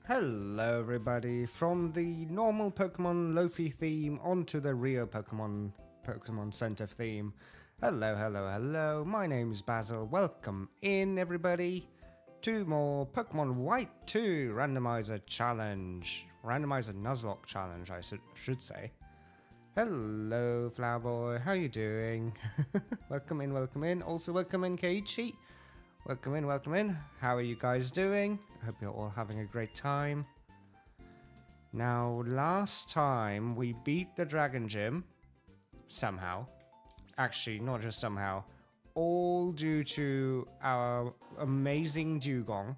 Hello everybody, from the normal Pokemon Lofi theme onto the real Pokemon Center theme. Hello, my name is Basil, welcome in everybody to more Pokemon White2 Randomizer Challenge. Randomizer Nuzlocke Challenge, I should say. Hello Flower Boy, how you doing? welcome in, also welcome in Keiichi. Welcome in. How are you guys doing? I hope you're all having a great time. Now, last time we beat the Dragon Gym. Somehow. Actually, not just somehow. all due to our amazing dugong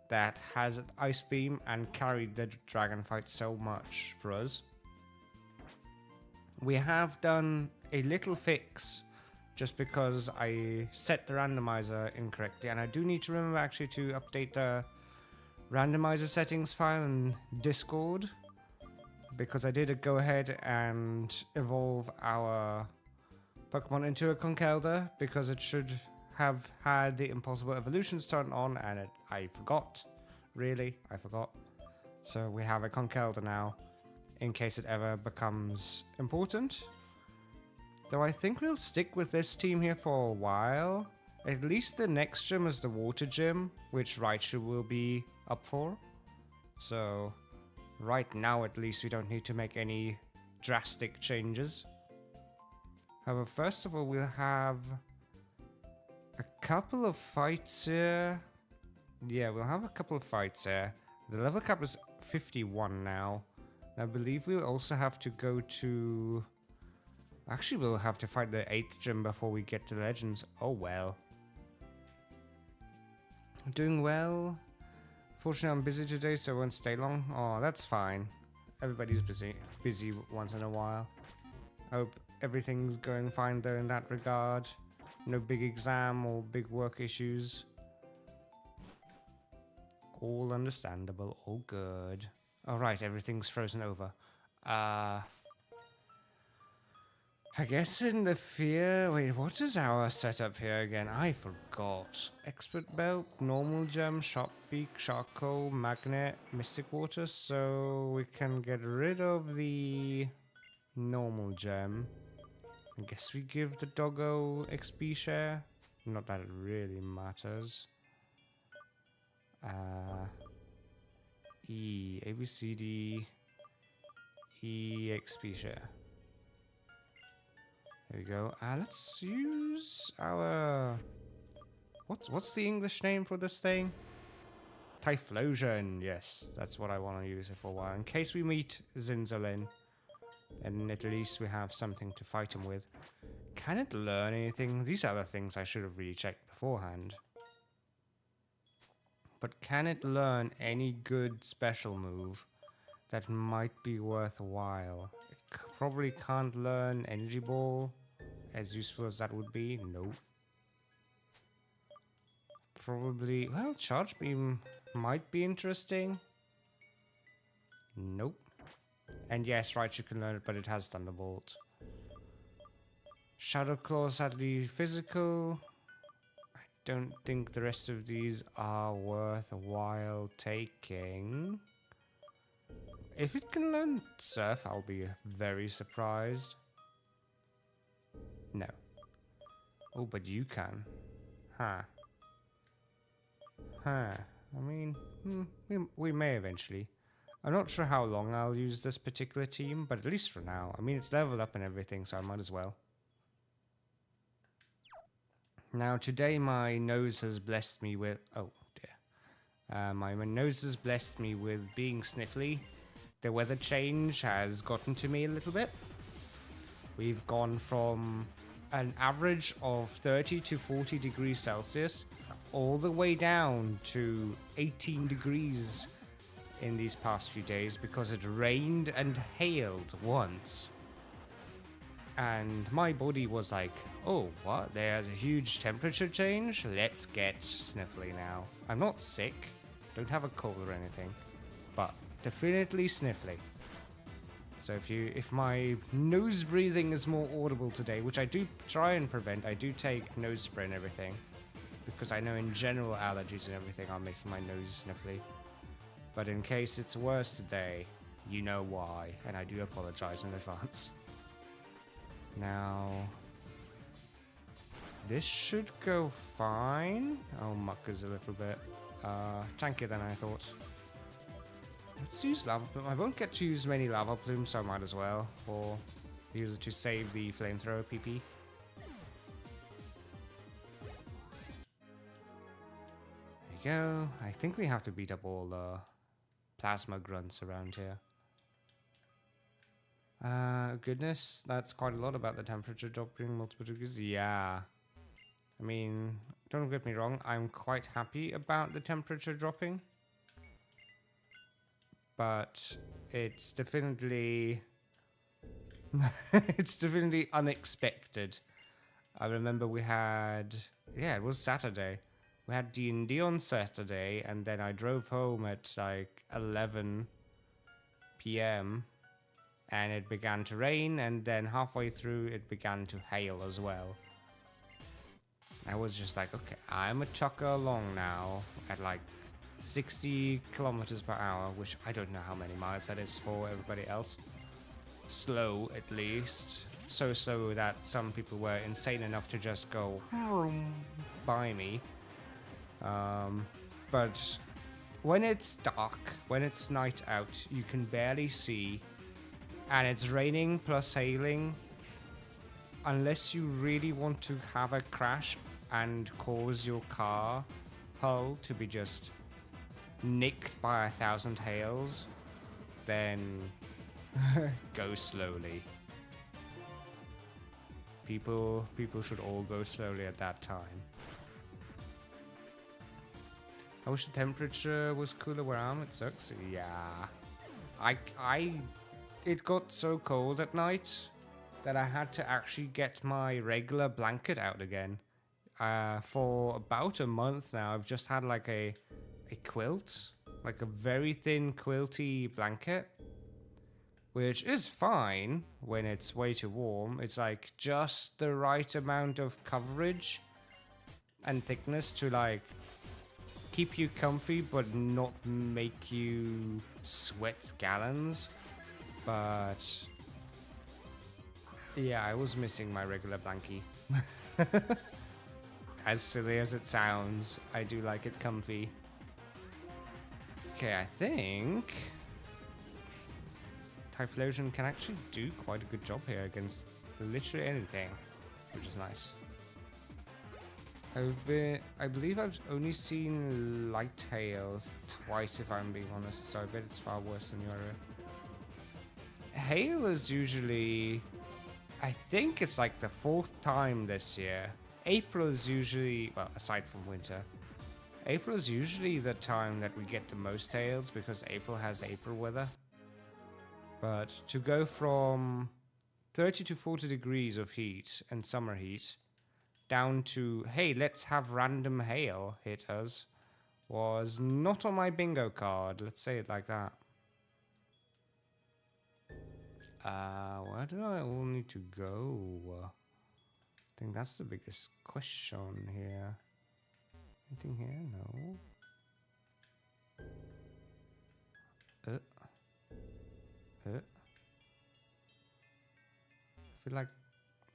that has an ice beam and carried the dragon fight so much for us. We have done a little fix just because I set the randomizer incorrectly, and I do need to remember actually to update the randomizer settings file in Discord, because I did go ahead and evolve our Pokemon into a Conkeldurr, because it should have had the impossible evolutions turned on, and I forgot. Really, I forgot. So we have a Conkeldurr now, in case it ever becomes important. Though I think we'll stick with this team here for a while. At least the next gym is the water gym, which Raichu will be up for. So right now at least we don't need to make any drastic changes. However, first of all, we'll have a couple of fights here. Yeah, we'll have a couple of fights here. The level cap is 51 now. I believe we'll also have to go to... Actually, we'll have to fight the 8th gym before we get to Legends. Oh well. Doing well. Fortunately, I'm busy today, so I won't stay long. Oh, that's fine. Everybody's busy once in a while. I hope everything's going fine though in that regard. No big exam or big work issues. All understandable, all good. Alright, everything's frozen over. I guess in the fear... Wait, what is our setup here again? I forgot. Expert Belt, Normal Gem, Sharp Beak, Charcoal, Magnet, Mystic Water. So we can get rid of the Normal Gem. I guess we give the doggo XP share. Not that it really matters. E, A, B, C, D, E, XP share. There we go. Let's use our... What's the English name for this thing? Typhlosion. Yes, that's what I want to use it for a while. In case we meet Zinzolin, and at least we have something to fight him with. Can it learn anything? These are the things I should have really checked beforehand. But can it learn any good special move that might be worthwhile? It probably can't learn Energy Ball, as useful as that would be. Nope. Probably... Well, Charge Beam might be interesting. Nope. And yes, Raichu can learn it, but it has Thunderbolt. Shadow Claw, sadly physical. I don't think the rest of these are worthwhile taking. If it can learn Surf, I'll be very surprised. No. Oh, but you can. Huh. Huh. I mean, we may eventually. I'm not sure how long I'll use this particular team, but at least for now. I mean, it's leveled up and everything, so I might as well. Now, today my nose has blessed me with... Oh, dear. My nose has blessed me with being sniffly. The weather change has gotten to me a little bit. We've gone from an average of 30 to 40 degrees Celsius all the way down to 18 degrees in these past few days because it rained and hailed once. And my body was like, oh, what? There's a huge temperature change? Let's get sniffly now. I'm not sick, don't have a cold or anything, but definitely sniffly. So if my nose breathing is more audible today, which I do try and prevent, I do take nose spray and everything, because I know in general allergies and everything are making my nose sniffly. But in case it's worse today, you know why, and I do apologize in advance. Now, this should go fine. Oh, Muck is a little bit tankier than I thought. Let's use Lava Plume. I won't get to use many Lava Plumes, so I might as well for use it to save the Flamethrower PP. There you go. I think we have to beat up all the Plasma Grunts around here. Goodness, that's quite a lot about the temperature dropping multiple degrees. Yeah, I mean, don't get me wrong, I'm quite happy about the temperature dropping. But it's definitely... it's definitely unexpected. I remember we had... Yeah, it was Saturday. We had D&D on Saturday, and then I drove home at like 11 p.m. and it began to rain, and then halfway through it began to hail as well. I was just like, okay, I'm a chucker along now at like 60 kilometers per hour, which I don't know how many miles that is for everybody else. Slow, at least. So slow that some people were insane enough to just go by me. But when it's dark, when it's night out, you can barely see, and it's raining plus hailing. Unless you really want to have a crash and cause your car hull to be just nicked by 1,000 hails, then go slowly. People should all go slowly at that time. I wish the temperature was cooler where I am. It sucks. Yeah. It got so cold at night that I had to actually get my regular blanket out again. For about a month now, I've just had like a quilt, like a very thin quilty blanket, which is fine when it's way too warm. It's like just the right amount of coverage and thickness to like keep you comfy but not make you sweat gallons. But yeah, I was missing my regular blankie. As silly as it sounds, I do like it comfy. Okay, I think Typhlosion can actually do quite a good job here against literally anything, which is nice. I believe I've only seen Lighttail twice, if I'm being honest, so I bet it's far worse than your area. Hail is usually, I think it's like the 4th time this year. April is usually, well, aside from winter, April is usually the time that we get the most hails because April has April weather. But to go from 30 to 40 degrees of heat and summer heat down to, hey, let's have random hail hit us, was not on my bingo card. Let's say it like that. Where do I all need to go? I think that's the biggest question here. Anything here? No. I feel like...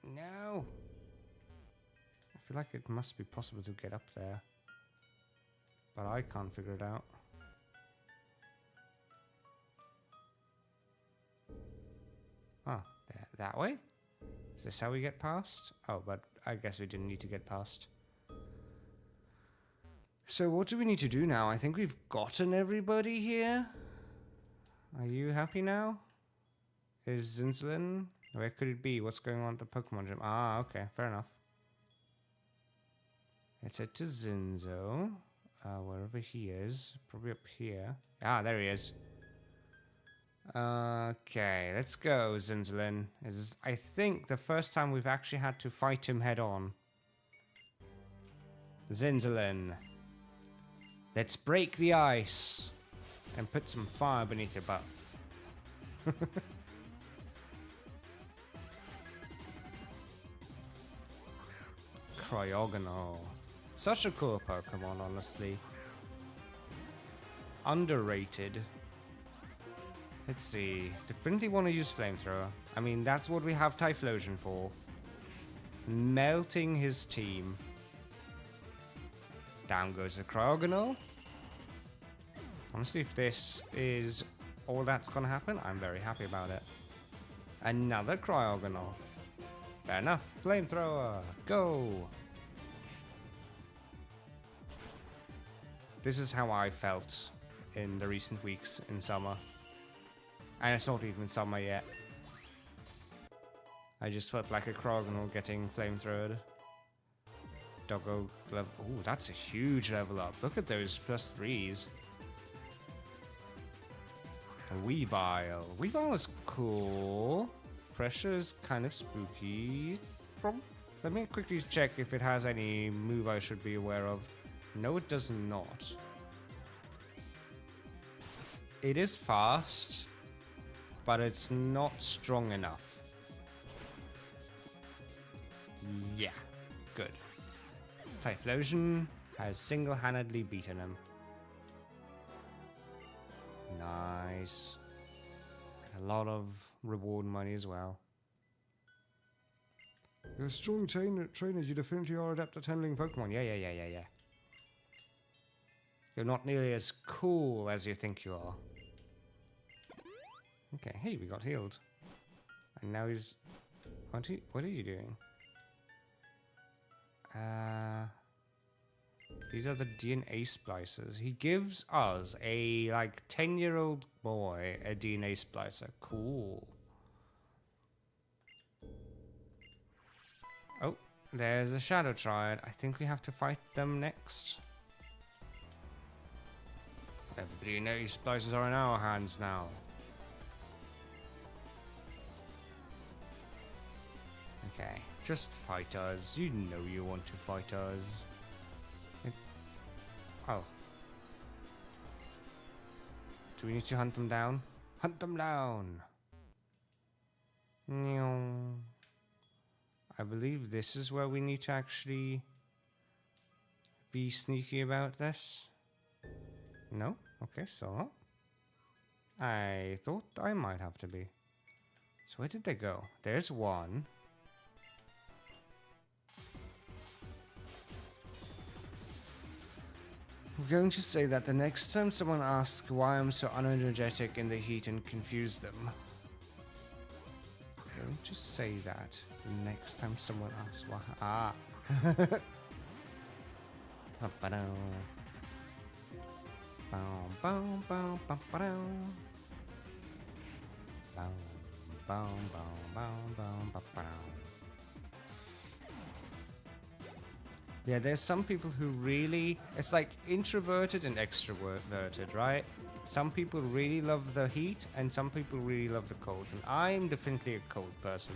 No! I feel like it must be possible to get up there. But I can't figure it out. Ah, that way? Is this how we get past? Oh, but I guess we didn't need to get past. So what do we need to do now? I think we've gotten everybody here. Are you happy now? Is Zinzlin? Where could it be? What's going on at the Pokemon gym? Ah, okay, fair enough. Let's head to Zinzo. Wherever he is. Probably up here. Ah, there he is. Okay, let's go, Zinzlin. This is, I think, the first time we've actually had to fight him head on. Zinzlin. Let's break the ice and put some fire beneath your butt. Cryogonal. Such a cool Pokemon, honestly. Underrated. Let's see. Definitely want to use Flamethrower. I mean, that's what we have Typhlosion for. Melting his team. Down goes the Cryogonal. Honestly, if this is all that's gonna happen, I'm very happy about it. Another Cryogonal. Fair enough. Flamethrower. Go. This is how I felt in the recent weeks in summer. And it's not even summer yet. I just felt like a Cryogonal getting flamethrowered. Doggo level. Oh, that's a huge level up. Look at those +3s. A Weavile. Weavile is cool. Pressure is kind of spooky. Let me quickly check if it has any move I should be aware of. No, it does not. It is fast, but it's not strong enough. Yeah, good. Typhlosion has single-handedly beaten him. Nice. A lot of reward money as well. You're a strong trainer. You definitely are adept at handling Pokemon. Yeah. You're not nearly as cool as you think you are. Okay, hey, we got healed. And now he's... What are you doing? These are the DNA splicers. He gives us a, like, 10-year-old boy a DNA splicer. Cool. Oh, there's a Shadow Triad. I think we have to fight them next. The DNA splicers are in our hands now. Okay, just fight us. You know you want to fight us. Oh. Do we need to hunt them down? Hunt them down! I believe this is where we need to actually be sneaky about this. No? Okay, still not. I thought I might have to be. So where did they go? There's one. I'm going to say that the next time someone asks why I'm so unenergetic in the heat and confuse them. I'm going to say that the next time someone asks why. Ah. Yeah, there's some people who really... It's like introverted and extroverted, right? Some people really love the heat, and some people really love the cold. And I'm definitely a cold person.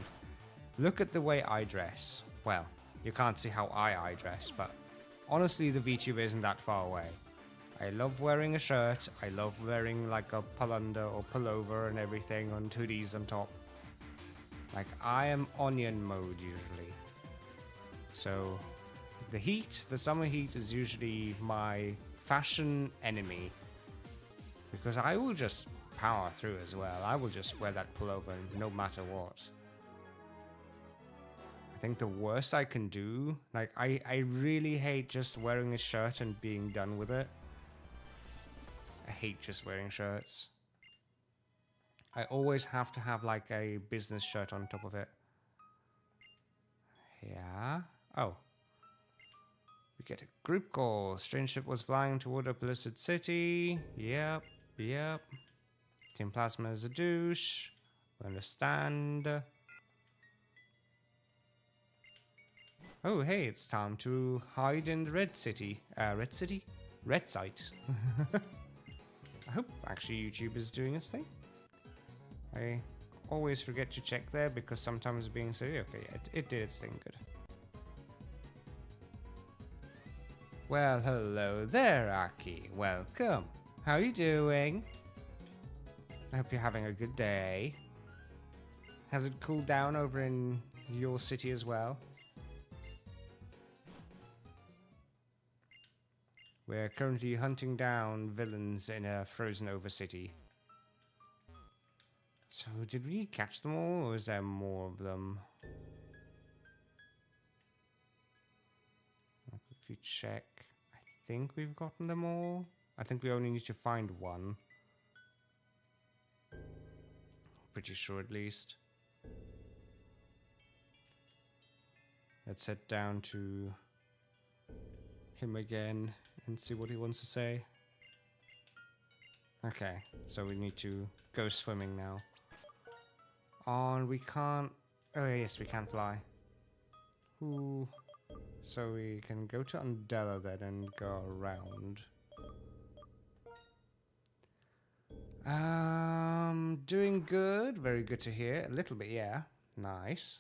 Look at the way I dress. Well, you can't see how I dress, but honestly, the Vtuber isn't that far away. I love wearing a shirt. I love wearing like a pullunder or pullover and everything on hoodies on top. Like, I am onion mode usually. So... the heat, the summer heat is usually my fashion enemy. Because I will just power through as well. I will just wear that pullover no matter what. I think the worst I can do, like I really hate just wearing a shirt and being done with it. I hate just wearing shirts. I always have to have like a business shirt on top of it. Yeah. Oh. We get a group call. Strange ship was flying toward a polluted city. Yep. Team Plasma is a douche. We understand. Oh, hey, it's time to hide in the Red City. Red City? Red Site. I hope actually YouTube is doing its thing. I always forget to check there because sometimes being silly. Okay, it did its thing good. Well, hello there, Aki. Welcome. How are you doing? I hope you're having a good day. Has it cooled down over in your city as well? We're currently hunting down villains in a frozen over city. So, did we catch them all, or is there more of them? I'll quickly check. I think we've gotten them all. I think we only need to find one. Pretty sure, at least. Let's head down to him again and see what he wants to say. Okay, so we need to go swimming now. Oh, and we can't... Oh, yes, we can fly. Ooh. So we can go to Undella then and go around. Doing good. Very good to hear. A little bit, yeah. Nice.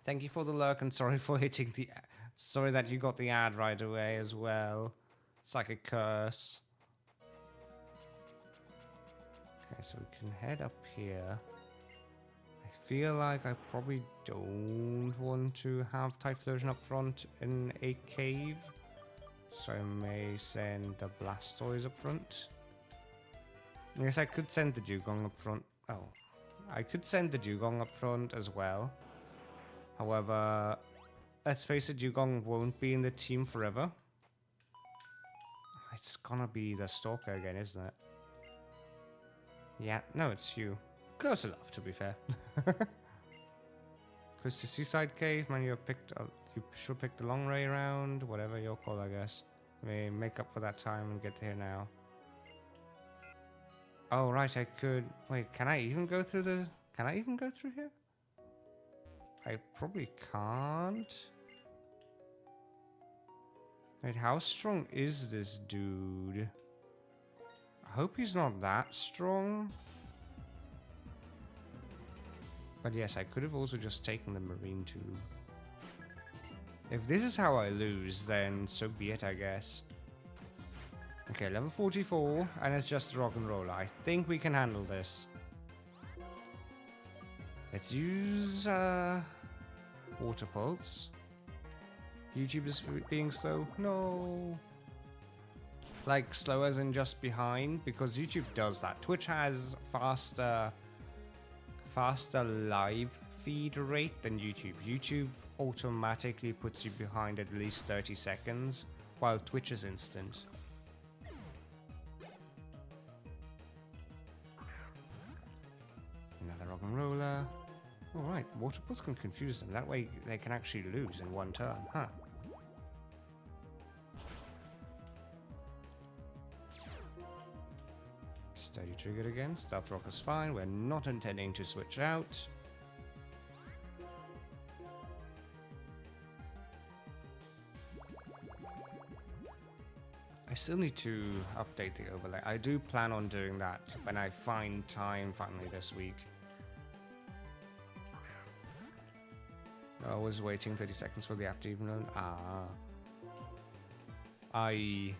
Thank you for the lurk and sorry for hitting the... Sorry that you got the ad right away as well. It's like a curse. Okay, so we can head up here. I feel like I probably don't want to have Typhlosion up front in a cave. So I may send the Blastoise up front. Yes, I could send the Dugong up front. Oh, I could send the Dugong up front as well. However, let's face it, Dugong won't be in the team forever. It's gonna be the Stalker again, isn't it? Yeah, no, it's you. Close enough, to be fair. Close to Seaside Cave, man, you should pick the long way around, whatever your call, I guess. May make up for that time and get here now. Oh, right, I could... Wait, can I even go through the... Can I even go through here? I probably can't. Wait, how strong is this dude? I hope he's not that strong. But yes, I could have also just taken the Marine Tube. If this is how I lose, then so be it, I guess. Okay, level 44, and it's just rock and roll. I think we can handle this. Let's use Water Pulse. YouTube is being slow. No. Like slow as in just behind, because YouTube does that. Twitch has faster live feed rate than YouTube. YouTube automatically puts you behind at least 30 seconds, while Twitch is instant. Another rock and roller. Alright, Water Pulse can confuse them. That way they can actually lose in one turn, huh? Steady triggered again. Stealth Rock is fine. We're not intending to switch out. I still need to update the overlay. I do plan on doing that when I find time finally this week. I was waiting 30 seconds for the app to even load. I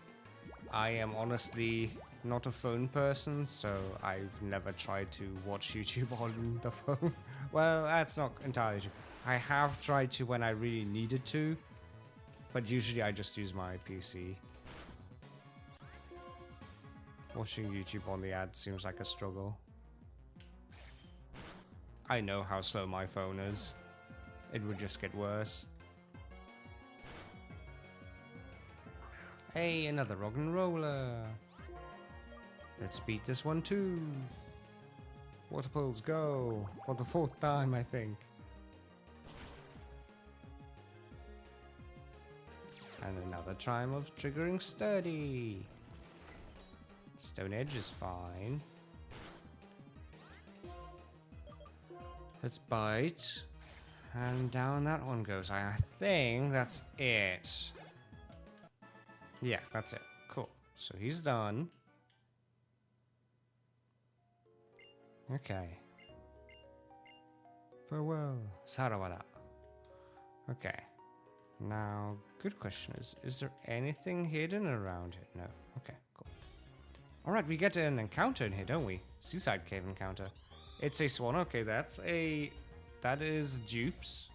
am honestly not a phone person, so I've never tried to watch YouTube on the phone. Well, that's not entirely true. I have tried to when I really needed to, but usually I just use my PC. Watching YouTube on the ad seems like a struggle. I know how slow my phone is. It would just get worse. Hey, another rock and roller. Let's beat this one too. Water Pulse, go. For the 4th time, I think. And another time of triggering Sturdy. Stone Edge is fine. Let's bite. And down that one goes. I think that's it. Yeah, that's it. Cool. So he's done. Okay. Farewell. Sarawada. Okay. Now, good question is there anything hidden around it? No. Okay, cool. Alright, we get an encounter in here, don't we? Seaside Cave encounter. It's a swan. Okay, that is dupes.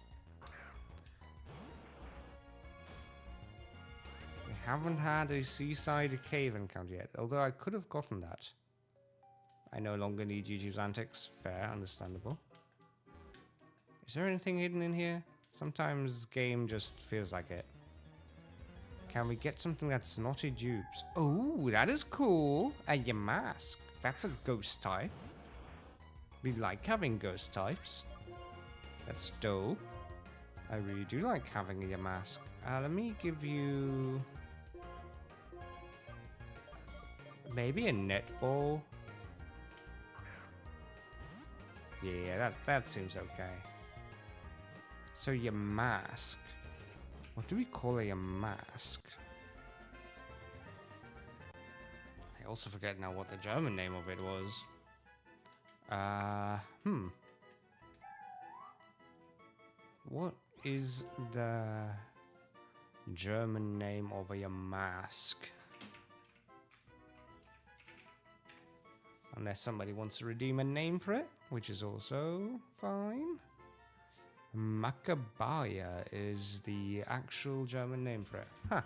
We haven't had a seaside cave encounter yet, although I could have gotten that. I no longer need YouTube's antics. Fair, understandable. Is there anything hidden in here? Sometimes game just feels like it. Can we get something that's not a dupes? Oh, that is cool. A Yamask. That's a ghost type. We like having ghost types. That's dope. I really do like having a Yamask. Let me give you... maybe a netball. Yeah, that seems okay. So your mask. What do we call a mask? I also forget now what the German name of it was. What is the German name of a mask? Unless somebody wants to redeem a name for it, which is also fine. Macabaya is the actual German name for it. Huh.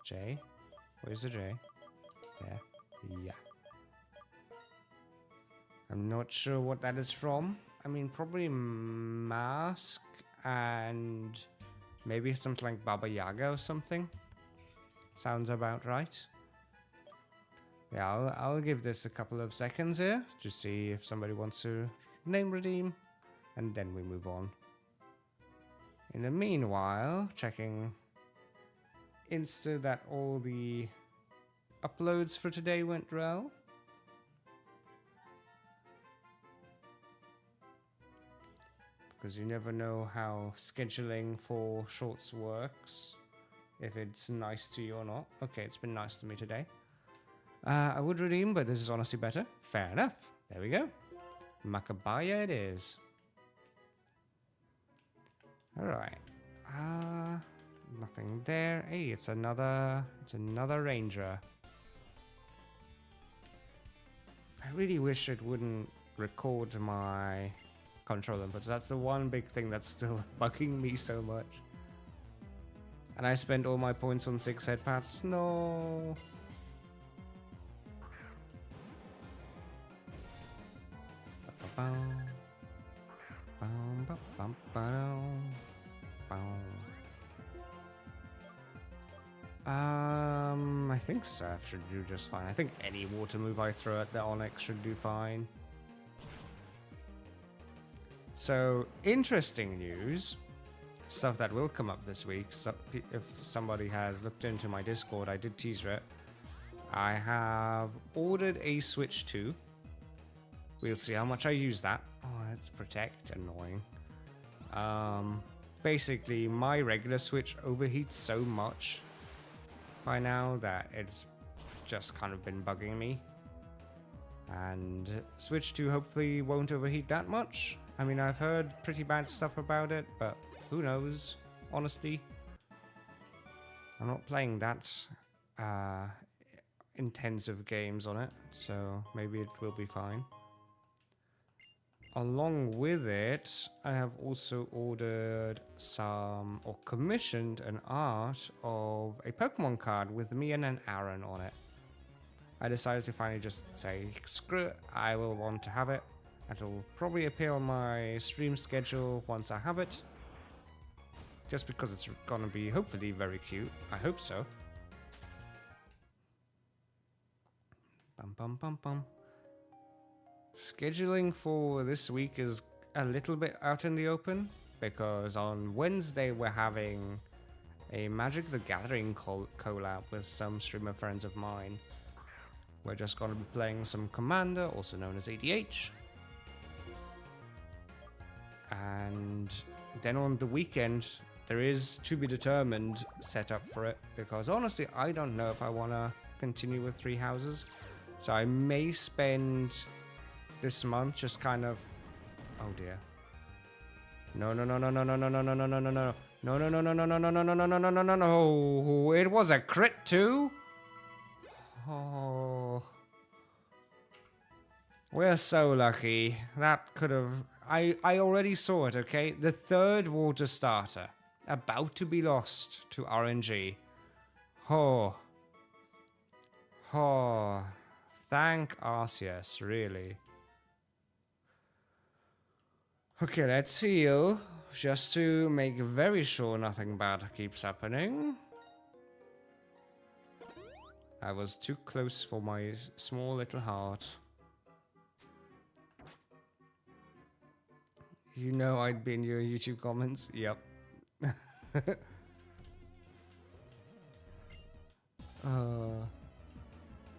J? Where's the J? There. Yeah. I'm not sure what that is from. I mean, probably mask and maybe something like Baba Yaga or something. Sounds about right. Yeah, I'll give this a couple of seconds here to see if somebody wants to name redeem, and then we move on. In the meanwhile, checking Insta that all the uploads for today went well. Because you never know how scheduling for shorts works, if it's nice to you or not. Okay, it's been nice to me today. I would redeem, but this is honestly better. Fair enough. There we go. Macabaya it is. Alright. Nothing there. Hey, it's another ranger. I really wish it wouldn't record my control inputs. That's the one big thing that's still bugging me so much. And I spent all my points on 6 head paths. No. I think Surf should do just fine. I think any water move I throw at the Onyx should do fine. So, interesting news. Stuff that will come up this week. So if somebody has looked into my Discord, I did teaser it. I have ordered a Switch 2. We'll see how much I use that. Oh, that's protect. Annoying. Basically, my regular Switch overheats so much by now that it's just kind of been bugging me. And Switch 2 hopefully won't overheat that much. I mean, I've heard pretty bad stuff about it, but who knows, honestly. I'm not playing that intensive games on it, so maybe it will be fine. Along with it, I have also ordered some, or commissioned an art of a Pokemon card with me and an Aaron on it. I decided to finally just say, screw it, I will want to have it. It'll probably appear on my stream schedule once I have it. Just because it's gonna be hopefully very cute. I hope so. Bum bum bum bum. Scheduling for this week is a little bit out in the open because on Wednesday we're having a Magic the Gathering collab with some streamer friends of mine. We're just going to be playing some Commander, also known as ADH. And then on the weekend, there is to be determined setup for it because honestly, I don't know if I want to continue with 3 houses. So I may spend this month just kind of, oh dear. No. It was a crit too? Oh. We're so lucky. That could have, I already saw it, okay? The 3rd water starter about to be lost to RNG. Oh. Thank Arceus, really. Okay, let's heal, just to make very sure nothing bad keeps happening. I was too close for my small little heart. You know I'd be in your YouTube comments? Yep.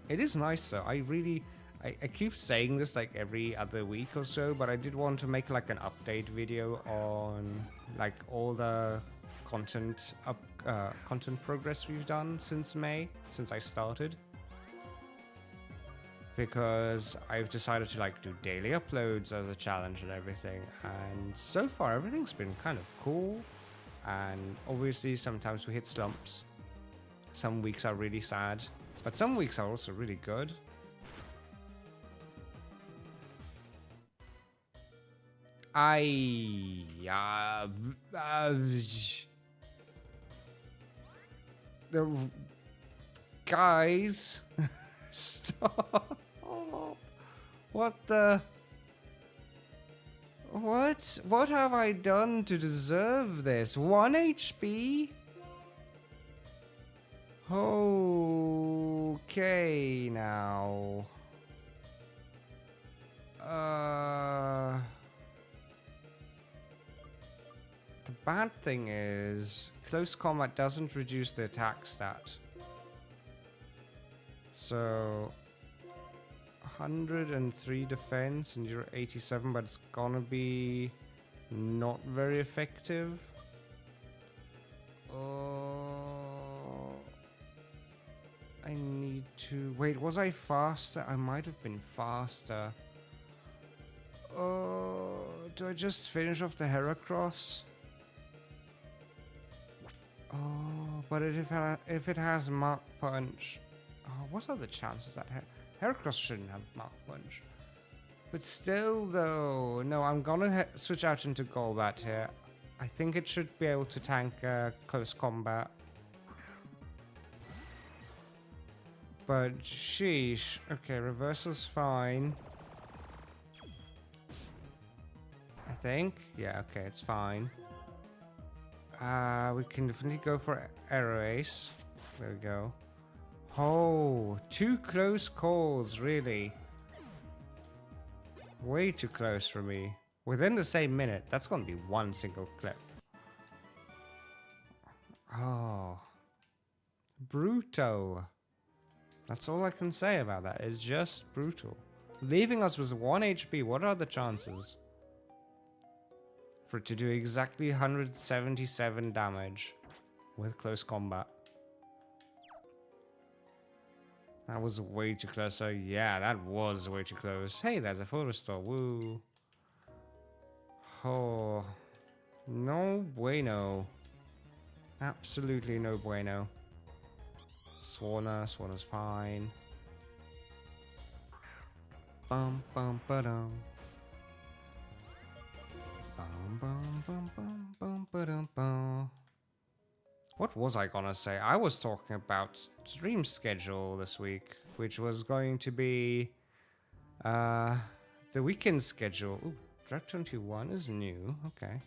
It is nice though. I keep saying this like every other week or so, but I did want to make like an update video on like all the content progress we've done since May, since I started. Because I've decided to like do daily uploads as a challenge and everything, and so far everything's been kind of cool. And obviously sometimes we hit slumps. Some weeks are really sad, but some weeks are also really good. The guys, stop! What the? What have I done to deserve this? 1 HP? Okay, now. The bad thing is, close combat doesn't reduce the attack stat. So, 103 defense and you're 87, but it's gonna be not very effective. I need to... Wait, was I faster? I might have been faster. Do I just finish off the Heracross? Oh, but if it has Mark Punch... Oh, what are the chances that Heracross shouldn't have Mark Punch? But still, though... No, I'm gonna switch out into Golbat here. I think it should be able to tank close combat. But, sheesh. Okay, reversal's fine. I think. Yeah, okay, it's fine. We can definitely go for Aero Ace. There we go. Oh, 2 close calls, really. Way too close for me. Within the same minute, that's gonna be one single clip. Oh. Brutal. That's all I can say about that. It's just brutal. Leaving us with 1 HP, what are the chances? For it to do exactly 177 damage with close combat. That was way too close. So yeah, that was way too close. Hey, there's a full restore. Woo. Oh. No bueno. Absolutely no bueno. Swanna's fine. Bum bum ba-dum. Bum bum bum bum bum ba-dum bum. What was I gonna say? I was talking about stream schedule this week, which was going to be the weekend schedule. Ooh, Draft 21 is new. Okay.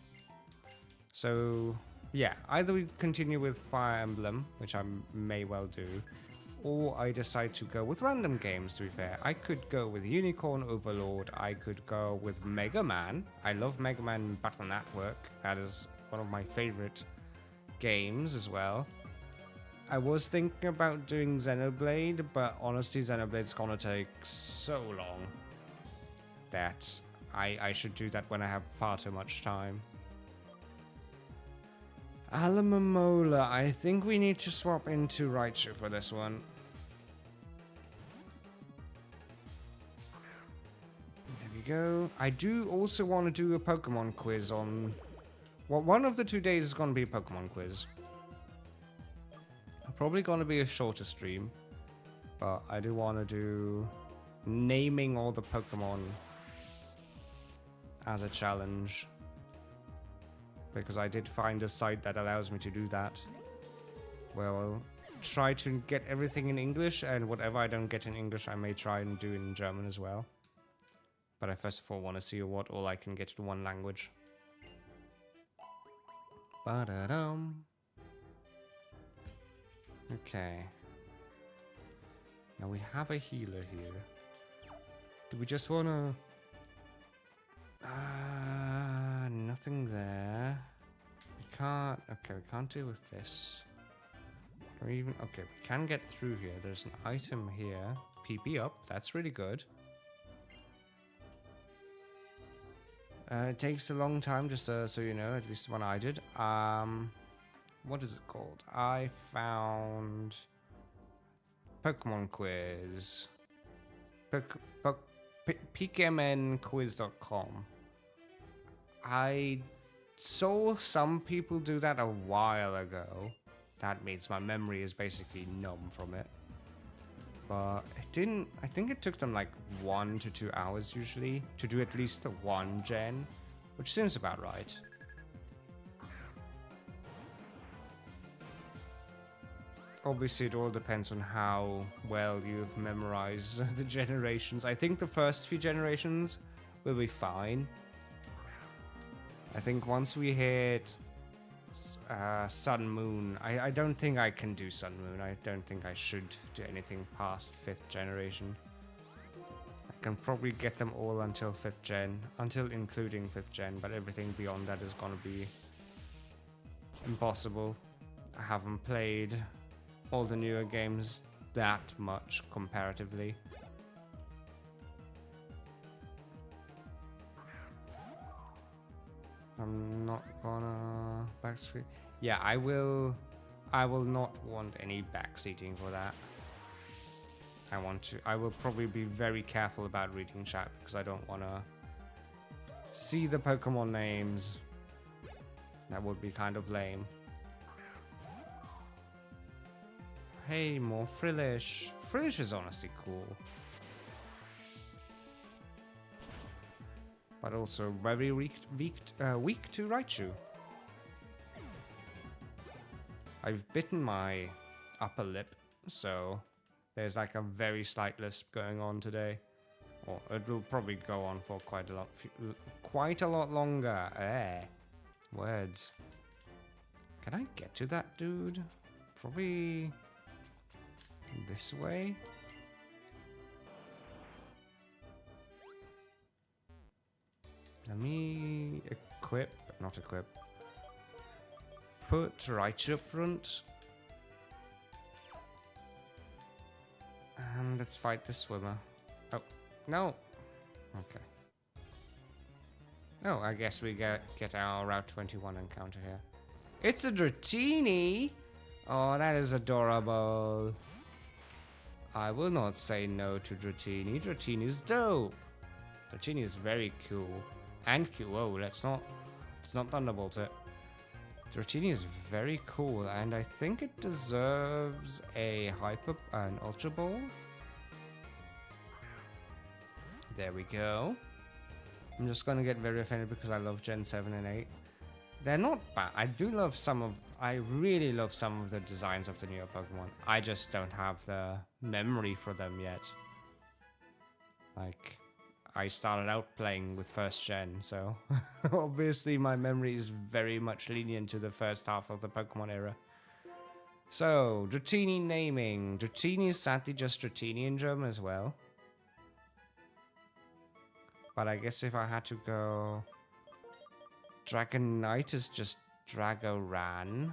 So yeah, either we continue with Fire Emblem, which I may well do, or I decide to go with random games, to be fair. I could go with Unicorn Overlord, I could go with Mega Man. I love Mega Man Battle Network. That is one of my favorite games as well. I was thinking about doing Xenoblade, but honestly Xenoblade's gonna take so long that I should do that when I have far too much time. Alamomola, I think we need to swap into Raichu for this one. There we go. I do also want to do a Pokemon quiz on... Well, one of the 2 days is going to be a Pokemon quiz. Probably going to be a shorter stream, but I do want to do naming all the Pokemon as a challenge. Because I did find a site that allows me to do that. Well, I'll try to get everything in English, and whatever I don't get in English, I may try and do in German as well. But I first of all want to see what all I can get in one language. Ba-da-dum. Okay. Now we have a healer here. Do we just wanna... nothing there. We can't... Okay, we can't deal with this. Can we even... Okay, we can get through here. There's an item here. PP up. That's really good. It takes a long time, just so you know, at least when I did. What is it called? I found Pokemon Quiz. PokemonQuiz.com. I saw some people do that a while ago. That means my memory is basically numb from it. But it didn't... I think it took them like 1 to 2 hours usually to do at least the 1 gen, which seems about right. Obviously, it all depends on how well you've memorized the generations. I think the first few generations will be fine. I think once we hit Sun Moon, I don't think I can do Sun Moon. I don't think I should do anything past 5th generation. I can probably get them all until 5th gen, until including 5th gen, but everything beyond that is gonna be impossible. I haven't played all the newer games that much comparatively. I'm not gonna backstreet. Yeah, I will not want any backseating for that. I will probably be very careful about reading chat because I don't wanna see the Pokemon names. That would be kind of lame. Hey, more Frillish. Frillish is honestly cool. But also very weak to Raichu. I've bitten my upper lip, so there's like a very slight lisp going on today. Or it will probably go on for quite a lot longer. Words. Can I get to that dude? Probably this way? Let me not equip. Put Raichu up front. And let's fight the swimmer. Oh, no. Okay. Oh, I guess we get our Route 21 encounter here. It's a Dratini! Oh, that is adorable. I will not say no to Dratini. Dratini is dope. Dratini is very cool. And cute. Whoa, let's not Thunderbolt it. Dratini is very cool, and I think it deserves an Ultra Ball. There we go. I'm just gonna get very offended because I love Gen 7 and 8. They're not bad. I really love some of the designs of the newer Pokemon. I just don't have the memory for them yet. Like, I started out playing with 1st gen, so obviously my memory is very much lenient to the first half of the Pokemon era. So, Dratini naming. Dratini is sadly just Dratini in German as well. But I guess if I had to go... Dragonite is just Dragoran.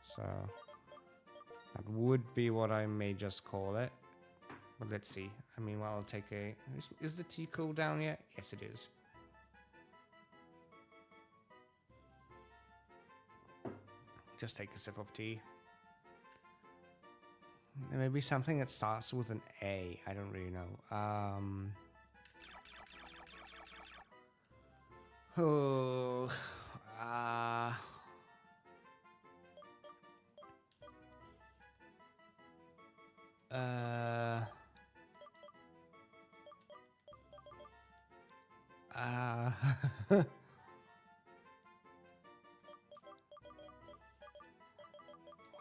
So that would be what I may just call it. But let's see. I mean, well, I'll take a... Is the tea cool down yet? Yes, it is. Just take a sip of tea. Maybe something that starts with an A. I don't really know.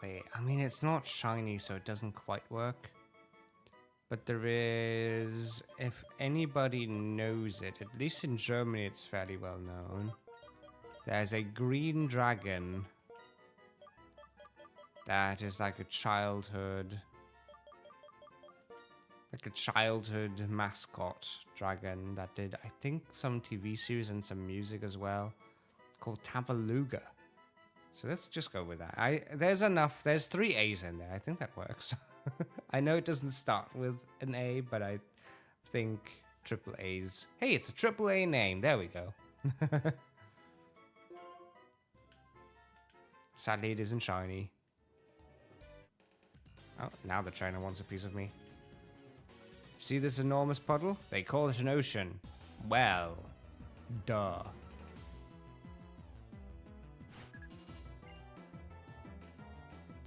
Wait, I mean, it's not shiny, so it doesn't quite work. But there is, if anybody knows it, at least in Germany it's fairly well known. There's a green dragon that is like a childhood like a childhood mascot dragon that did, I think, some TV series and some music as well, called Tabaluga. So let's just go with that. There's enough. There's 3 A's in there. I think that works. I know it doesn't start with an A, but I think triple A's. Hey, it's a triple A name. There we go. Sadly, it isn't shiny. Oh, now the trainer wants a piece of me. See this enormous puddle? They call it an ocean. Well, duh.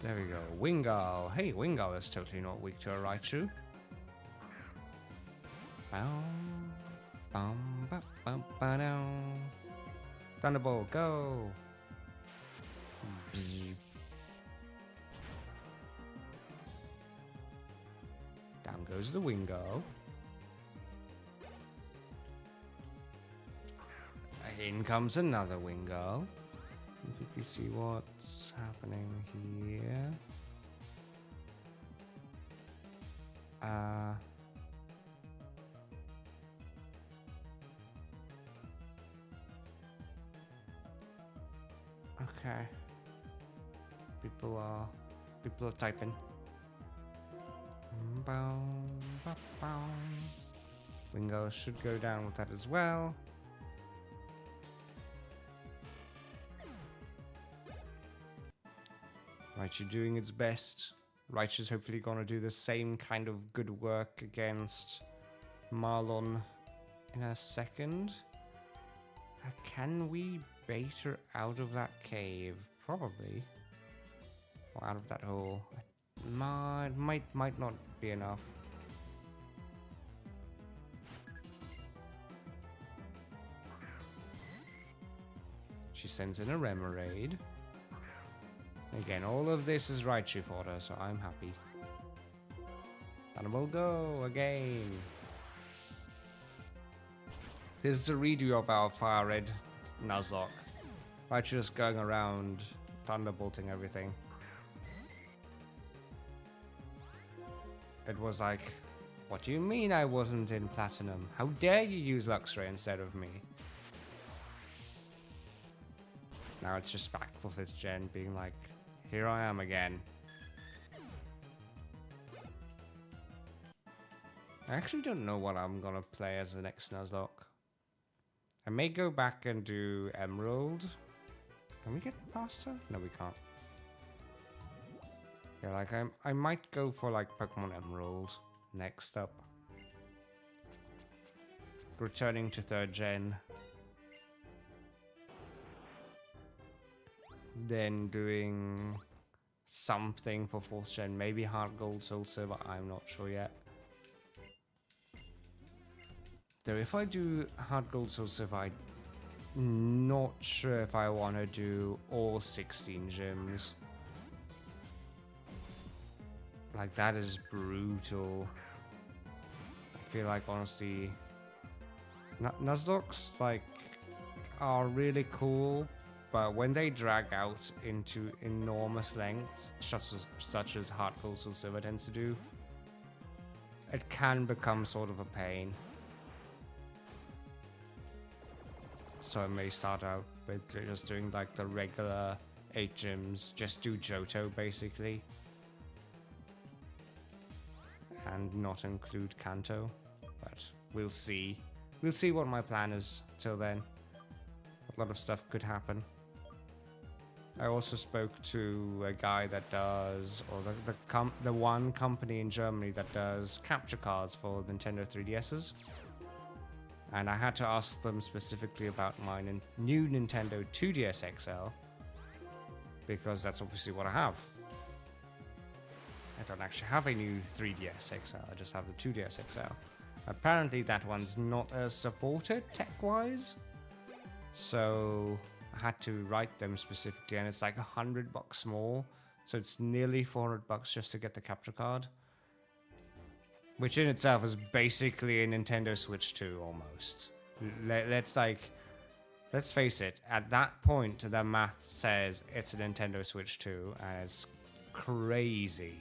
There we go. Wingull. Hey, Wingull is totally not weak to a Raichu. Thunderbolt, go! Down goes the Wingull. In comes another Wingull. You can quickly see what's happening here. Okay. People are typing. Wingull should go down with that as well. Raichu doing its best. Raichu's hopefully gonna do the same kind of good work against Marlon in a second. Can we bait her out of that cave? Probably. Or out of that hole. Might not be enough. She sends in a Remoraid. Again, all of this is Raichu fodder, so I'm happy. And we'll go again. This is a redo of our Fire Red Nuzlocke. Raichu just going around thunderbolting everything. It was like, what do you mean I wasn't in Platinum? How dare you use Luxray instead of me? Now it's just back for 5th gen, being like, here I am again. I actually don't know what I'm gonna play as the next Nuzlocke. I may go back and do Emerald. Can we get past her? No, we can't. Yeah, like I might go for like Pokemon Emerald next up. Returning to 3rd gen. Then doing something for 4th gen. Maybe Heart Gold, Soul Silver. I'm not sure yet. Though if I do Heart Gold, Soul Silver, I'm not sure if I want to do all 16 gyms. Like, that is brutal. I feel like, honestly, Nuzlocks, like, are really cool, but when they drag out into enormous lengths, such as Heart Gold Soul Silver tends to do, it can become sort of a pain. So I may start out with just doing like the regular 8 gyms, just do Johto basically. And not include Kanto, but we'll see. We'll see what my plan is till then. A lot of stuff could happen. I also spoke to a guy that does, or the one company in Germany that does capture cards for Nintendo 3DSs. And I had to ask them specifically about my new Nintendo 2DS XL, because that's obviously what I have. I don't actually have a new 3DS XL, I just have the 2DS XL. Apparently that one's not as supported tech-wise, so I had to write them specifically, and it's like $100 more, so it's nearly $400 just to get the capture card. Which in itself is basically a Nintendo Switch 2 almost. Let's face it, at that point the math says it's a Nintendo Switch 2, and it's crazy.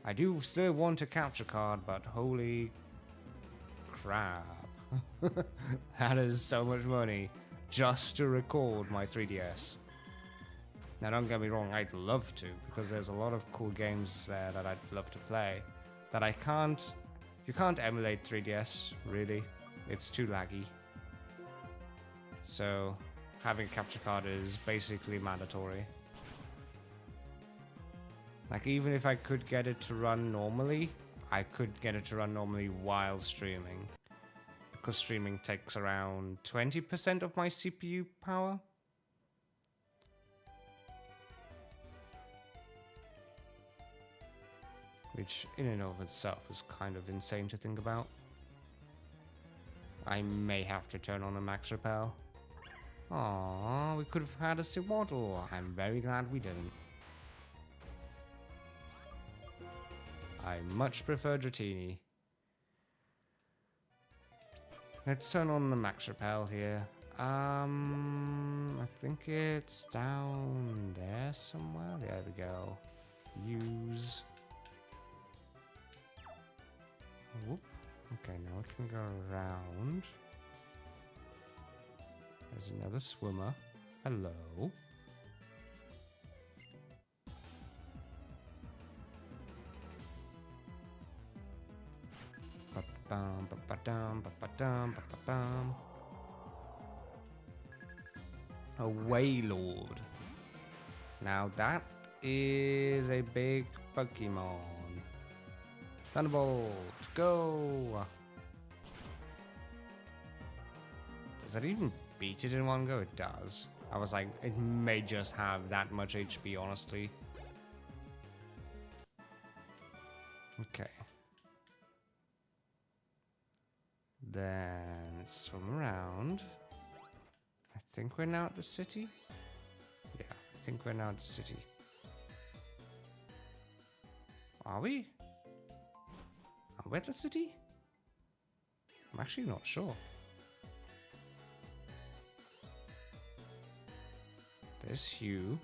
I do still want a capture card, but holy crap. That is so much money just to record my 3DS. Now don't get me wrong, I'd love to, because there's a lot of cool games there that I'd love to play that I can't. You can't emulate 3DS, really. It's too laggy. So having a capture card is basically mandatory. Like, even if I could get it to run normally, I could get it to run normally while streaming. Because streaming takes around 20% of my CPU power. Which, in and of itself, is kind of insane to think about. I may have to turn on a max repel. Aww, we could have had a Sewaddle. I'm very glad we didn't. I much prefer Dratini. Let's turn on the max repel here. I think it's down there somewhere. There we go. Use. Whoop. Okay, now we can go around. There's another swimmer. Hello. Ba-bum, ba-ba-dum, ba-ba-dum, ba-ba-bum. A Wailord. Now that is a big Pokemon. Thunderbolt, go! Does that even beat it in one go? It does. I was like, it may just have that much HP, honestly. Okay. Then swim around. I think we're now at the city. Yeah, I think we're now at the city. Are we? Are we at the city? I'm actually not sure. There's Hugh.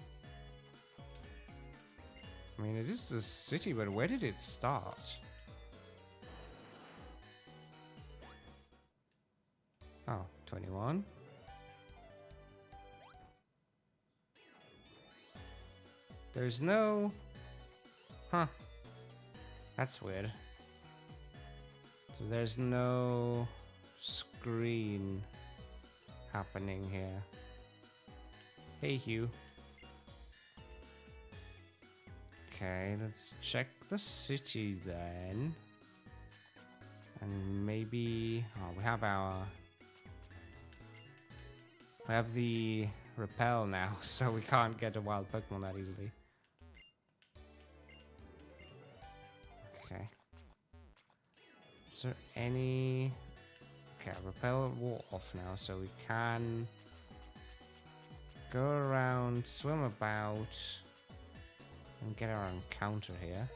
I mean, it is the city, but where did it start? Oh, 21. There's no... Huh. That's weird. So there's no screen happening here. Hey, Hugh. Okay, let's check the city then. And maybe... Oh, we have our... We have the repel now, so we can't get a wild Pokemon that easily. Okay. Is there any... Okay, repel wore off now, so we can go around, swim about, and get our encounter here.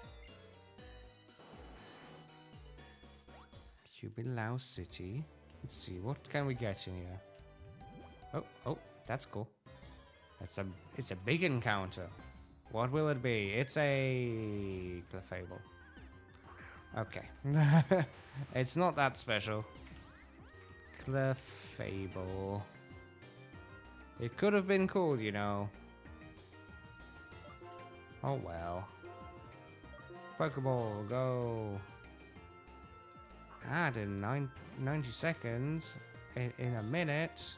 Jubilau City. Let's see, what can we get in here? Oh, that's cool. It's a big encounter. What will it be? It's a Clefable. Okay. It's not that special. Clefable. It could have been cool, you know. Oh well. Pokeball, go. Add in 90 seconds. In a minute.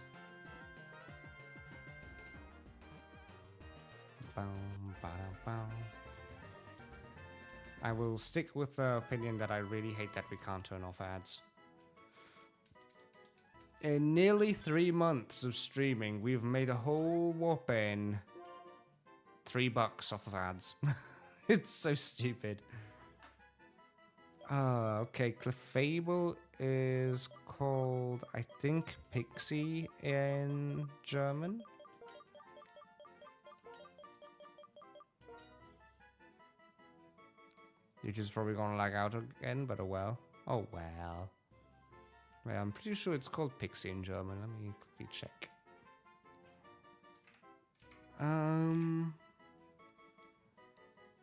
I will stick with the opinion that I really hate that we can't turn off ads. In nearly 3 months of streaming, we've made a whole whopping $3 off of ads. It's so stupid. Okay, Clefable is called, I think, Pixie in German. You're just probably gonna lag out again, but oh well. Oh well. Well, I'm pretty sure it's called Pixie in German. Let me quickly check.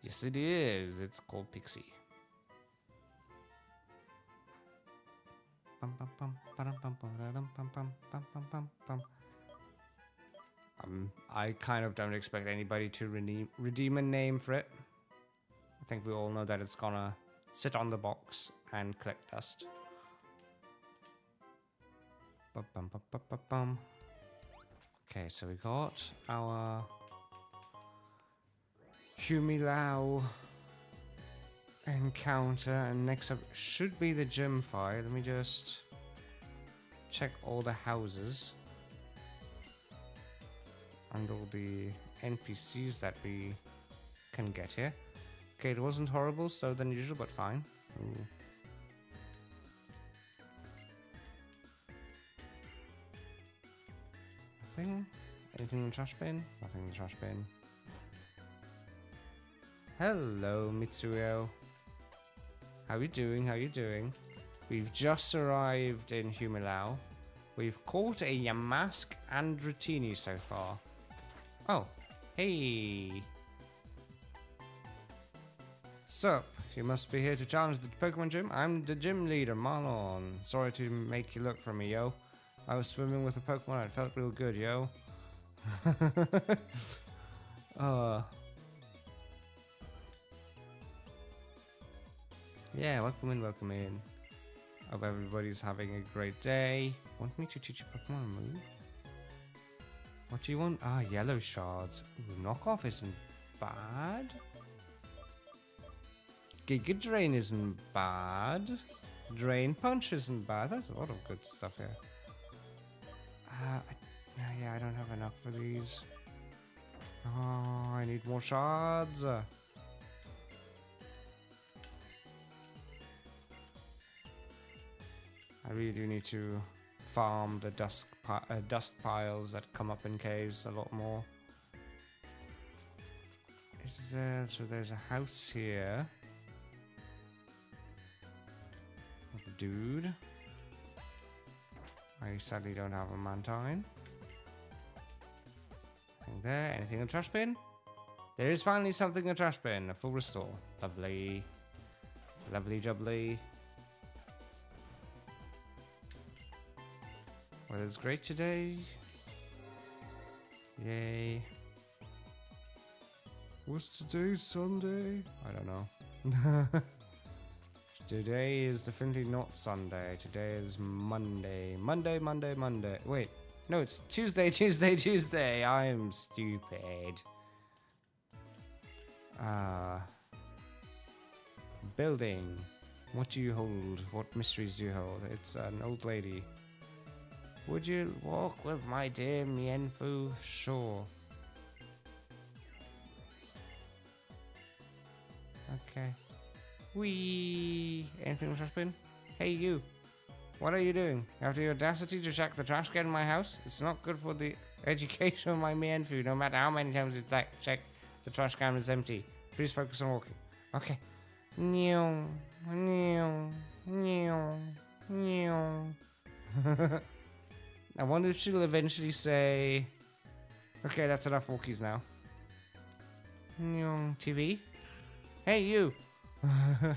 Yes, it is. It's called Pixie. I kind of don't expect anybody to redeem a name for it. I think we all know that it's gonna sit on the box and collect dust. Okay, so we got our Humilau encounter, and next up should be the gym fight. Let me just check all the houses and all the NPCs that we can get here. Okay, it wasn't horrible, slower than usual, but fine. Ooh. Nothing? Anything in the trash bin? Nothing in the trash bin. Hello, Mitsuyo. How you doing? How you doing? We've just arrived in Humilau. We've caught a Yamask and Dratini so far. Oh, hey. Sup, you must be here to challenge the Pokemon gym? I'm the gym leader, Marlon. Sorry to make you look for me, yo. I was swimming with a Pokemon and it felt real good, yo. Yeah, welcome in, welcome in. Hope everybody's having a great day. Want me to teach you Pokemon a move? What do you want? Ah, yellow shards. Ooh, knockoff isn't bad. Giga Drain isn't bad. Drain Punch isn't bad. There's a lot of good stuff here. Yeah, I don't have enough for these. Oh, I need more shards. I really do need to farm the dust piles that come up in caves a lot more. So there's a house here. Dude. I sadly don't have a Mantine. Anything there? Anything in the trash bin? There is finally something in the trash bin. A full restore. Lovely. Lovely jubbly. Weather's great today. Yay. What's today? Sunday? I don't know. Today is definitely not Sunday. Today is Monday. Monday. Wait. No, it's Tuesday. I'm stupid. Building. What do you hold? What mysteries do you hold? It's an old lady. Would you walk with my dear Mienfu? Sure. Okay. Whee! Anything in the trash bin? Hey, you. What are you doing? You have the audacity to check the trash can in my house? It's not good for the education of my Mienfu, no matter how many times you check the trash can is empty. Please focus on walking. Okay. Meow. I wonder if she'll eventually say... Okay, that's enough walkies now. TV? Hey, you!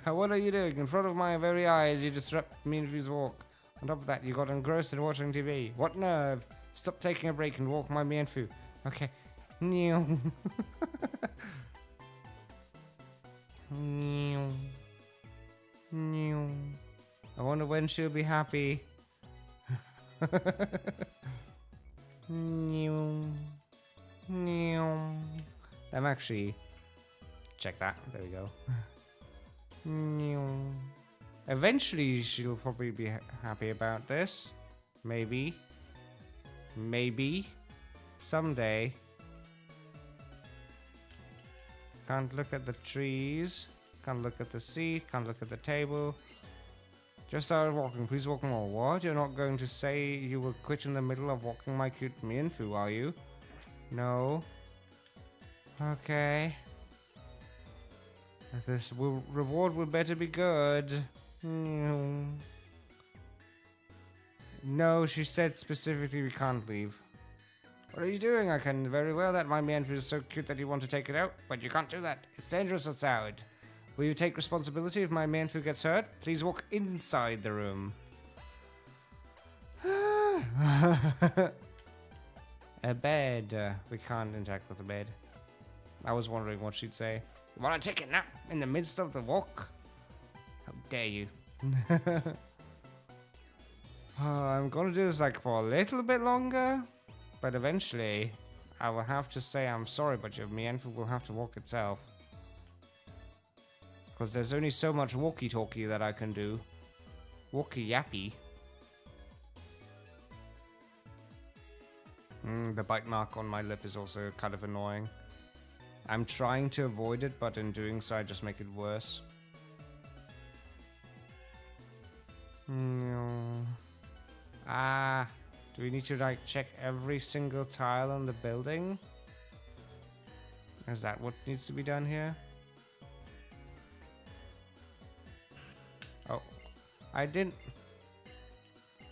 What are you doing? In front of my very eyes, you disrupt Mienfu's walk. On top of that, you got engrossed in watching TV. What nerve! Stop taking a break and walk my Mienfu. Okay. I wonder when she'll be happy. I'm actually... Check that. There we go. Eventually, she'll probably be happy about this. Maybe. Someday. Can't look at the trees. Can't look at the seat. Can't look at the table. Just started walking. Please walk more. What? You're not going to say you will quit in the middle of walking my cute Mienfu, are you? No. Okay. This reward will better be good. No, she said specifically we can't leave. What are you doing? I can very well. That my Mienfoo is so cute that you want to take it out, but you can't do that. It's dangerous outside. Will you take responsibility if my Mienfoo gets hurt? Please walk inside the room. A bed. We can't interact with the bed. I was wondering what she'd say. You want to take a nap in the midst of the walk? How dare you? I'm gonna do this like for a little bit longer, but eventually I will have to say I'm sorry, but your Mienfoo will have to walk itself. Because there's only so much walkie-talkie that I can do. Walkie-yappy. The bite mark on my lip is also kind of annoying. I'm trying to avoid it, but in doing so I just make it worse. Do we need to like check every single tile on the building? Is that what needs to be done here? Oh, I don't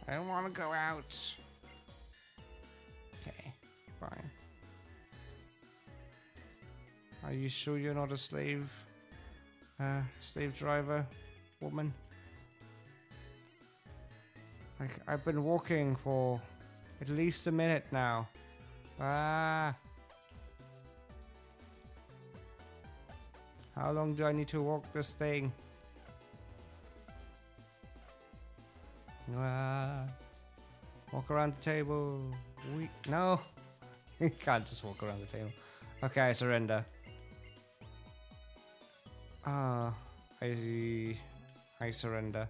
want to go out. Okay, fine. Are you sure you're not a slave? Slave driver woman? Like, I've been walking for at least a minute now. How long do I need to walk this thing? Walk around the table. No. You can't just walk around the table. Okay, I surrender. I surrender.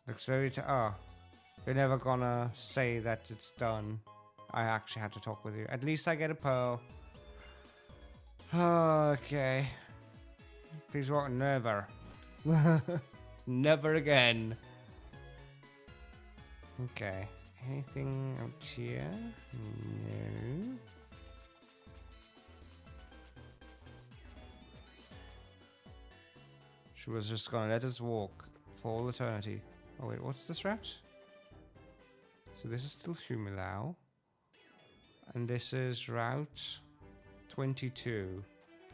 Looks very you're never gonna say that it's done. I actually had to talk with you. At least I get a pearl. Okay. Please walk. Never. Never again. Okay. Anything out here? No. She was just gonna let us walk for all eternity. Oh wait, what's this route? So this is still Humilau. And this is Route 22.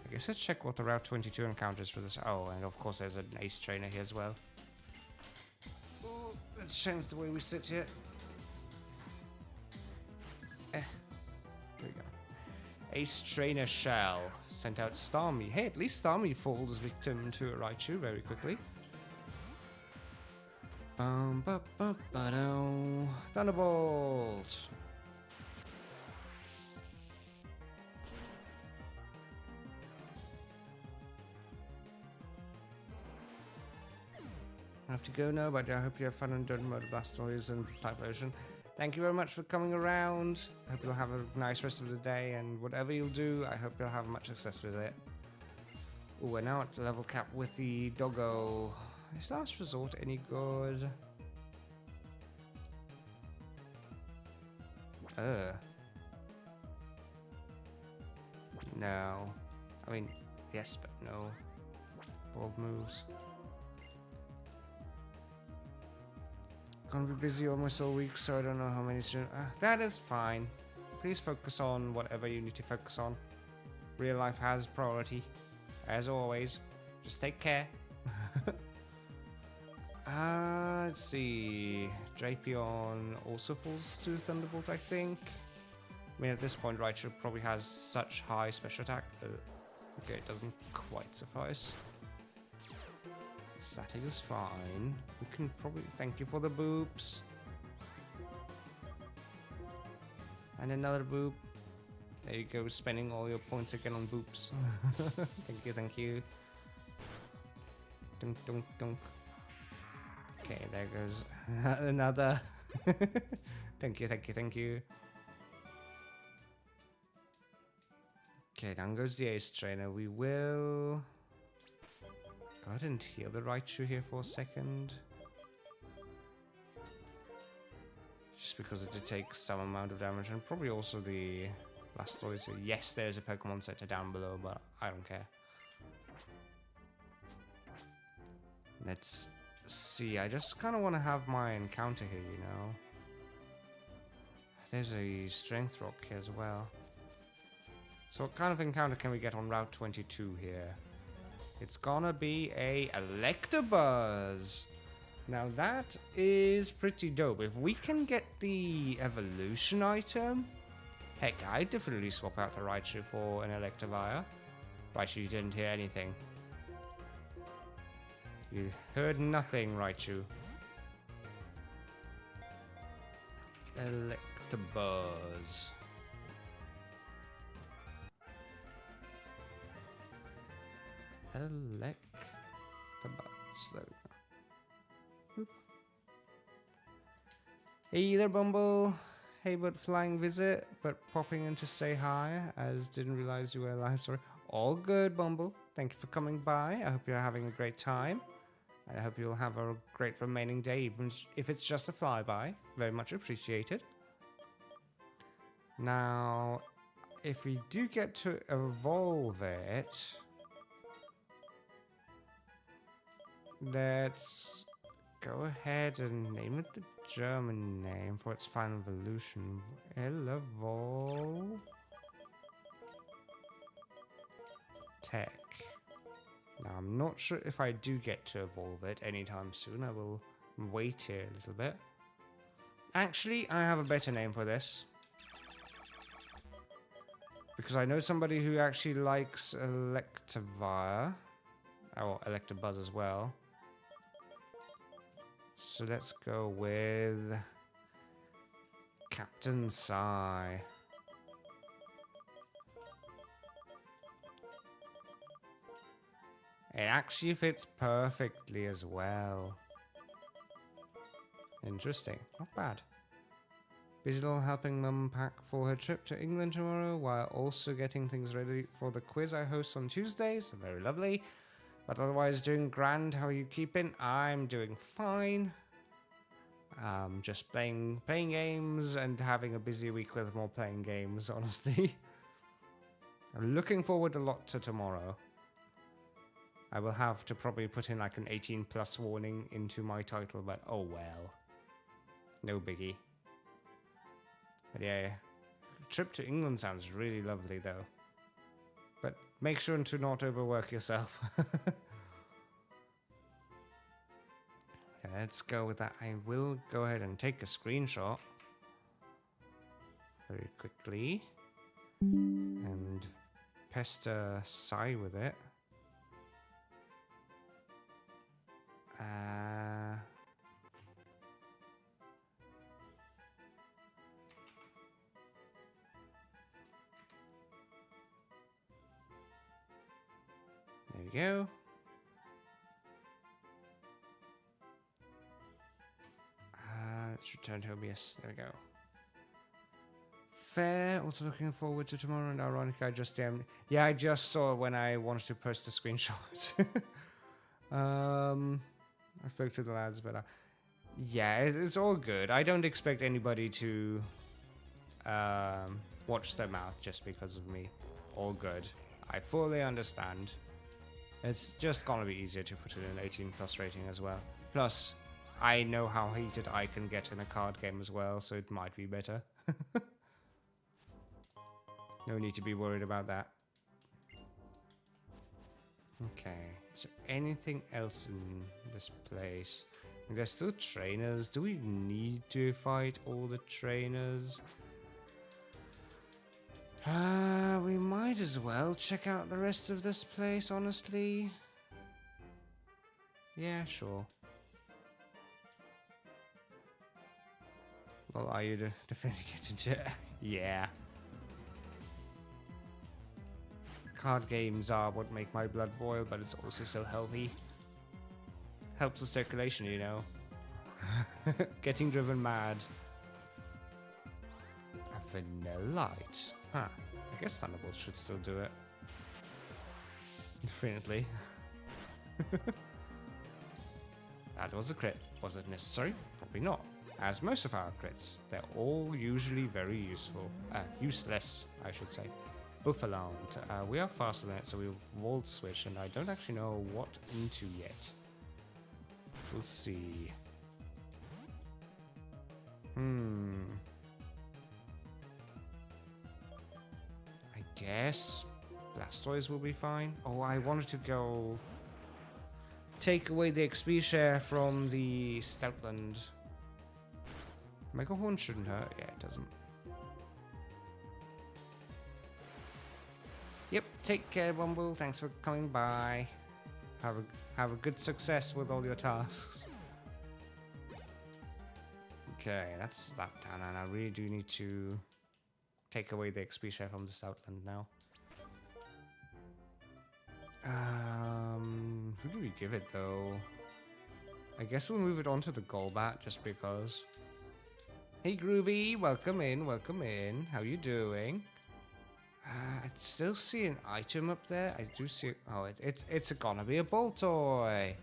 I guess let's check what the Route 22 encounters for this. Oh, and of course there's an ace trainer here as well. Ooh, let's change the way we sit here. There we go. Ace trainer shell. Sent out Starmie. Hey, at least Starmie falls victim to a Raichu very quickly. Thunderbolt. I have to go now, but I hope you have fun and don't murder Blastoise and Typhlosion. Thank you very much for coming around. I hope you'll have a nice rest of the day, and whatever you'll do, I hope you'll have much success with it. Oh, we're now at the level cap with the doggo. Is Last Resort any good? No. I mean, yes, but no. Bold moves. Gonna be busy almost all week, so I don't know how many soon. That is fine. Please focus on whatever you need to focus on. Real life has priority, as always. Just take care. Let's see. Drapion also falls to Thunderbolt, I think. I mean, at this point, Raichu probably has such high special attack. Okay, it doesn't quite suffice. Static is fine. We can probably thank you for the boops. And another boop. There you go, spending all your points again on boops. Thank you, thank you. Dunk, dunk, dunk. Okay, there goes another. Thank you, thank you, thank you. Okay, down goes the Ace Trainer. We will go ahead and heal the Raichu here for a second. Just because it did take some amount of damage, and probably also the Blastoise. Yes, there's a Pokemon Center down below, but I don't care. Let's see. I just kind of want to have my encounter here, you know. There's a strength rock here as well. So what kind of encounter can we get on Route 22 here? It's gonna be a Electabuzz. Now that is pretty dope. If we can get the evolution item, heck, I'd definitely swap out the Raichu for an Electivire. Raichu, you didn't hear anything. You heard nothing, Raichu. Electabuzz. Electabuzz. There we go. Boop. Hey there, Bumble. Hey, but flying visit, but popping in to say hi, as didn't realize you were alive. Sorry. All good, Bumble. Thank you for coming by. I hope you're having a great time. I hope you'll have a great remaining day, even if it's just a flyby. Very much appreciated. Now, if we do get to evolve it, let's go ahead and name it the German name for its final evolution. Elevol Tech. Now, I'm not sure if I do get to evolve it anytime soon. I will wait here a little bit. Actually, I have a better name for this. Because I know somebody who actually likes Electivire. Oh, Electabuzz as well. So let's go with Captain Psy. It actually fits perfectly as well. Interesting. Not bad. Busy helping Mum pack for her trip to England tomorrow while also getting things ready for the quiz I host on Tuesdays. Very lovely. But otherwise doing grand. How are you keeping? I'm doing fine. Just playing games and having a busy week with more playing games, honestly. I'm looking forward a lot to tomorrow. I will have to probably put in like an 18+ warning into my title, but oh well. No biggie. But yeah, trip to England sounds really lovely though. But make sure to not overwork yourself. Okay, let's go with that. I will go ahead and take a screenshot very quickly and pester Psy with it. There we go. Let's return to OBS. There we go. Fair. Also looking forward to tomorrow. And ironically, I just yeah, I just saw it when I wanted to post the screenshot. I spoke to the lads, but yeah, it's all good. I don't expect anybody to watch their mouth just because of me. All good. I fully understand. It's just gonna be easier to put it in an 18+ rating as well. Plus, I know how heated I can get in a card game as well, so it might be better. No need to be worried about that. Okay, is there anything else in this place? There's still trainers. Do we need to fight all the trainers? We might as well check out the rest of this place, honestly. Yeah, sure. Well, are you definitely getting to it? Yeah. Card games are what make my blood boil, but it's also so healthy. Helps the circulation, you know. Getting driven mad. A Vanillite. Huh. I guess Thunderbolt should still do it. Definitely. That was a crit. Was it necessary? Probably not. As most of our crits, they're all usually very useful. Useless, I should say. Buffalound. We are faster than it, so we'll Volt Switch, and I don't actually know what into yet. We'll see. guess Blastoise will be fine. Oh, I wanted to go take away the XP share from the Stoutland. Mega Horn shouldn't hurt. Yeah, it doesn't. Yep, take care, Bumble. Thanks for coming by. Have a good success with all your tasks. Okay, that's that done, and I really do need to take away the XP share from the Stoutland now. Who do we give it though? I guess we'll move it on to the Golbat just because. Hey Groovy, welcome in, welcome in. How you doing? I still see an item up there. I do see. Oh, it's gonna be a Boltoy.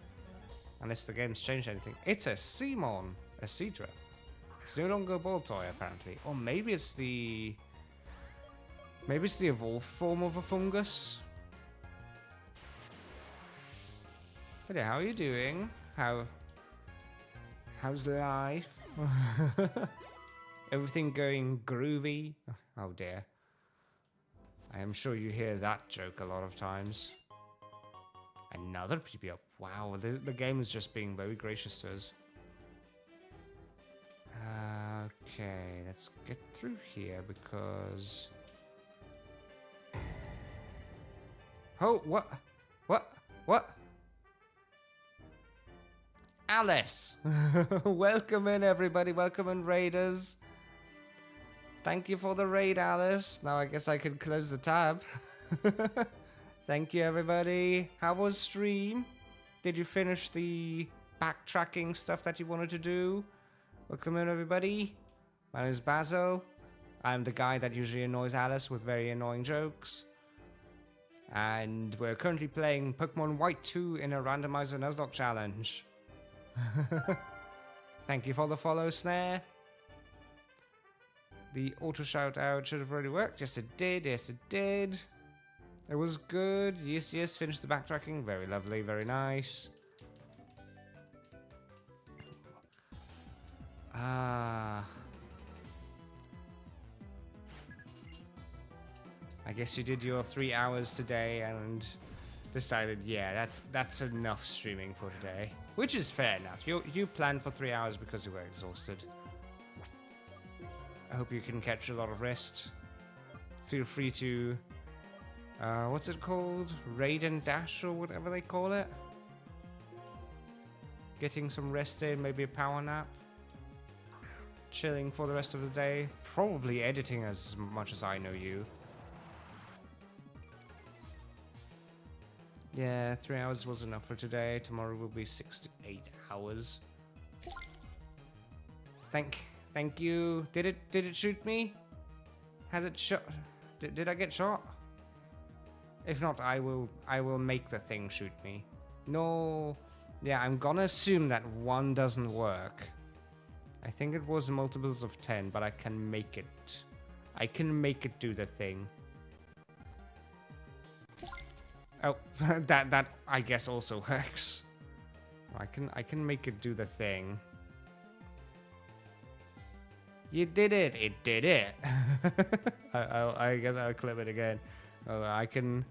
Unless the game's changed anything. It's a Seamon, a Seadra. It's no longer a Boltoy apparently. Or maybe it's the evolved form of a fungus. But yeah, how are you doing? How's life? Everything going groovy? Oh dear. I am sure you hear that joke a lot of times. Another PP up. Wow, the game is just being very gracious to us. Okay, let's get through here because... Oh, what? Alice! Welcome in, everybody. Welcome in, Raiders. Thank you for the raid, Alice. Now I guess I can close the tab. Thank you, everybody. How was stream? Did you finish the backtracking stuff that you wanted to do? Welcome in, everybody. My name is Basil. I'm the guy that usually annoys Alice with very annoying jokes. And we're currently playing Pokemon White2 in a Randomizer Nuzlocke challenge. Thank you for the follow, Snare. The auto shout out should have already worked. Yes, it did. Yes, it did. It was good. Yes, finished the backtracking. Very lovely. Very nice. I guess you did your 3 hours today and decided, yeah, that's enough streaming for today. Which is fair enough. You planned for 3 hours because you were exhausted. I hope you can catch a lot of rest. Feel free to... what's it called? Raid and dash or whatever they call it? Getting some rest in, maybe a power nap. Chilling for the rest of the day. Probably editing as much as I know you. Yeah, 3 hours was enough for today. Tomorrow will be 6 to 8 hours. Thank you. Did it shoot me? Has it shot? Did I get shot? If not, I will make the thing shoot me. No. Yeah, I'm gonna assume that 1 doesn't work. I think it was multiples of 10, but I can make it. I can make it do the thing. Oh, that I guess also works. I can make it do the thing. You did it. It did it. I guess I'll clip it again. I can.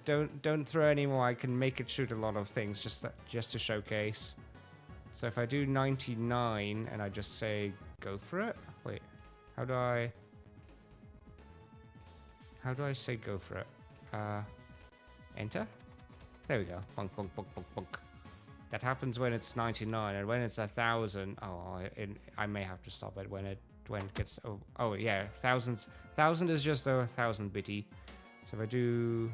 Don't throw anymore. I can make it shoot a lot of things just to showcase. So if I do 99 and I just say go for it. Wait, how do I say go for it? Enter. There we go. Bunk, bunk, bunk, bunk, bunk. That happens when it's 99, and when it's 1,000. Oh, I may have to stop it when it gets. Oh yeah, 1,000 is just a 1,000 bitty. So if I do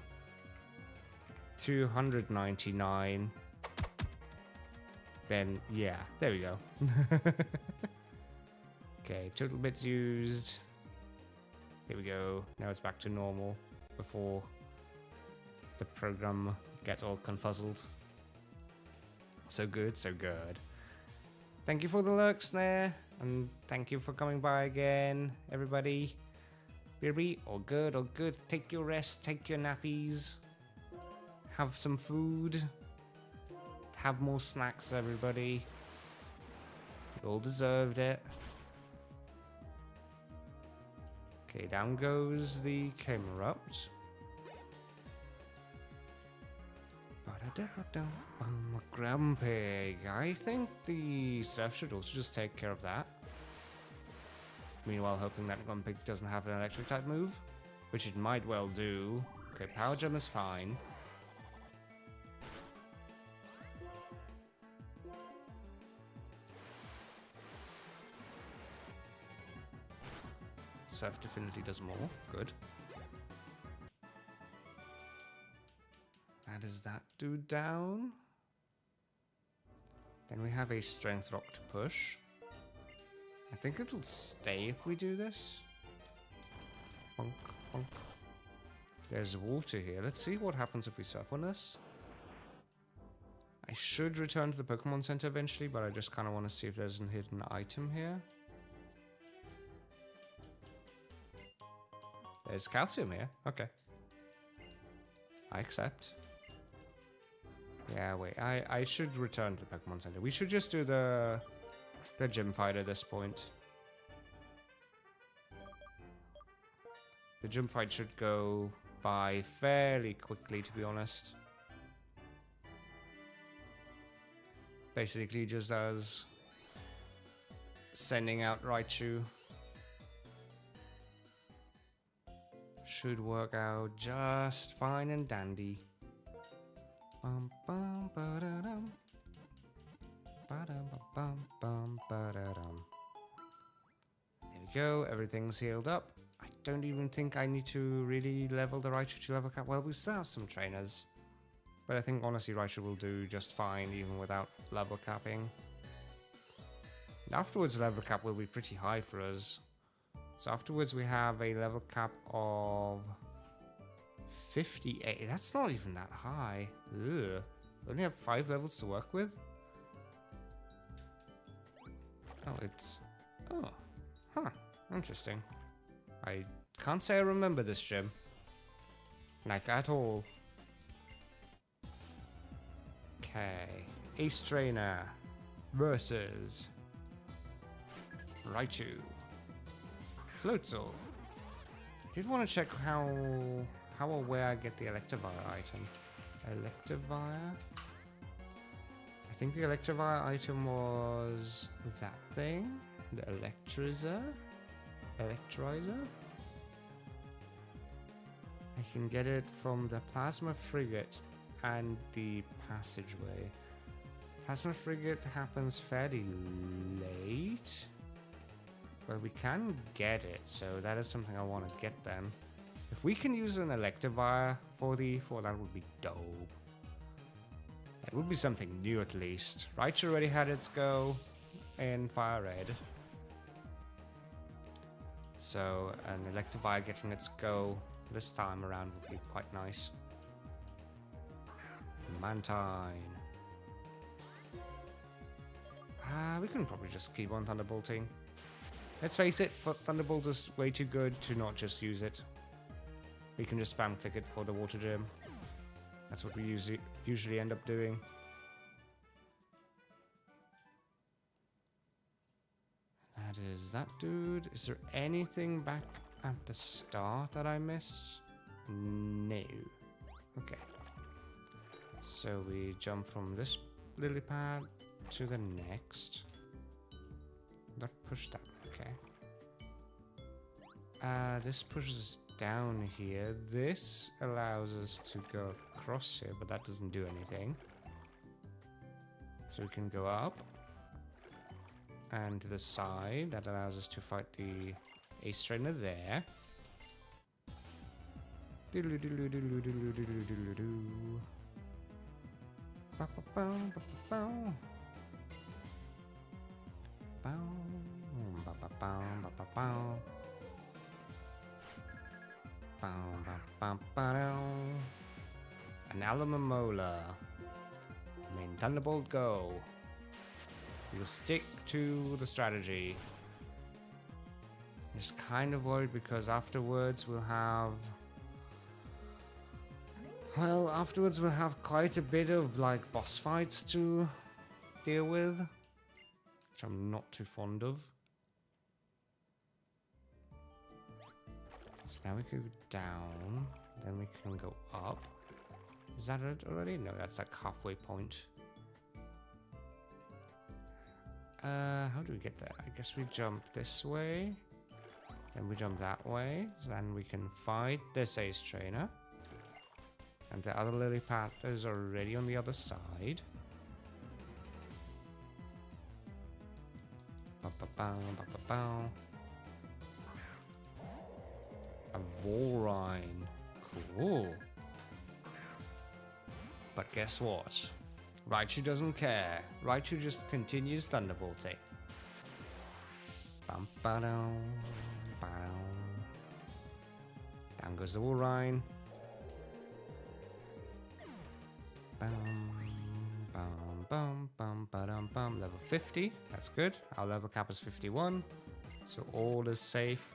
299, then yeah, there we go. Okay, total bits used. Here we go. Now it's back to normal before the program gets all confuzzled. So good, so good. Thank you for the lurks there, and thank you for coming by again, everybody. Be all good, all good. Take your rest, take your nappies. Have some food. Have more snacks, everybody. You all deserved it. Okay, down goes the Camerupt. Grumpig. I think the Surf should also just take care of that. Meanwhile, hoping that Grumpig doesn't have an electric type move, which it might well do. Okay, Power Gem is fine. Surf definitely does more. Good. That is that dude down. Then we have a Strength Rock to push. I think it'll stay if we do this. Bonk, bonk. There's water here. Let's see what happens if we surf on this. I should return to the Pokemon Center eventually, but I just kind of want to see if there's a hidden item here. There's calcium here. Okay. I accept. Yeah, wait. I should return to the Pokemon Center. We should just do the gym fight at this point. The gym fight should go by fairly quickly, to be honest. Basically just as sending out Raichu should work out just fine and dandy. Bum, bum, ba-da-dum. Ba-dum, ba-bum, bum, ba-da-dum. There we go, everything's healed up. I don't even think I need to really level the Raichu to level cap. Well, we still have some trainers. But I think honestly Raichu will do just fine even without level capping. Afterwards level cap will be pretty high for us. So afterwards we have a level cap of 58. That's not even that high. Ugh. We only have 5 levels to work with. Oh, it's... Oh. Huh. Interesting. I can't say I remember this gym. Like, at all. Okay. Ace Trainer versus Raichu. Floatzel. Did want to check how or where I get the Electivire item. Electivire? I think the Electivire item was that thing. The Electrizer? Electrizer? I can get it from the Plasma Frigate and the Passageway. Plasma Frigate happens fairly late. But we can get it, so that is something I want to get then. If we can use an Electivire for the E4, that would be dope. That would be something new at least. Raichu already had its go in Fire Red. So an Electivire getting its go this time around would be quite nice. Mantine. We can probably just keep on Thunderbolting. Let's face it, Thunderbolt is way too good to not just use it. We can just spam click it for the Water Gym. That's what we usually end up doing. That is that dude. Is there anything back at the start that I missed? No. Okay. So we jump from this lily pad to the next. Not push that. Okay. This pushes down here. This allows us to go across here, but that doesn't do anything. So we can go up and to the side. That allows us to fight the Ace Trainer there. An Alamomola. Main Thunderbolt go. We'll stick to the strategy. Just kind of worried because afterwards we'll have... Well, afterwards we'll have quite a bit of like boss fights to deal with, which I'm not too fond of. So now we can go down, then we can go up. Is that it already? No, that's like halfway point. How do we get there? I guess we jump this way. Then we jump that way. Then we can fight this ace trainer. And the other lily pad is already on the other side. Ba-ba-bow. A Vorine. Cool. But guess what? Raichu doesn't care. Raichu just continues thunderbolting. Bum-ba-dow, ba-dow. Down goes the Vorine. Bum, bum, bum, bum, ba-dum, bum. Level 50. That's good. Our level cap is 51. So all is safe.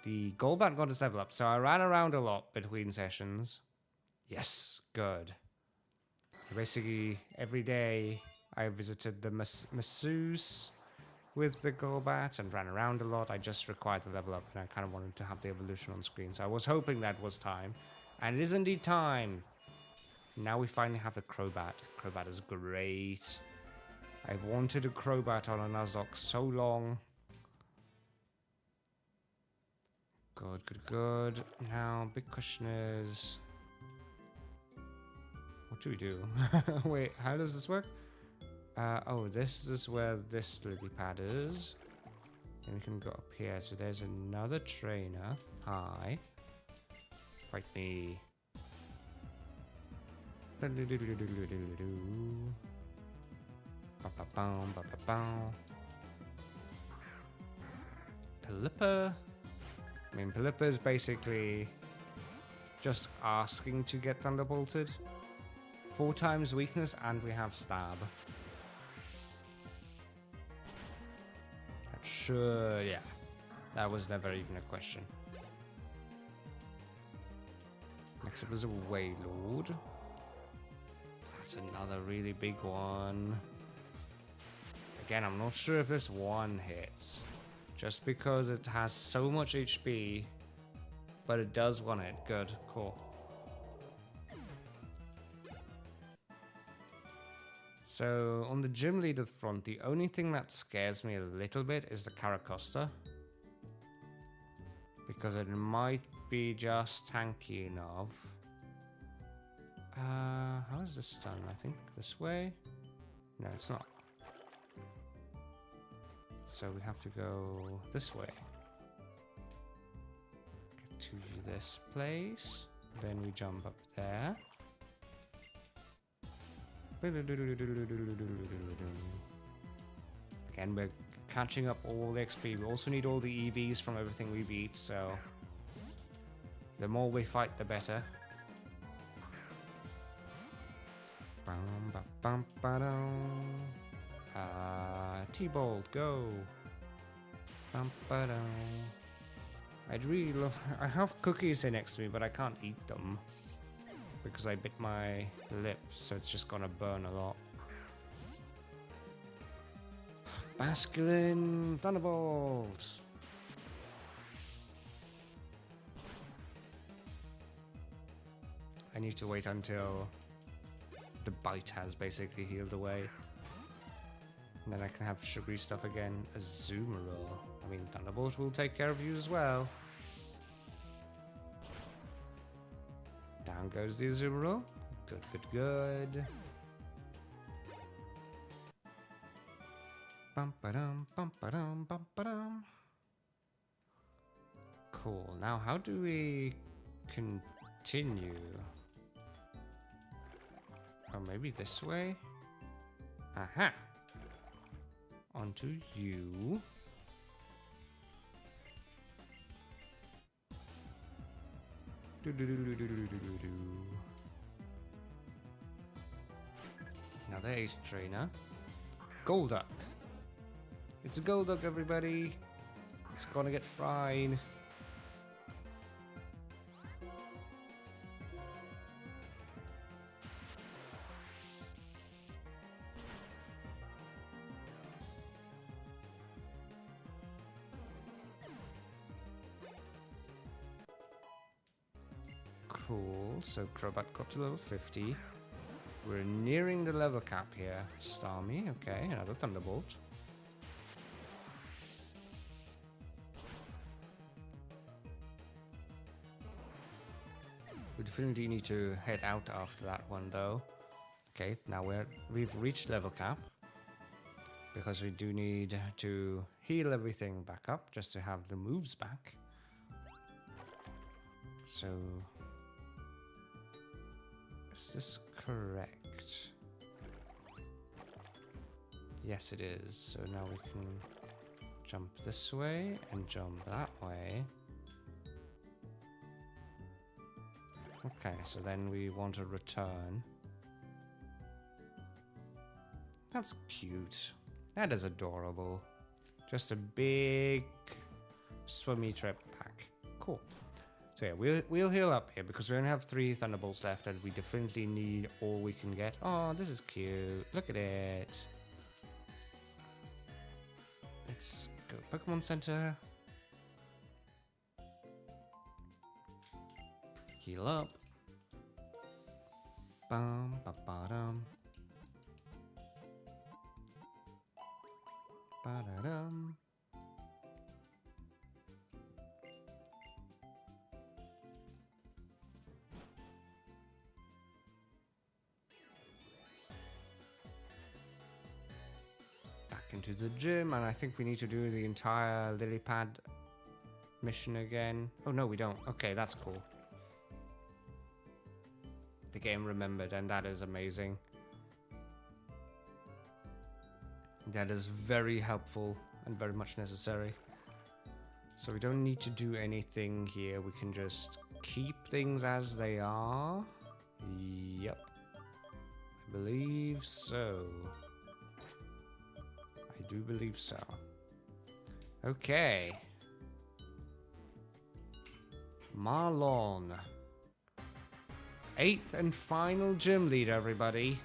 The Golbat got his level up. So I ran around a lot between sessions. Yes, good. Basically, every day I visited the masseuse with the Golbat and ran around a lot. I just required the level up and I kind of wanted to have the evolution on screen. So I was hoping that was time. And it is indeed time. Now we finally have the Crobat. Crobat is great. I've wanted a Crobat on a Nuzlocke so long. Good, good, good. Now, big question is... what do we do? Wait, how does this work? Oh, this is where this lily pad is. And we can go up here. So there's another trainer. Hi. Fight me. Pelipper. I mean, Pelipper is basically just asking to get thunderbolted. 4 times weakness, and we have stab. That sure, yeah. That was never even a question. Next up is a Wailord. That's another really big one. Again, I'm not sure if this one hits. Just because it has so much HP. But it does one hit. Good, cool. So, on the gym leader front, the only thing that scares me a little bit is the Caracosta. Because it might be just tanky enough. How is this done? I think this way? No, it's not. So we have to go this way. Get to this place. Then we jump up there. Again, we're catching up all the XP. We also need all the EVs from everything we beat, so the more we fight, the better. T-Bolt, go! I'd really love... I have cookies here next to me, but I can't eat them. Because I bit my lip, so it's just gonna burn a lot. Basculin Thunderbolt! I need to wait until the bite has basically healed away. And then I can have sugary stuff again. Azumarill. I mean, Thunderbolt will take care of you as well. Down goes the Azumarill. Good, good, good. Bum-ba-dum, bum-ba-dum, bum-ba-dum. Cool. Now, how do we continue? Or maybe this way? Aha! Onto you. Another ace trainer. Golduck. It's a Golduck, everybody. It's gonna get fried. Cool. So Crobat got to level 50. We're nearing the level cap here. Starmie. Okay, another Thunderbolt. We definitely need to head out after that one though. Okay, now we've reached level cap. Because we do need to heal everything back up just to have the moves back. So, is this correct? Yes, it is. So now we can jump this way and jump that way. Okay, so then we want to return. That's cute. That is adorable. Just a big swimmy trip pack. Cool. So yeah, we'll heal up here because we only have 3 Thunderbolts left and we definitely need all we can get. Oh, this is cute. Look at it. Let's go Pokemon Center. Heal up. Bum ba ba dum. Ba da dum. Back into the gym, and I think we need to do the entire lily pad mission again. Oh no, we don't. Okay, that's cool. The game remembered, and that is amazing. That is very helpful and very much necessary. So we don't need to do anything here. We can just keep things as they are. Yep. I believe so. I do believe so. Okay. Marlon. 8th and final gym leader, everybody.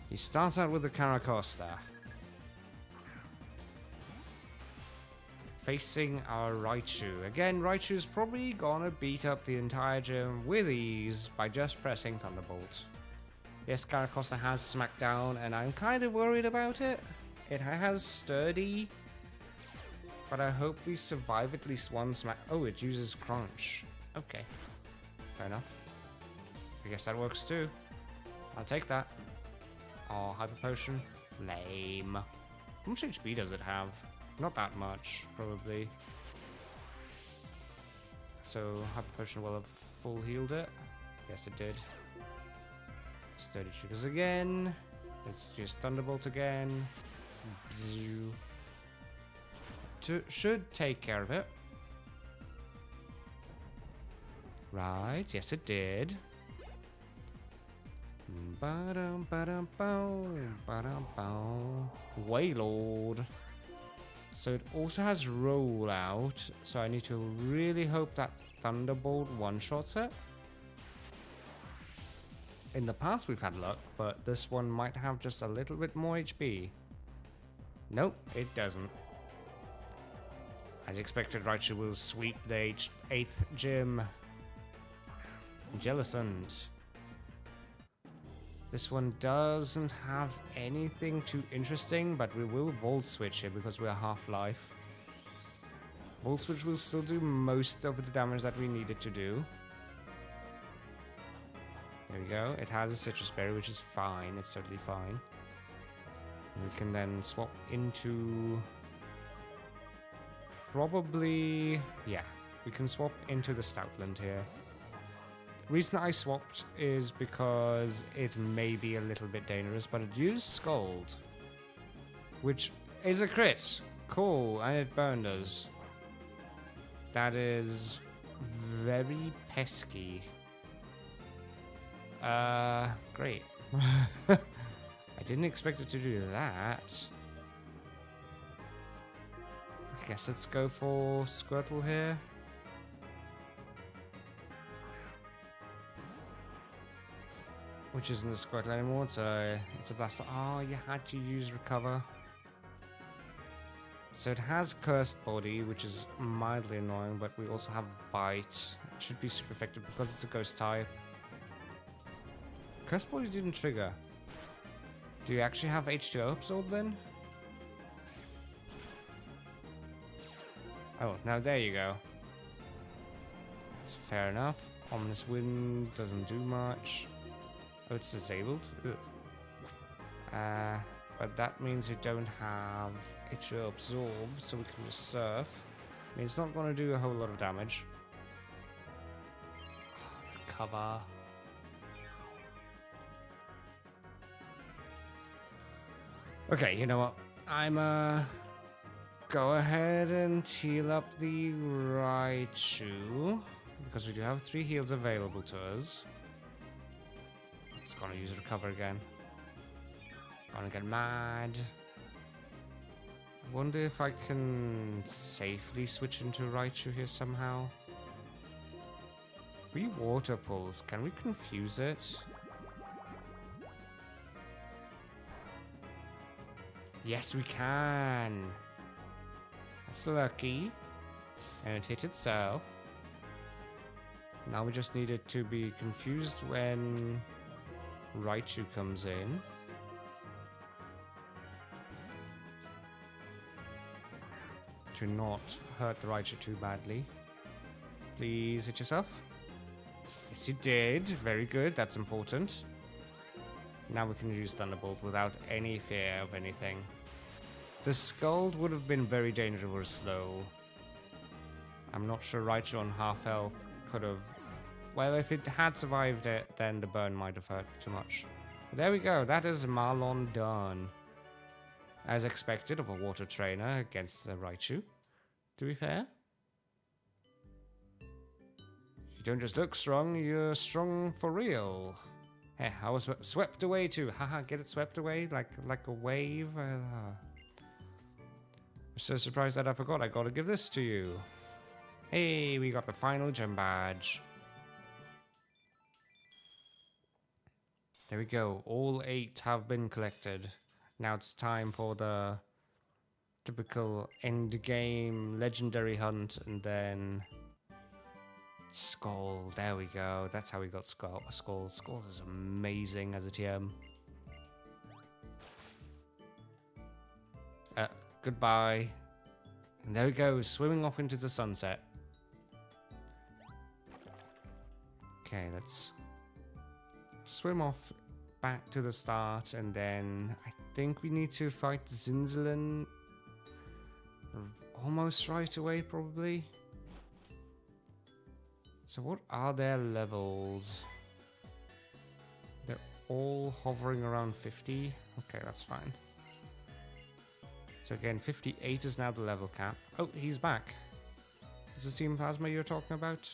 He starts out with the Caracosta. Facing our Raichu. Again, Raichu's probably gonna beat up the entire gym with ease by just pressing Thunderbolt. Yes, Caracosta has Smackdown, and I'm kind of worried about it. It has Sturdy, but I hope we survive at least one smack. Oh, it uses Crunch. Okay. Fair enough. I guess that works too. I'll take that. Oh, Hyper Potion. Lame. How much HP does it have? Not that much, probably. So, Hyper Potion will have full healed it. Yes, it did. Sturdy triggers again. Let's just Thunderbolt again. Should take care of it. Right, yes it did. Wailord. So it also has Rollout, so I need to really hope that Thunderbolt one-shots it. In the past we've had luck, but this one might have just a little bit more HP. Nope, it doesn't. As expected, Raichu will sweep the 8th gym. Jellicent. This one doesn't have anything too interesting, but we will Volt Switch it because we're half-life. Volt Switch will still do most of the damage that we need it to do. There we go. It has a Citrus Berry, which is fine. It's totally fine. We can then swap into... Probably... Yeah, we can swap into the Stoutland here. Reason I swapped is because it may be a little bit dangerous, but it used Scald, which is a crit. Cool, and it burned us. That is very pesky. Great. I didn't expect it to do that. I guess let's go for Squirtle here. Which isn't a Squirtle anymore, so it's a Blaster. Oh, you had to use Recover. So it has Cursed Body, which is mildly annoying, but we also have Bite. It should be super effective because it's a ghost type. Cursed Body didn't trigger. Do you actually have H2O absorb then? Oh, now there you go. That's fair enough. Ominous Wind doesn't do much. Oh, it's disabled? But that means you don't have H2O absorb, so we can just surf. I mean, it's not going to do a whole lot of damage. Oh, recover. Okay, you know what? I'm go ahead and heal up the Raichu, because we do have 3 heals available to us. It's gonna use recover again. Gonna get mad. I wonder if I can safely switch into Raichu here somehow. 3 water pulls. Can we confuse it? Yes, we can. That's lucky. And it hit itself. Now we just need it to be confused when Raichu comes in. To not hurt the Raichu too badly. Please hit yourself. Yes, you did. Very good. That's important. Now we can use Thunderbolt without any fear of anything. The Scald would have been very dangerous though. I'm not sure Raichu on half health could have... Well, if it had survived it, then the burn might have hurt too much. But there we go. That is Marlon done. As expected of a water trainer against the Raichu. To be fair. You don't just look strong, you're strong for real. Hey, I was swept away too. Haha, get it swept away like a wave. I'm so surprised that I forgot. I gotta give this to you. Hey, we got the final gem badge. There we go. All 8 have been collected. Now it's time for the typical end game legendary hunt, and then Skull. There we go. That's how we got Skull. Skull is amazing as a TM. Goodbye. And there we go, swimming off into the sunset. Okay, let's swim off back to the start, and then I think we need to fight Zinzlin almost right away, probably. So what are their levels? They're all hovering around 50. Okay, that's fine. So again, 58 is now the level cap. Oh, he's back. Is this Team Plasma you're talking about?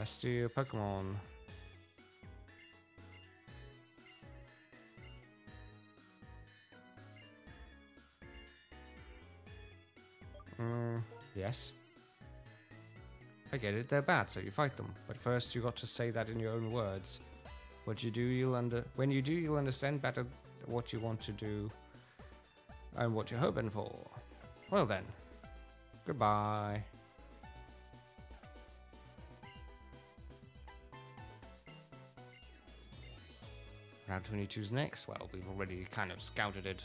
Steel Pokemon. Yes. I get it, they're bad, so you fight them. But first you got to say that in your own words. When you do, you'll understand better what you want to do and what you're hoping for. Well then, goodbye. Round 22's next. Well, we've already kind of scouted it.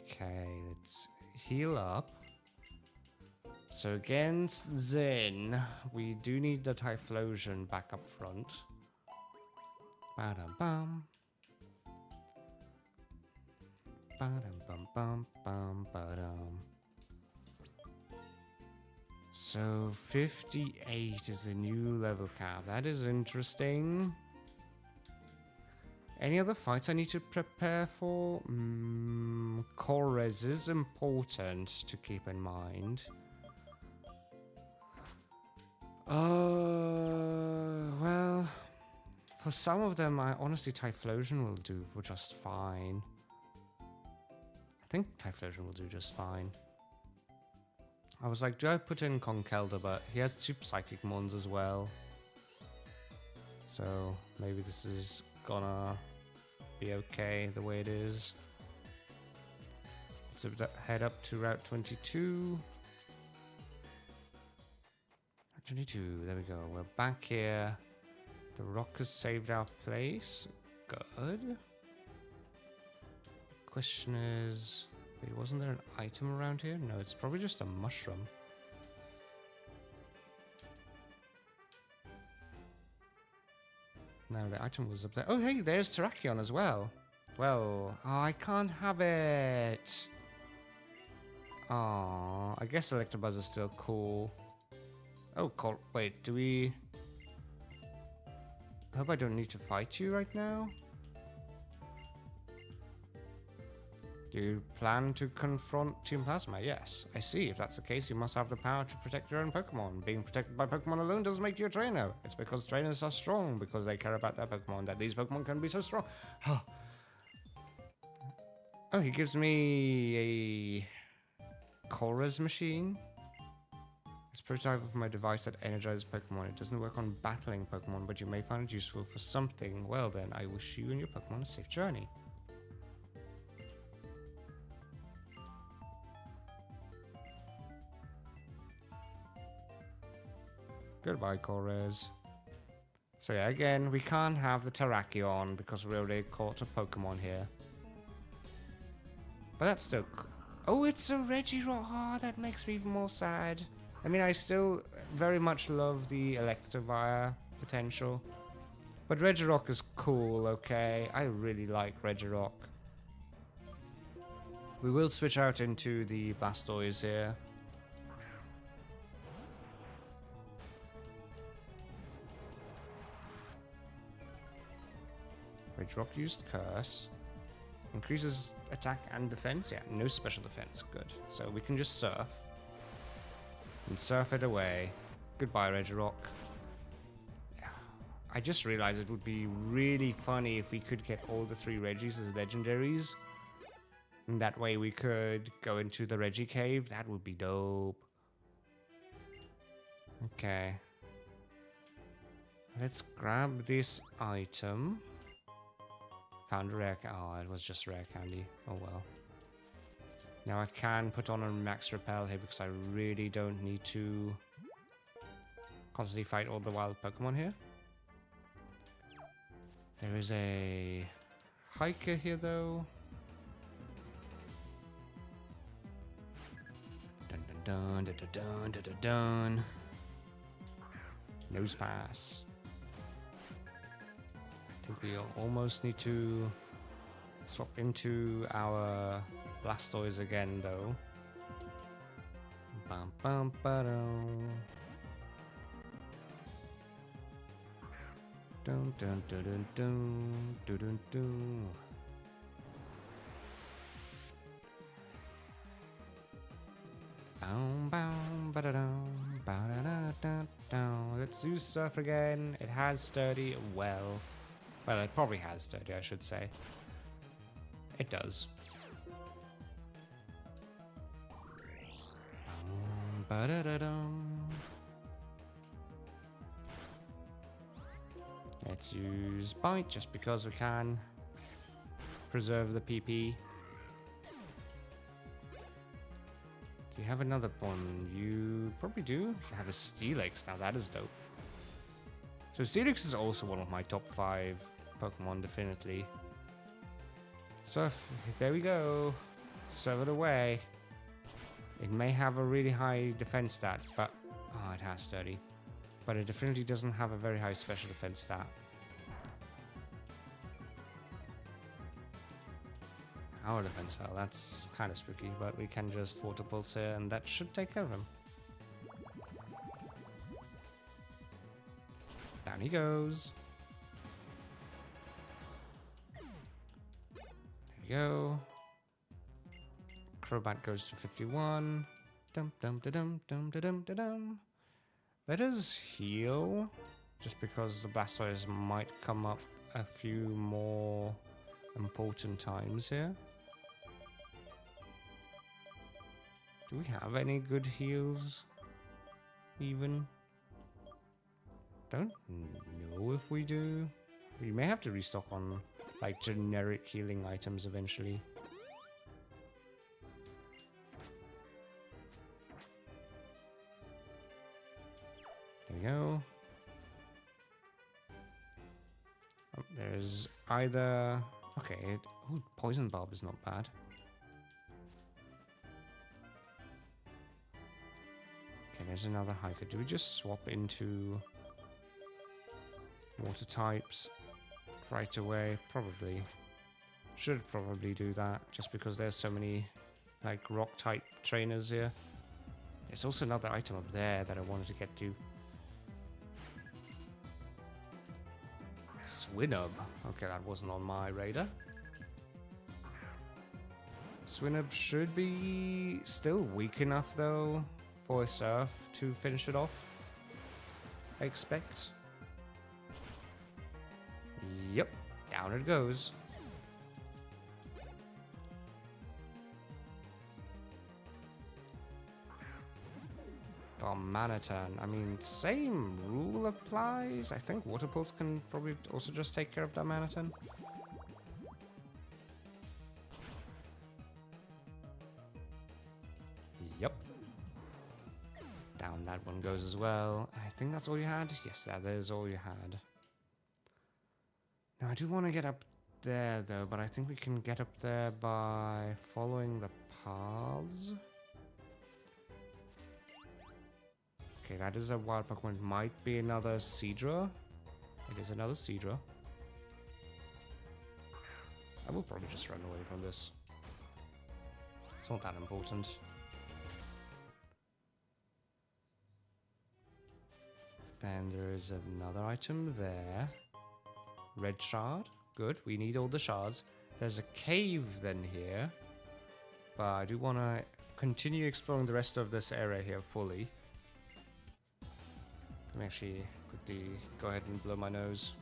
Okay, let's heal up. So against Zen, we do need the Typhlosion back up front. Ba-dum-bum. Ba-dum-bum-bum-bum, ba-dum. So 58 is the new level cap. That is interesting. Any other fights I need to prepare for? Chorus is important to keep in mind. Well, for some of them, I honestly Typhlosion will do for just fine. I think Typhlosion will do just fine. I was like, do I put in Conkeldurr? But he has 2 Psychic Mons as well. So maybe this is gonna be okay the way it is. Let's head up to Route 22. Route 22, there we go. We're back here. The rock has saved our place. Good. Question is... Wait, wasn't there an item around here? No, it's probably just a mushroom. No, the item was up there. Oh, hey, there's Terrakion as well. Well, oh, I can't have it. Oh, I guess Electabuzz is still cool. Oh, wait, do we... I hope I don't need to fight you right now. Do you plan to confront Team Plasma? Yes. I see. If that's the case, you must have the power to protect your own Pokemon. Being protected by Pokemon alone doesn't make you a trainer. It's because trainers are strong, because they care about their Pokemon, that these Pokemon can be so strong. Oh, he gives me a Chorus machine. It's a prototype of my device that energizes Pokemon. It doesn't work on battling Pokemon, but you may find it useful for something. Well then, I wish you and your Pokemon a safe journey. Goodbye, Chorus. So yeah, again, we can't have the Terrakion because we already caught a Pokemon here. But that's still... Oh, it's a Regirock! Oh, that makes me even more sad. I mean, I still very much love the Electivire potential. But Regirock is cool, okay? I really like Regirock. We will switch out into the Blastoise here. Regirock used Curse. Increases attack and defense. Yeah, no special defense. Good. So we can just surf. And surf it away. Goodbye, Regirock. I just realized it would be really funny if we could get all the 3 Regis as legendaries. And that way we could go into the Regi Cave. That would be dope. Okay. Let's grab this item. Found a rare... Oh, it was just rare candy. Oh well. Now I can put on a max repel here because I really don't need to constantly fight all the wild Pokemon here. There is a hiker here though. Dun dun dun dun dun dun dun dun. Nose pass. I think we almost need to swap into our Blastoise again, though. Bum bum ba-dum. Dun dun dun dun dun dun dun dun. Bow bow ba-da-dum ba-da-da-da-da. Let's use Surf again. It has Sturdy. Well, it probably has Sturdy, I should say. It does. Let's use Bite just because we can. Preserve the PP. Do you have another one? You probably do. You have a Steelix. Now that is dope. So Steelix is also one of my top 5 Pokemon, definitely. Surf, there we go. Serve it away. It may have a really high defense stat, but... Oh, it has Sturdy. But it definitely doesn't have a very high special defense stat. Our defense fell. That's kind of spooky, but we can just Water Pulse here, and that should take care of him. Down he goes. There we go. Crobat goes to 51. Dum dum da dum dum da dum da dum. Let us heal, just because the Blastoise might come up a few more important times here. Do we have any good heals? Even? Don't know if we do. We may have to restock on like generic healing items eventually. There we go. Oh, there's either... Okay, ooh, Poison Bulb is not bad. Okay, there's another hiker. Do we just swap into water types right away? Probably. Should probably do that, just because there's so many, like, rock-type trainers here. There's also another item up there that I wanted to get to. Swinub. Okay, that wasn't on my radar. Swinub should be still weak enough, though, for Surf to finish it off, I expect. Yep, down it goes. Darmanitan. I mean, same rule applies. I think Water Pulse can probably also just take care of Darmanitan. Yep. Down that one goes as well. I think that's all you had. Yes, that is all you had. Now, I do want to get up there, though, but I think we can get up there by following the paths. Okay, that is a wild Pokemon. It might be another Seadra. It is another Seadra. I will probably just run away from this. It's not that important. Then there is another item there. Red shard. Good. We need all the shards. There's a cave then here. But I do want to continue exploring the rest of this area here fully. Let me actually quickly go ahead and blow my nose.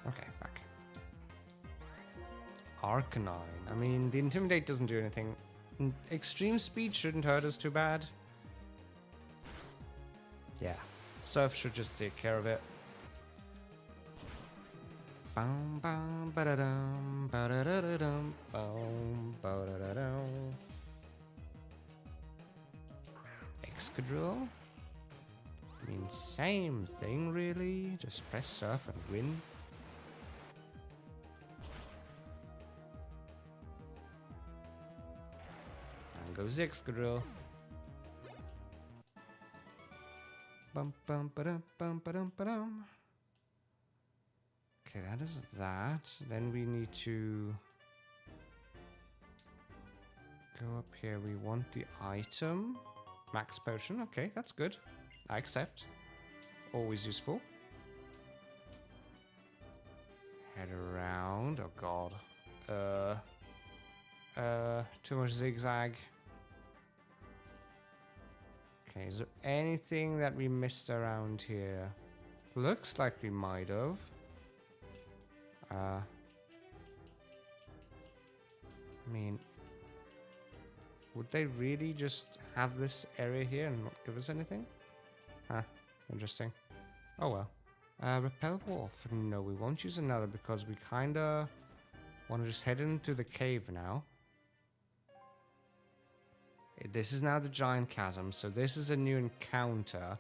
Okay, back. Arcanine. I mean, the Intimidate doesn't do anything. Extreme Speed shouldn't hurt us too bad. Yeah, Surf should just take care of it. Bum, bum, ba-da-dum, ba-da-da-da-dum, bum, ba-da-da-dum. Excadrill? I mean, same thing, really. Just press Surf and win. And goes Excadrill. Bum, bum, ba-dum, bum, ba-dum, ba-dum. Okay, that is that. Then we need to go up here. We want the item. Max Potion. Okay, that's good. I accept. Always useful. Head around. Oh god. Too much zigzag. Okay, is there anything that we missed around here? Looks like we might have. I mean, would they really just have this area here and not give us anything? Huh, interesting. Oh well. Repel Wolf. No, we won't use another because we kinda want to just head into the cave now. This is now the Giant Chasm, so this is a new encounter.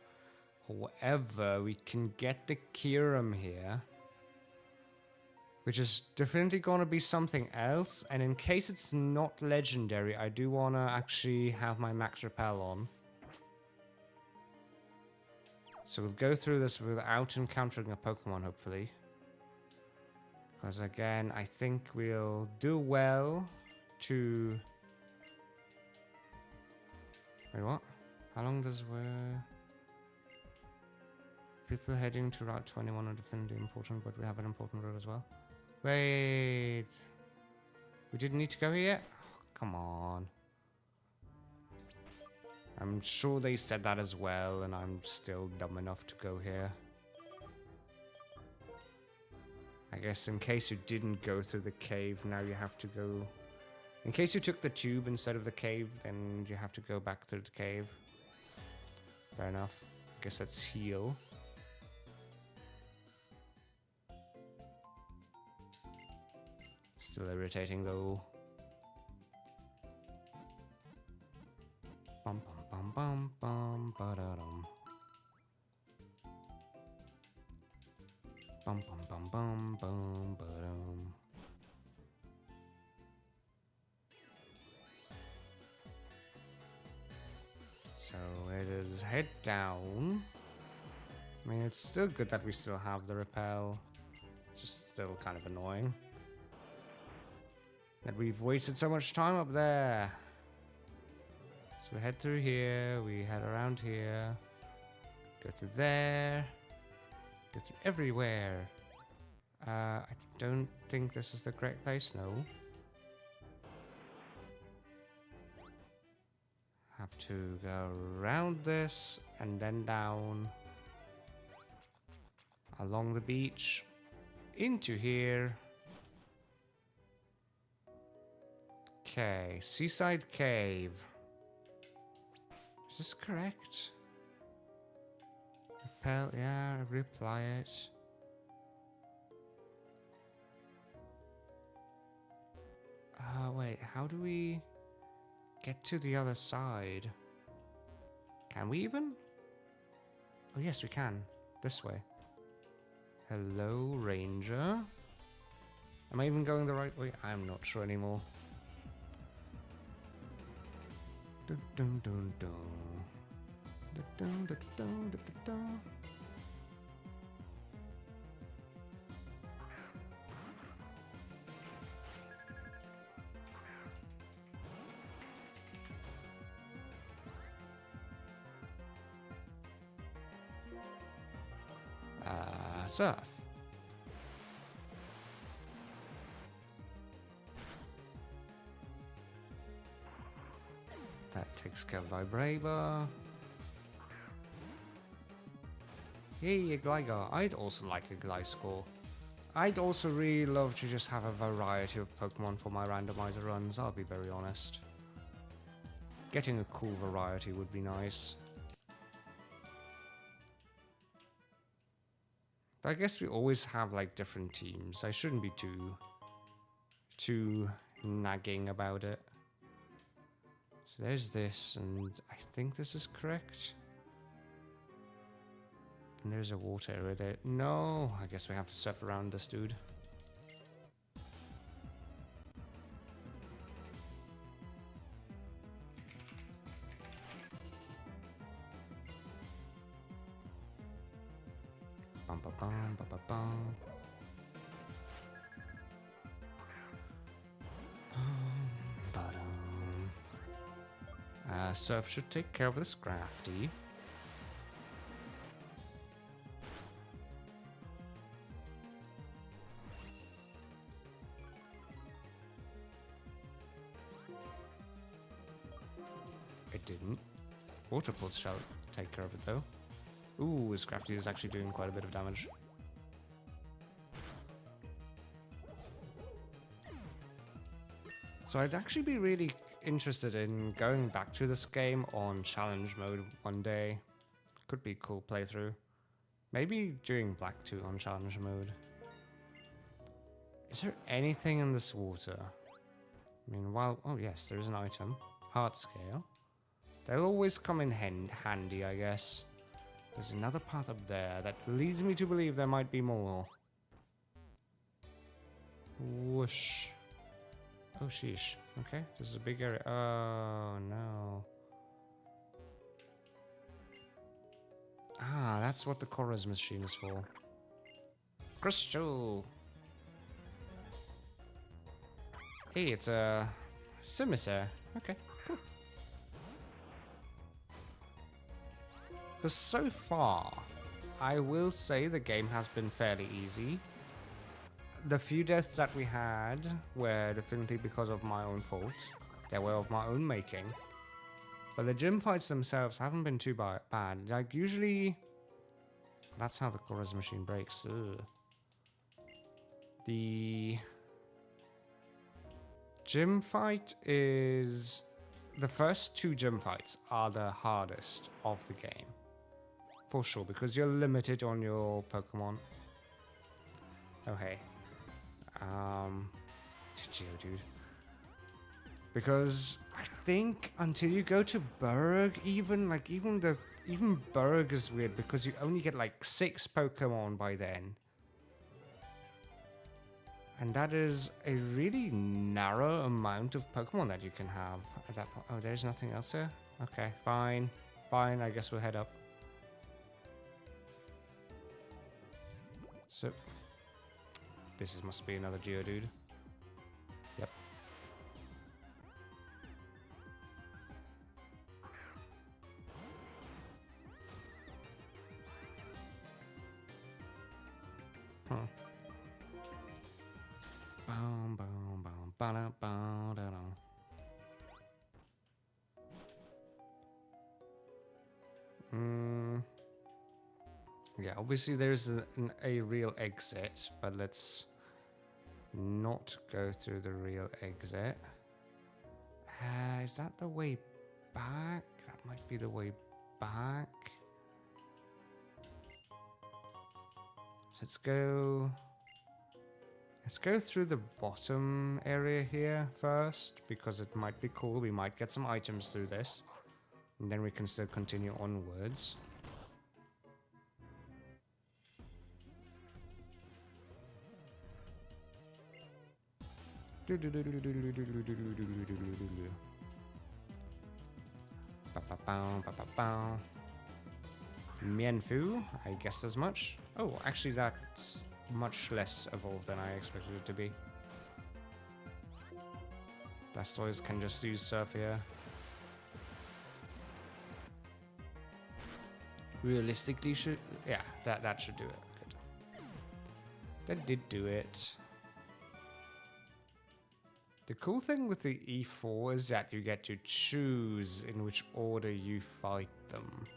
However, we can get the Kyurem here, which is definitely going to be something else. And in case it's not legendary, I do want to actually have my Max Repel on. So we'll go through this without encountering a Pokemon, hopefully. Because again, I think we'll do well to... Wait, what? How long does people heading to Route 21 are definitely important, but we have an important road as well. Wait. We didn't need to go here yet? Oh, come on. I'm sure they said that as well, and I'm still dumb enough to go here. I guess in case you didn't go through the cave, now you have to go... In case you took the tube instead of the cave, then you have to go back through the cave. Fair enough. I guess let's heal. Still irritating though. Bum bum bum bum bum ba-da-dum. Bum bum bum bum bum ba-dum. So it is head down. I mean, it's still good that we still have the repel. It's just still kind of annoying that we've wasted so much time up there. So we head through here, we head around here, go through there, go through everywhere. I don't think this is the correct place, no. Have to go around this and then down along the beach into here. Okay, Seaside Cave. Is this correct? Repel, yeah, reply it. Wait, how do we get to the other side? Can we even? Oh yes, we can. This way. Hello, Ranger. Am I even going the right way? I'm not sure anymore. Dun, dun, dun, dun. Dun, dun, dun, dun, dun, dun. Surf. That takes care of Vibrator. Yay, a Gligar. I'd also like a Gliscor. I'd also really love to just have a variety of Pokemon for my randomizer runs, I'll be very honest. Getting a cool variety would be nice. I guess we always have like different teams. I shouldn't be too nagging about it. So there's this, and I think this is correct. And there's a water area there. No, I guess we have to surf around this dude. Bum ba bum ba ba bum. Surf should take care of this Crafty. It didn't. Water Pulse shall take care of it though. Ooh, this Crafty is actually doing quite a bit of damage. So I'd actually be really interested in going back to this game on challenge mode one day. Could be a cool playthrough. Maybe doing Black 2 on challenge mode. Is there anything in this water? I mean, while... Oh yes, there is an item. Heart Scale. They'll always come in handy, I guess. There's another path up there that leads me to believe there might be more. Whoosh. Oh, sheesh. Okay, this is a big area. Oh, no. Ah, that's what the Chorus machine is for. Crystal! Hey, it's a Scimitar. Okay, cool. Because so far, I will say the game has been fairly easy. The few deaths that we had were definitely because of my own fault. They were of my own making. But the gym fights themselves haven't been too bad. Like, usually... That's how the Chorus machine breaks. Ugh. The gym fight is... The first 2 gym fights are the hardest of the game. For sure, because you're limited on your Pokemon. Oh, hey. Geodude. Because I think until you go to Burgh, even Burgh is weird because you only get like 6 Pokemon by then. And that is a really narrow amount of Pokemon that you can have at that point. Oh, there's nothing else here? Okay, fine. Fine, I guess we'll head up. So, this must be another Geodude. Yep. Huh. Boom, boom, boom, ba-da, ba-da-da. Yeah, obviously there's a real exit, but let's not go through the real exit. Is that the way back? That might be the way back. So let's go through the bottom area here first, because it might be cool. We might get some items through this, and then we can still continue onwards. Mienfoo, I guessed as much. Oh, actually that's much less evolved than I expected it to be. Blastoise can just use Surf here. Realistically, that should do it. Good. That did do it. The cool thing with the E4 is that you get to choose in which order you fight them.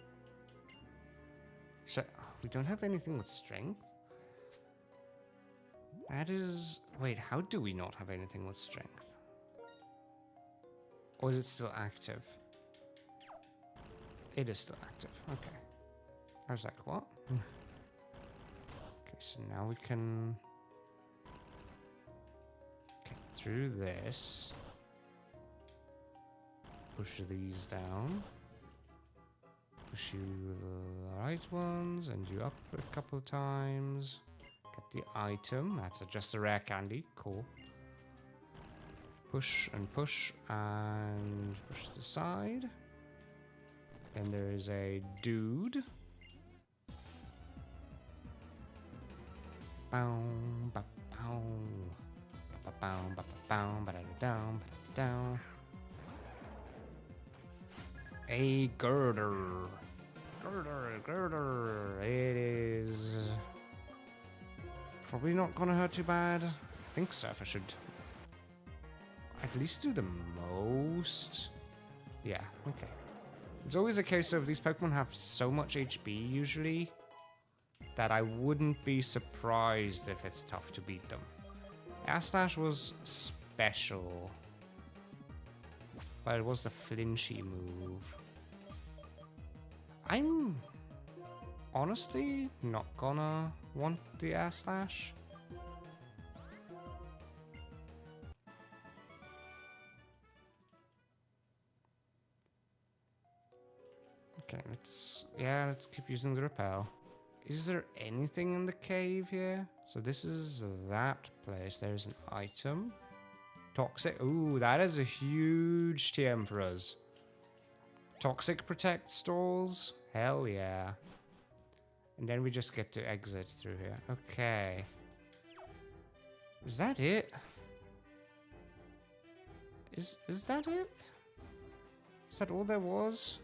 So, we don't have anything with strength? That is... Wait, how do we not have anything with strength? Or is it still active? It is still active, okay. I was like, what? Okay, so now we can... through this, push these down, push you the right ones, and you up a couple of times, get the item, that's just a rare candy, cool, push and push, and push to the side, then there is a dude, bow, bow, bow. A girder. Girder. It is probably not gonna hurt too bad. I think Surfer should at least do the most. Yeah, okay. It's always a case of these Pokemon have so much HP usually that I wouldn't be surprised if it's tough to beat them. Aslash was special, but it was the flinchy move. I'm honestly not gonna want the Aslash. Okay, let's keep using the repel. Is there anything in the cave here? So this is that place. There's an item. Toxic. Ooh, that is a huge TM for us. Toxic protect stalls. Hell yeah. And then we just get to exit through here. Okay. Is that it? Is that it? Is that all there was?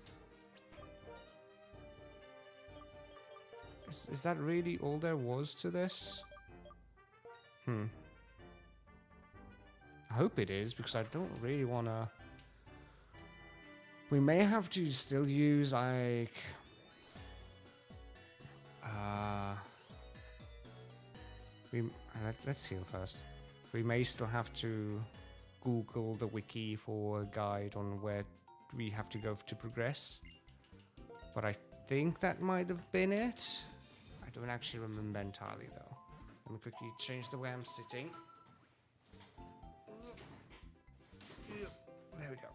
Is that really all there was to this? I hope it is, because I don't really want to... We may have to still use, like... Let's heal first. We may still have to Google the wiki for a guide on where we have to go to progress. But I think that might have been it. I don't actually remember entirely though. Let me quickly change the way I'm sitting. There we go.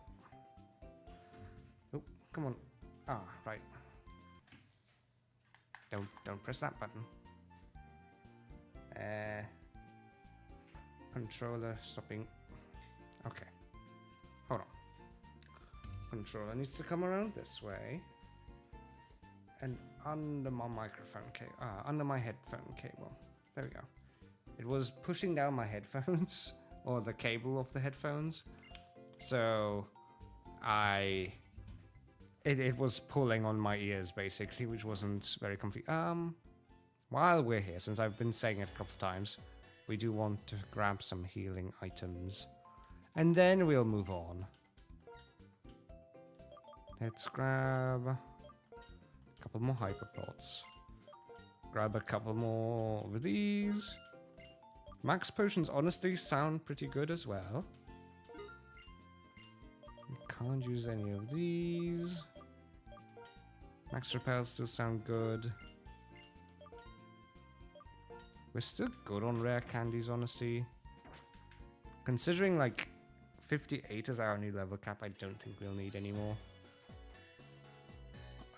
Oh, come on. Ah, right. Don't press that button. Controller stopping. Okay. Hold on. Controller needs to come around this way. And under my microphone cable. Under my headphone cable. There we go. It was pushing down my headphones. Or the cable of the headphones. So it was pulling on my ears basically, which wasn't very comfy. While we're here, since I've been saying it a couple of times, we do want to grab some healing items. And then we'll move on. Let's grab a couple more hyperplots. Grab a couple more of these. Max potions honestly sound pretty good as well. Can't use any of these. Max repels still sound good. We're still good on rare candies, honestly. Considering like 58 is our new level cap, I don't think we'll need any more.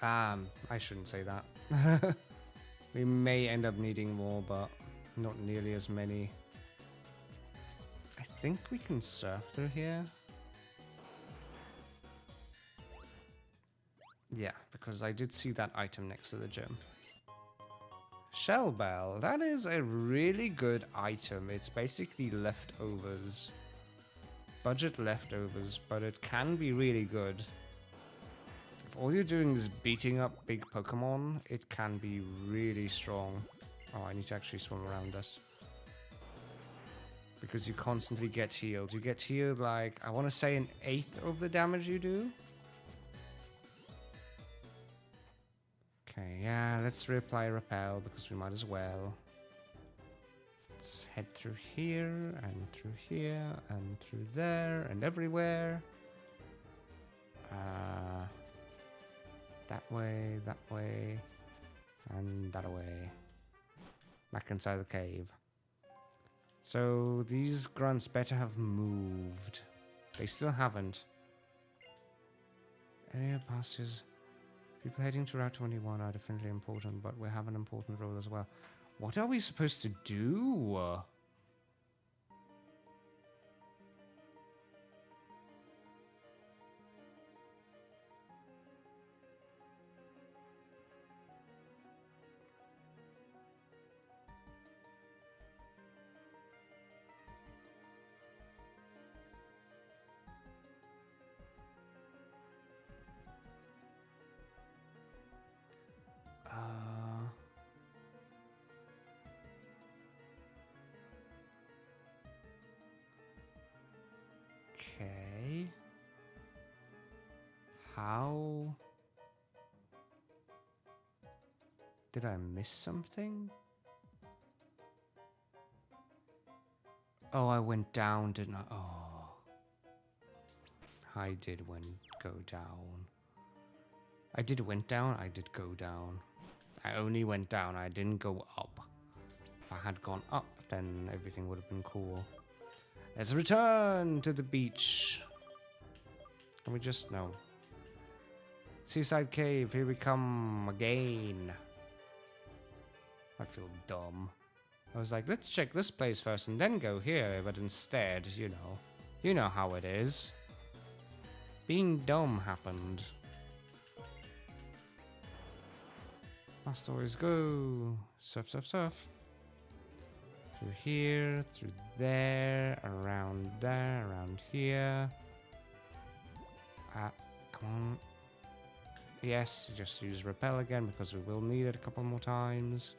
I shouldn't say that. We may end up needing more, but not nearly as many. I think we can surf through here. Yeah, because I did see that item next to the gym. Shell Bell, that is a really good item. It's basically leftovers. Budget leftovers, but it can be really good. If all you're doing is beating up big Pokemon, it can be really strong. Oh, I need to actually swim around this. Because you constantly get healed. You get healed like, I want to say 1/8 of the damage you do. Okay, yeah, let's reapply Repel because we might as well. Let's head through here, and through here, and through there, and everywhere. That way, and that way. Back inside the cave. So these grunts better have moved. They still haven't. Area passes. People heading to Route 21 are definitely important, but we have an important role as well. What are we supposed to do? Okay. How? Did I miss something? Oh, I went down, didn't I? Oh. I did go down. I did went down, I did go down. I only went down, I didn't go up. If I had gone up, then everything would have been cool. Let's return to the beach. Can we just... no. Seaside Cave, here we come again. I feel dumb. I was like, let's check this place first and then go here, but instead, you know how it is. Being dumb happened. Must always go. Surf, surf, surf. Through here, through there, around here. Come on. Yes, just use repel again because we will need it a couple more times.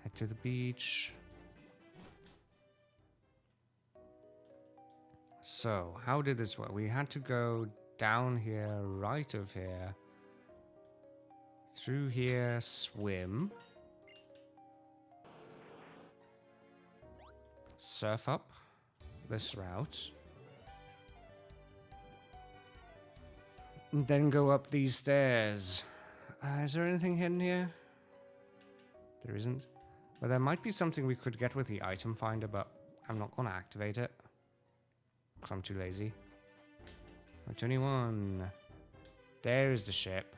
Head to the beach. So, how did this work? We had to go down here, right of here. Through here, swim. surf up this route. And then go up these stairs. Is there anything hidden here? There isn't. But there might be something we could get with the item finder, but I'm not going to activate it. Because I'm too lazy. 21. There's the ship.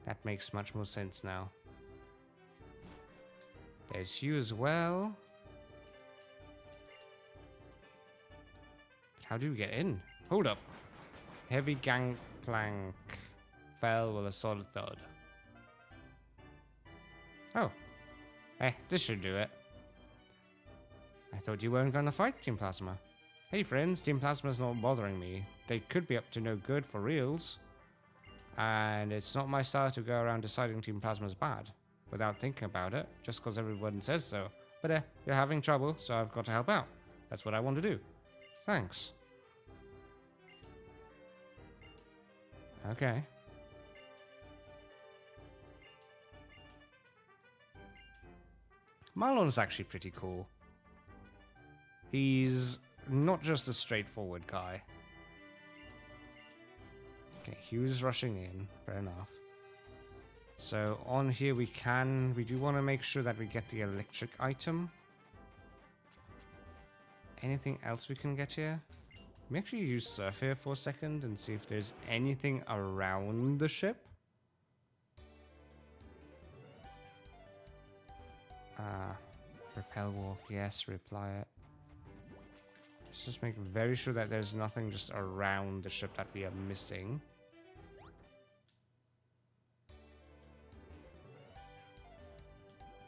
That makes much more sense now. There's you as well. How do we get in? Hold up. Heavy gangplank fell with a solid thud. Oh. This should do it. I thought you weren't going to fight Team Plasma. Hey friends, Team Plasma's not bothering me. They could be up to no good for reals. And it's not my style to go around deciding Team Plasma's bad without thinking about it, just because everyone says so. But you're having trouble, so I've got to help out. That's what I want to do. Thanks. Okay. Marlon is actually pretty cool. He's not just a straightforward guy. Okay, he was rushing in. Fair enough. So on here we do want to make sure that we get the electric item. Anything else we can get here? Let me actually use surf here for a second and see if there's anything around the ship. Repel wolf, yes, reply it. Let's just make very sure that there's nothing just around the ship that we are missing.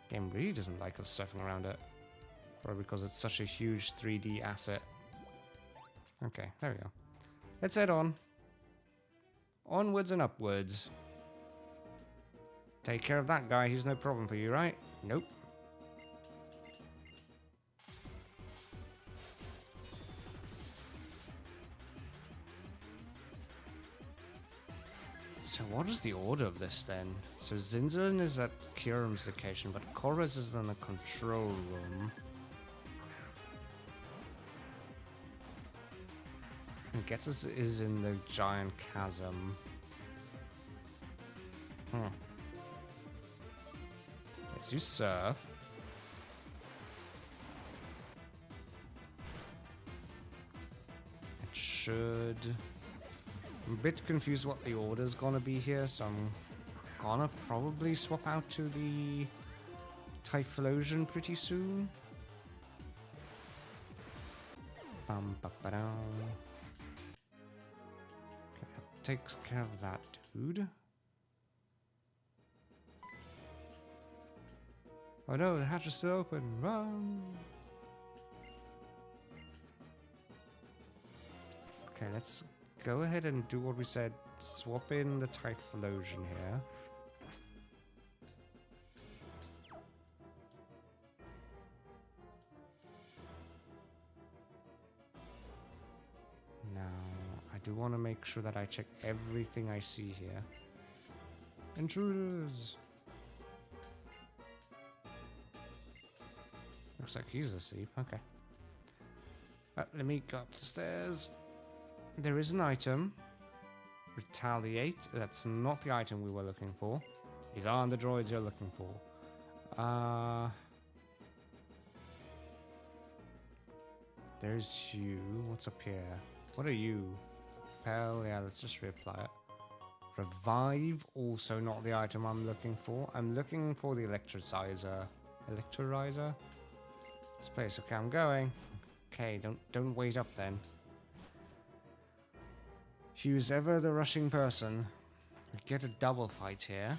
Game really doesn't like us surfing around it. Probably because it's such a huge 3D asset. Okay, there we go. Let's head on. Onwards and upwards. Take care of that guy, he's no problem for you, right? Nope. So what is the order of this then? So Zinzalin is at Kyurem's location, but Korres is in the control room. And Getzes is in the giant chasm. Let's do surf. It should... I'm a bit confused what the order's gonna be here, so I'm gonna probably swap out to the Typhlosion pretty soon. Okay, that takes care of that dude. Oh no, the hatch is still open. Run! Okay, let's go ahead and do what we said. Swap in the Typhlosion here. Now, I do want to make sure that I check everything I see here. Intruders! Looks like he's asleep. Okay. Let me go up the stairs. There is an item. Retaliate. That's not the item we were looking for. These aren't the droids you're looking for. There's you. What's up here? What are you? Pell. Yeah, let's just reapply it. Revive. Also not the item I'm looking for. I'm looking for the electrolyzer. Electrolyzer? This place. Okay, I'm going. Okay, don't wait up then. Who's ever the rushing person. We get a double fight here.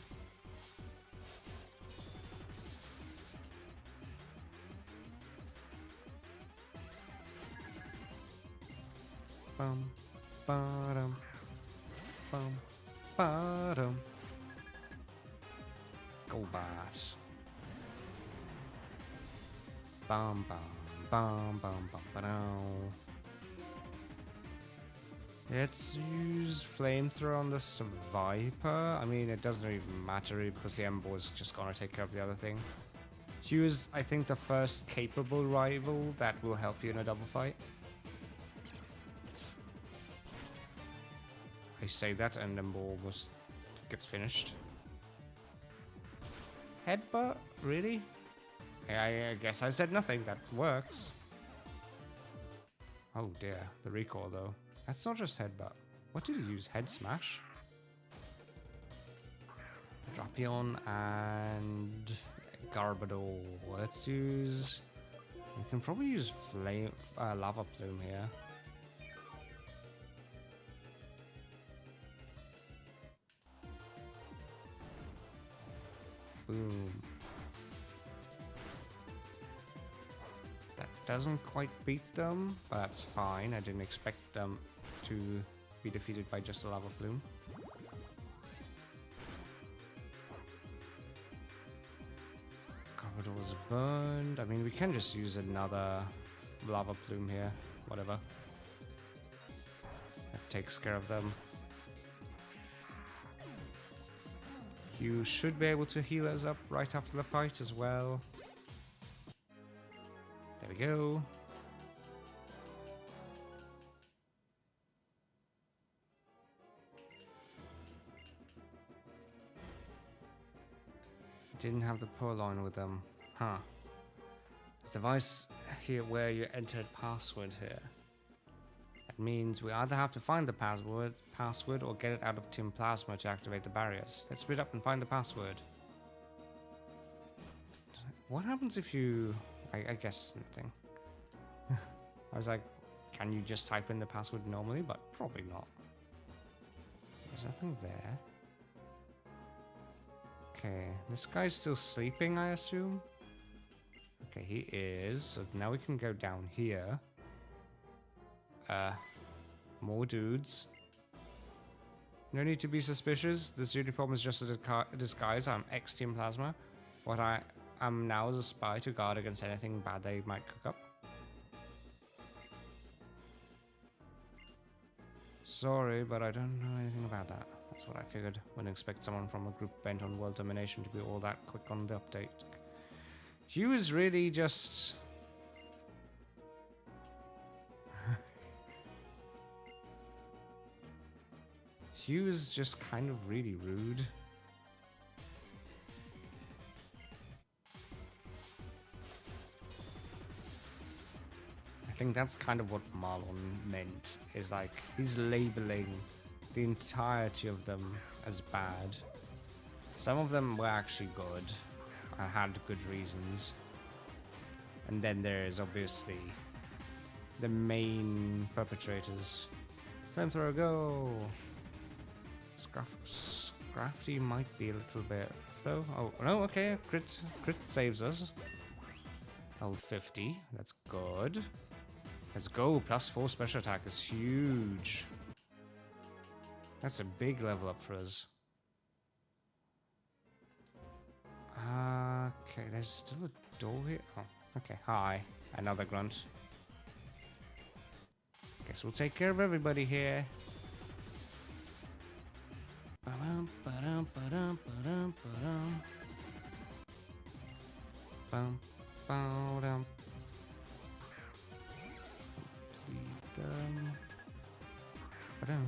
Bum, ba-dum, bum, ba-dum. Go Bass. Bum, bum, bum, bum, bum, ba-dum. Let's use flamethrower on this Viper. I mean, it doesn't even matter really because the M-Boy's just gonna take care of the other thing. Hugh is, I think, the first capable rival that will help you in a double fight. I say that and then almost gets finished. Headbutt? Really? I guess I said nothing. That works. Oh dear. The recoil though. That's not just headbutt. What did he use? Head smash? Drapion and Garbodor. Let's use... We can probably use flame, Lava Plume here. Boom. That doesn't quite beat them, but that's fine. I didn't expect them to be defeated by just a Lava Plume. Garbodor's burned. I mean, we can just use another Lava Plume here. Whatever. That takes care of them. You should be able to heal us up right after the fight as well. There we go. Didn't have the Purloin with them. Huh. This device here where you entered password here. That means we either have to find the password or get it out of Team Plasma to activate the barriers. Let's split up and find the password. What happens if you... I guess nothing. I was like, can you just type in the password normally? But probably not. There's nothing there. Okay, this guy's still sleeping, I assume? Okay, he is. So now we can go down here. More dudes. No need to be suspicious. This uniform is just a disguise. I'm ex-Team Plasma. What I am now is a spy to guard against anything bad they might cook up. Sorry, but I don't know anything about that. That's what I figured. Wouldn't expect someone from a group bent on world domination to be all that quick on the update. Hugh is really just... Hugh is just kind of really rude. I think that's kind of what Marlon meant, is like, he's labeling the entirety of them as bad. Some of them were actually good, and had good reasons. And then there's obviously the main perpetrators. Flamethrower, go! Scrafty might be a little bit off though. Oh, no, okay, crit saves us. Level 50, that's good. Let's go, +4 special attack is huge. That's a big level up for us. Okay, there's still a door here. Oh, okay, hi. Another grunt. Guess we'll take care of everybody here. Ba-dum, ba-dum, ba-dum, ba-dum, ba-dum. Bum, ba-dum. Let's complete them. Ba-dum,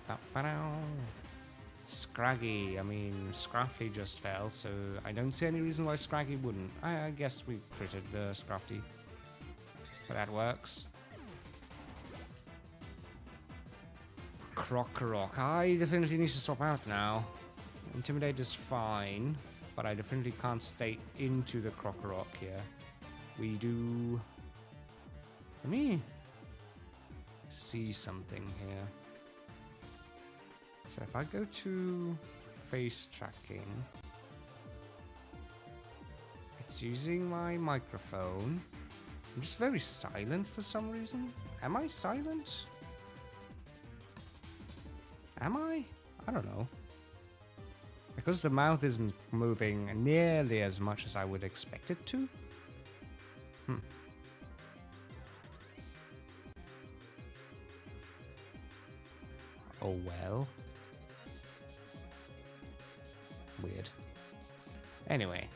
ba-ba-dum. Scraggy, I mean, Scrafty just fell, so I don't see any reason why Scraggy wouldn't. I guess we critted the Scrafty. But that works. Croc. I definitely need to swap out now. Intimidate is fine, but I definitely can't stay into the Croc here. We do... Let me see something here. So if I go to face tracking, it's using my microphone. I'm just very silent for some reason. Am I silent? Am I? I don't know. Because the mouth isn't moving nearly as much as I would expect it to. Oh well. Weird. Anyway,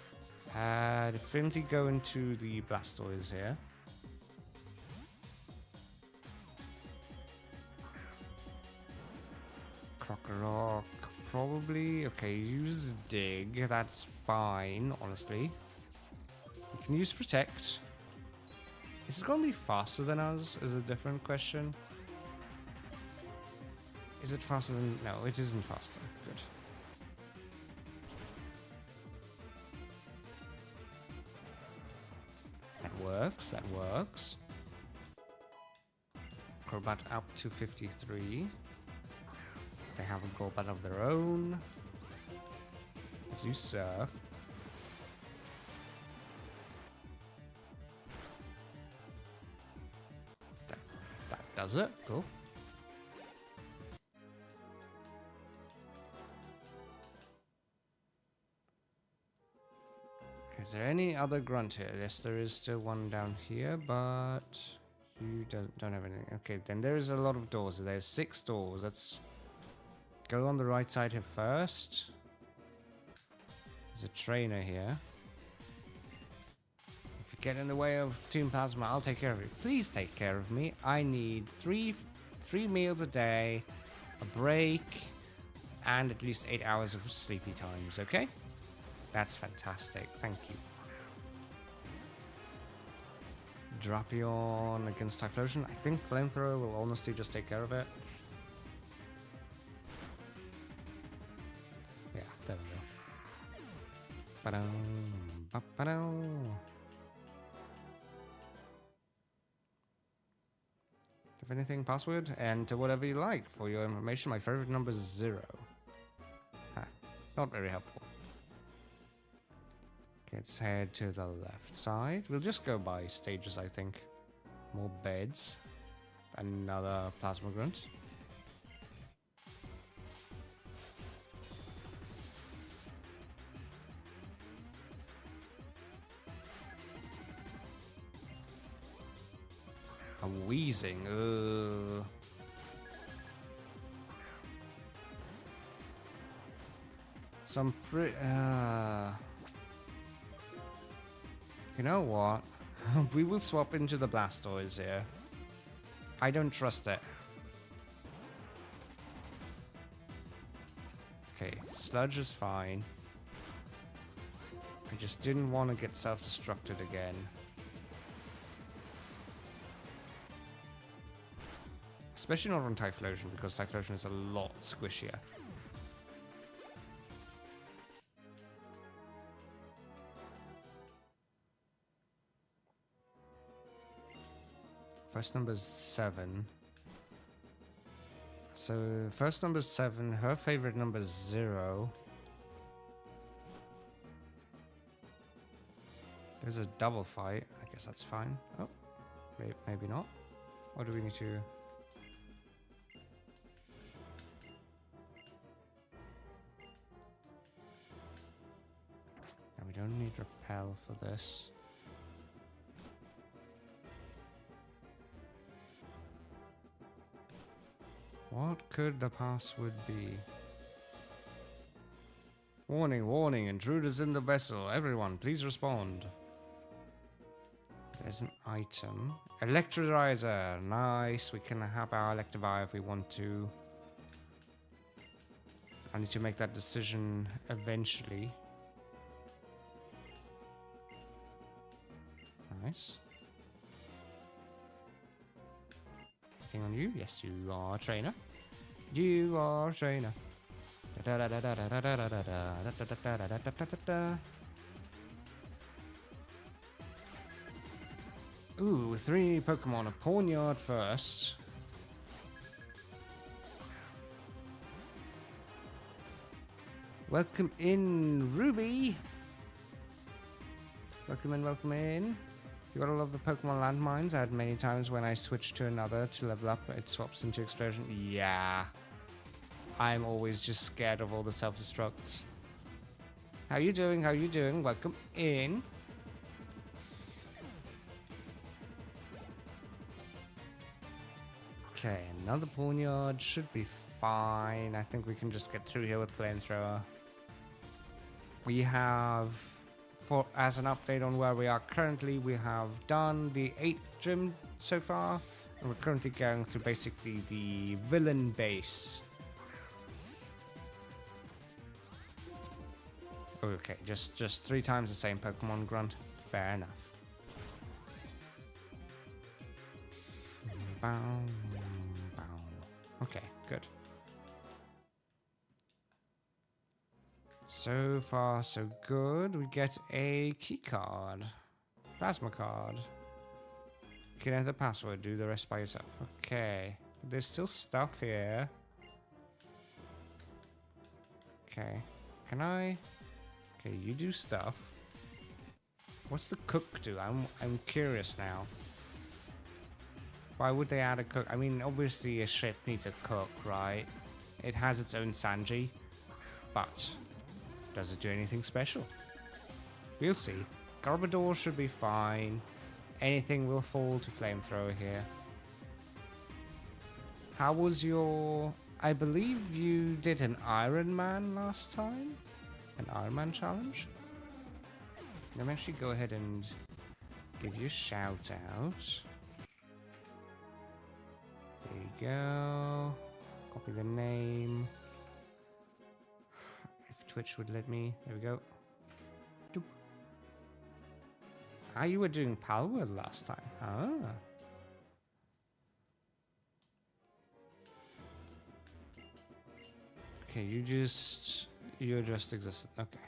Definitely go into the Blastoise here. Crocorock, probably. Okay, use Dig. That's fine, honestly. You can use Protect. Is it going to be faster than us? Is a different question. Is it faster than... No, it isn't faster. Good. That works. That works. Crobat up to 53. They have a Golbat of their own. As you surf. That does it. Cool. Okay, is there any other grunt here? Yes, there is still one down here, but you don't have anything. Okay, then there's a lot of doors. There's 6 doors. Let's go on the right side here first. There's a trainer here. If you get in the way of Toon Plasma, I'll take care of you. Please take care of me. I need three meals a day, a break, and at least 8 hours of sleepy times, okay? That's fantastic. Thank you. Drapion against Typhlosion. I think Flamethrower will honestly just take care of it. Yeah, there we go. Ba-dum, ba-ba-dum. If anything, password, enter whatever you like. For your information, my favorite number is 0. Huh. Not very helpful. Let's head to the left side. We'll just go by stages, I think. More beds. Another Plasma Grunt. A wheezing. Some you know what? We will swap into the Blastoise here. I don't trust it. Okay, Sludge is fine. I just didn't want to get self-destructed again. Especially not on Typhlosion, because Typhlosion is a lot squishier. First number's 7. So, first number's 7. Her favorite number's 0. There's a double fight. I guess that's fine. Oh, maybe not. What do we need to... No, we don't need Repel for this. What could the password be? Warning, warning, intruders in the vessel. Everyone, please respond. There's an item. Electrolyzer. Nice. We can have our Electivire if we want to. I need to make that decision eventually. Nice. On you? Yes, you are a trainer. You are a trainer. Ooh, 3 Pokemon. A Pawniard first. Welcome in, Ruby. Welcome in, welcome in. You gotta love the Pokemon landmines. I had many times when I switched to another to level up, it swaps into Explosion. Yeah. I'm always just scared of all the self-destructs. How you doing? How you doing? Welcome in. Okay, another Pawniard should be fine. I think we can just get through here with Flamethrower. We have as an update on where we are currently, we have done the 8th gym so far, and we're currently going through basically the villain base. Okay, just 3 times the same Pokemon grunt. Fair enough. Bow, bow. Okay, good. So far, so good. We get a key card. Plasma card. You can enter the password, do the rest by yourself. Okay. There's still stuff here. Okay. Can I? Okay, you do stuff. What's the cook do? I'm curious now. Why would they add a cook? I mean, obviously a ship needs a cook, right? It has its own Sanji, but does it do anything special? We'll see. Garbodor should be fine. Anything will fall to Flamethrower here. How was your... I believe you did an Iron Man last time? An Iron Man challenge? Let me actually go ahead and give you a shout out. There you go. Copy the name. If Twitch would let me. There we go. Doop. Ah, you were doing Palworld last time. Ah. Okay, you just existed. Okay.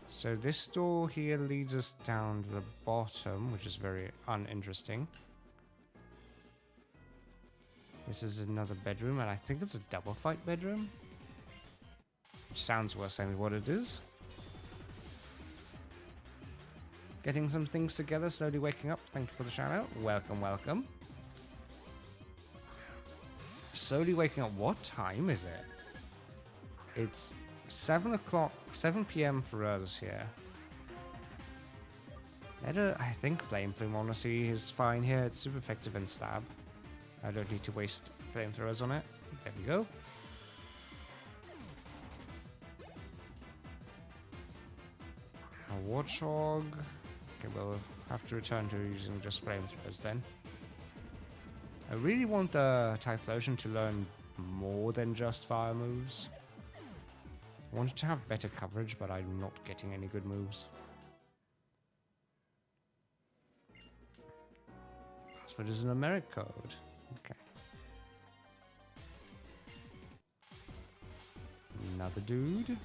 So this door here leads us down to the bottom, which is very uninteresting. This is another bedroom, and I think it's a double fight bedroom. Which sounds worse than what it is. Getting some things together, slowly waking up. Thank you for the shout out. Welcome, welcome. Slowly waking up. What time is it? It's 7 o'clock, 7 p.m. for us here. I think Flame Plume, honestly, is fine here. It's super effective in stab. I don't need to waste flamethrowers on it. There we go. A Warthog. Okay, we'll have to return to using just flamethrowers then. I really want the Typhlosion to learn more than just fire moves. I wanted to have better coverage, but I'm not getting any good moves. Password is a numeric code. Okay. Another dude.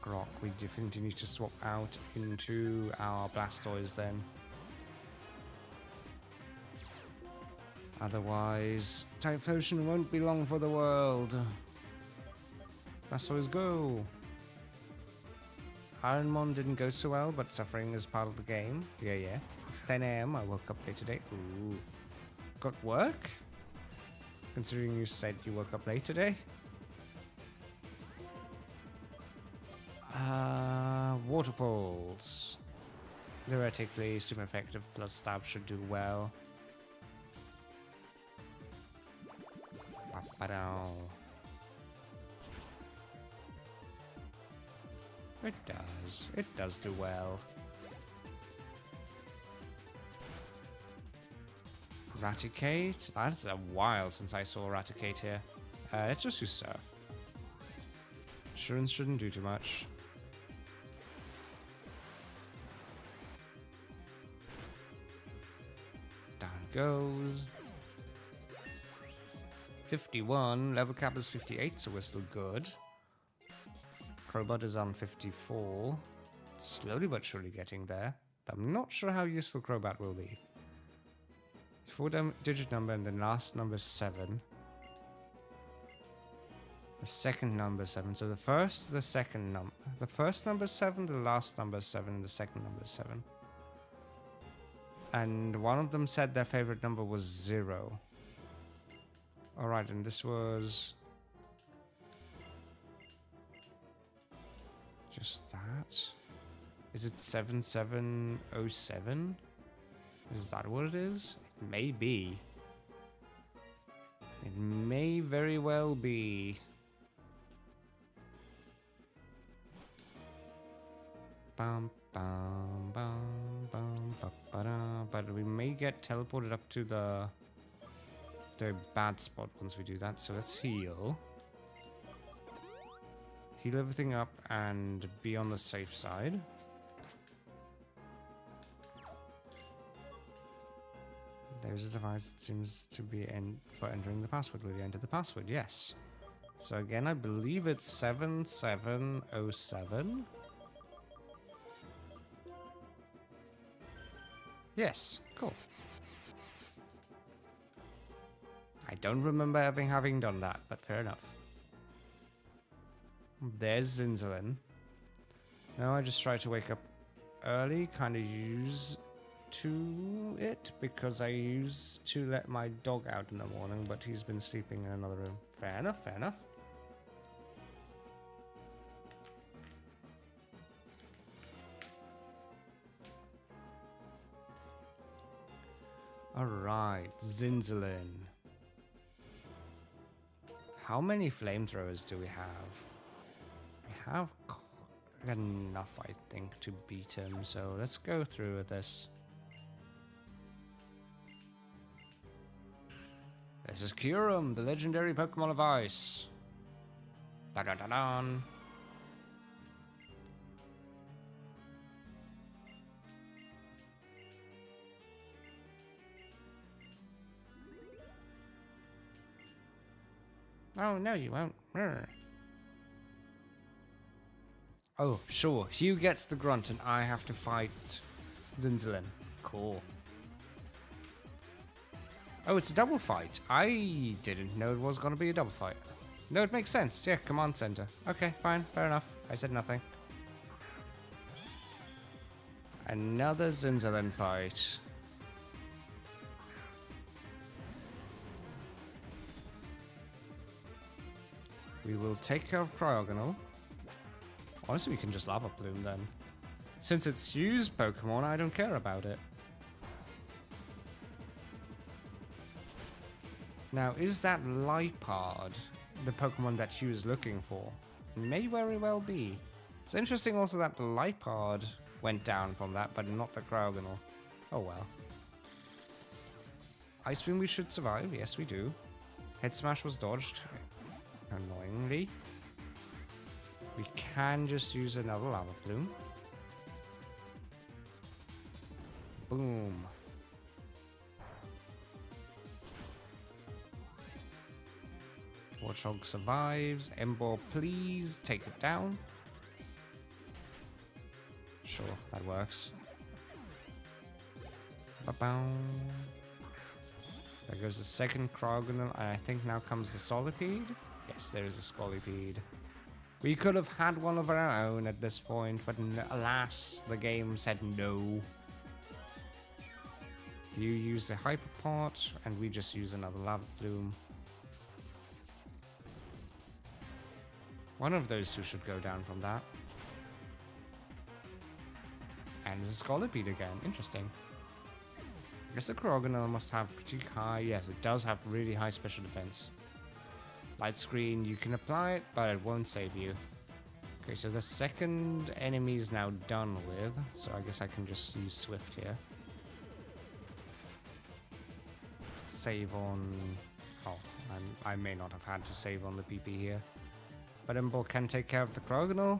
Rock, we definitely need to swap out into our Blastoise then. Otherwise, Typhlosion won't be long for the world. Blastoise, go! Ironmon didn't go so well, but suffering is part of the game. Yeah. It's 10 AM, I woke up late today. Ooh. Got work? Considering you said you woke up late today? Water Pulse. Theoretically, super effective plus stab should do well. It does. It does do well. Raticate. That's a while since I saw Raticate here. Let's just do Surf. Assurance shouldn't do too much. Down goes. 51. Level cap is 58, so we're still good. Crowbot is on 54. Slowly but surely getting there. I'm not sure how useful Crowbat will be. 4-digit number and the last number is 7. The second number is 7. So the first number is 7, the last number is 7, and the second number is 7. And one of them said their favorite number was 0. Alright, and this was... just that? Is it 7707? Is that what it is? It may be. It may very well be. Bum, bum, bum, bum, ba, ba, da. But we may get teleported up to the bad spot once we do that. So let's heal. Heal everything up and be on the safe side. There's a device that seems to be for entering the password. Will you enter the password? Yes. So again, I believe it's 7707. Yes, cool. I don't remember having done that, but fair enough. There's Zinzalin. Now I just try to wake up early, kind of use to it, because I used to let my dog out in the morning, but he's been sleeping in another room. Fair enough, fair enough. Alright, Zinzalin. How many flamethrowers do we have? We have enough, I think, to beat him, so let's go through with this. This is Kyurem, the legendary Pokemon of Ice. Da-da-da-dan. Oh, no, you won't. Oh, sure. Hugh gets the grunt and I have to fight Zinzalin. Cool. Oh, it's a double fight. I didn't know it was going to be a double fight. No, it makes sense. Yeah, command center. Okay, fine. Fair enough. I said nothing. Another Zinzalin fight. We will take care of Cryogonal. Honestly, we can just Lava Plume then. Since it's used Pokemon, I don't care about it. Now, is that Lipard the Pokemon that Hugh is looking for? May very well be. It's interesting also that the Lipard went down from that, but not the Cryogonal. Oh well. Ice Beam we should survive. Yes, we do. Head Smash was dodged. Annoyingly. We can just use another Lava Plume. Boom. Warthog survives. Ember, please take it down. Sure, that works. Ba-bow. There goes the second Cryogonal, and I think now comes the Solipede. Yes, there is a Scolipede. We could have had one of our own at this point, but alas, the game said no. You use the Hyper Pot, and we just use another Lava Plume. One of those two should go down from that. And there's a Scolipede again. Interesting. I guess the Cryogonal must have pretty high... Yes, it does have really high special defense. Light Screen, you can apply it, but it won't save you. Okay, so the second enemy is now done with, so I guess I can just use Swift here. Save on... Oh, I may not have had to save on the PP here. But Ember can take care of the Cryogonal.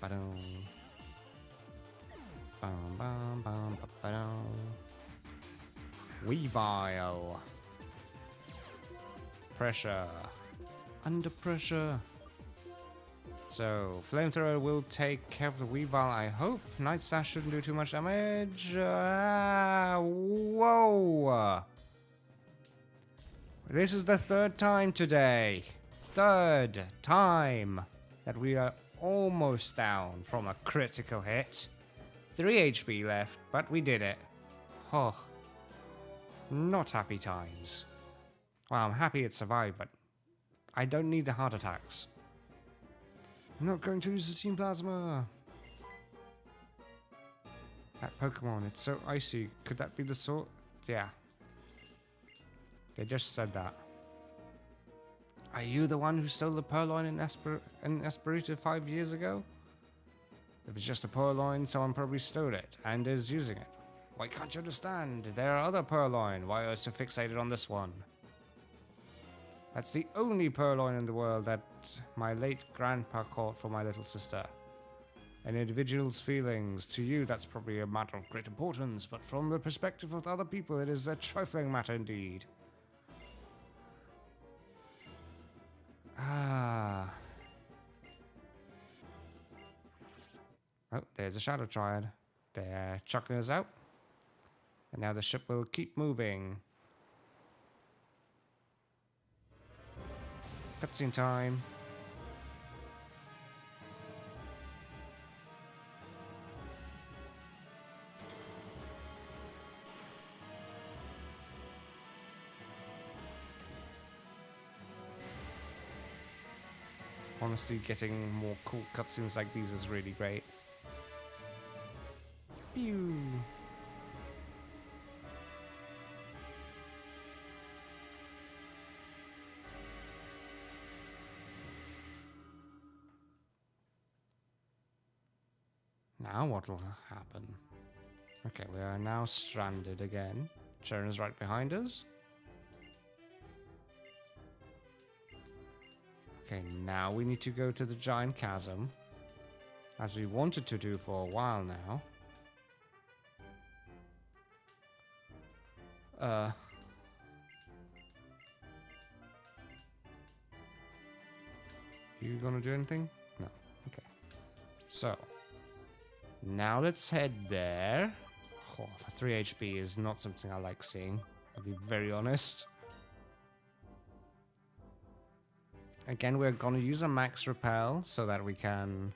Ba-dum. Bum, bum, bum, ba-ba-dum. Weavile. Pressure. Under pressure. So, Flamethrower will take care of the Weavile, I hope. Night Slash shouldn't do too much damage. Whoa! This is the third time today. Third time that we are almost down from a critical hit. 3 HP left, but we did it. Oh. Not happy times. Well, I'm happy it survived, but I don't need the heart attacks. I'm not going to use the Team Plasma. That Pokemon, it's so icy. Could that be the sort? Yeah. They just said that. Are you the one who stole the Purloin in Esperita 5 years ago? If it's just a Purloin, someone probably stole it and is using it. Why can't you understand? There are other Purloin. Why are you so fixated on this one? That's the only Purloin in the world that my late grandpa caught for my little sister. An individual's feelings, to you that's probably a matter of great importance, but from the perspective of other people it is a trifling matter indeed. Ah. Oh, there's a Shadow Triad. They're chucking us out. And now the ship will keep moving. Cutscene time. Honestly, getting more cool cutscenes like these is really great. Pew! Now what'll happen? Okay, we are now stranded again. Sharon is right behind us. Okay, now we need to go to the giant chasm, as we wanted to do for a while now. You gonna do anything? No. Okay. So, now let's head there. Oh, the 3 HP is not something I like seeing, I'll be very honest. Again, we're gonna use a max repel so that we can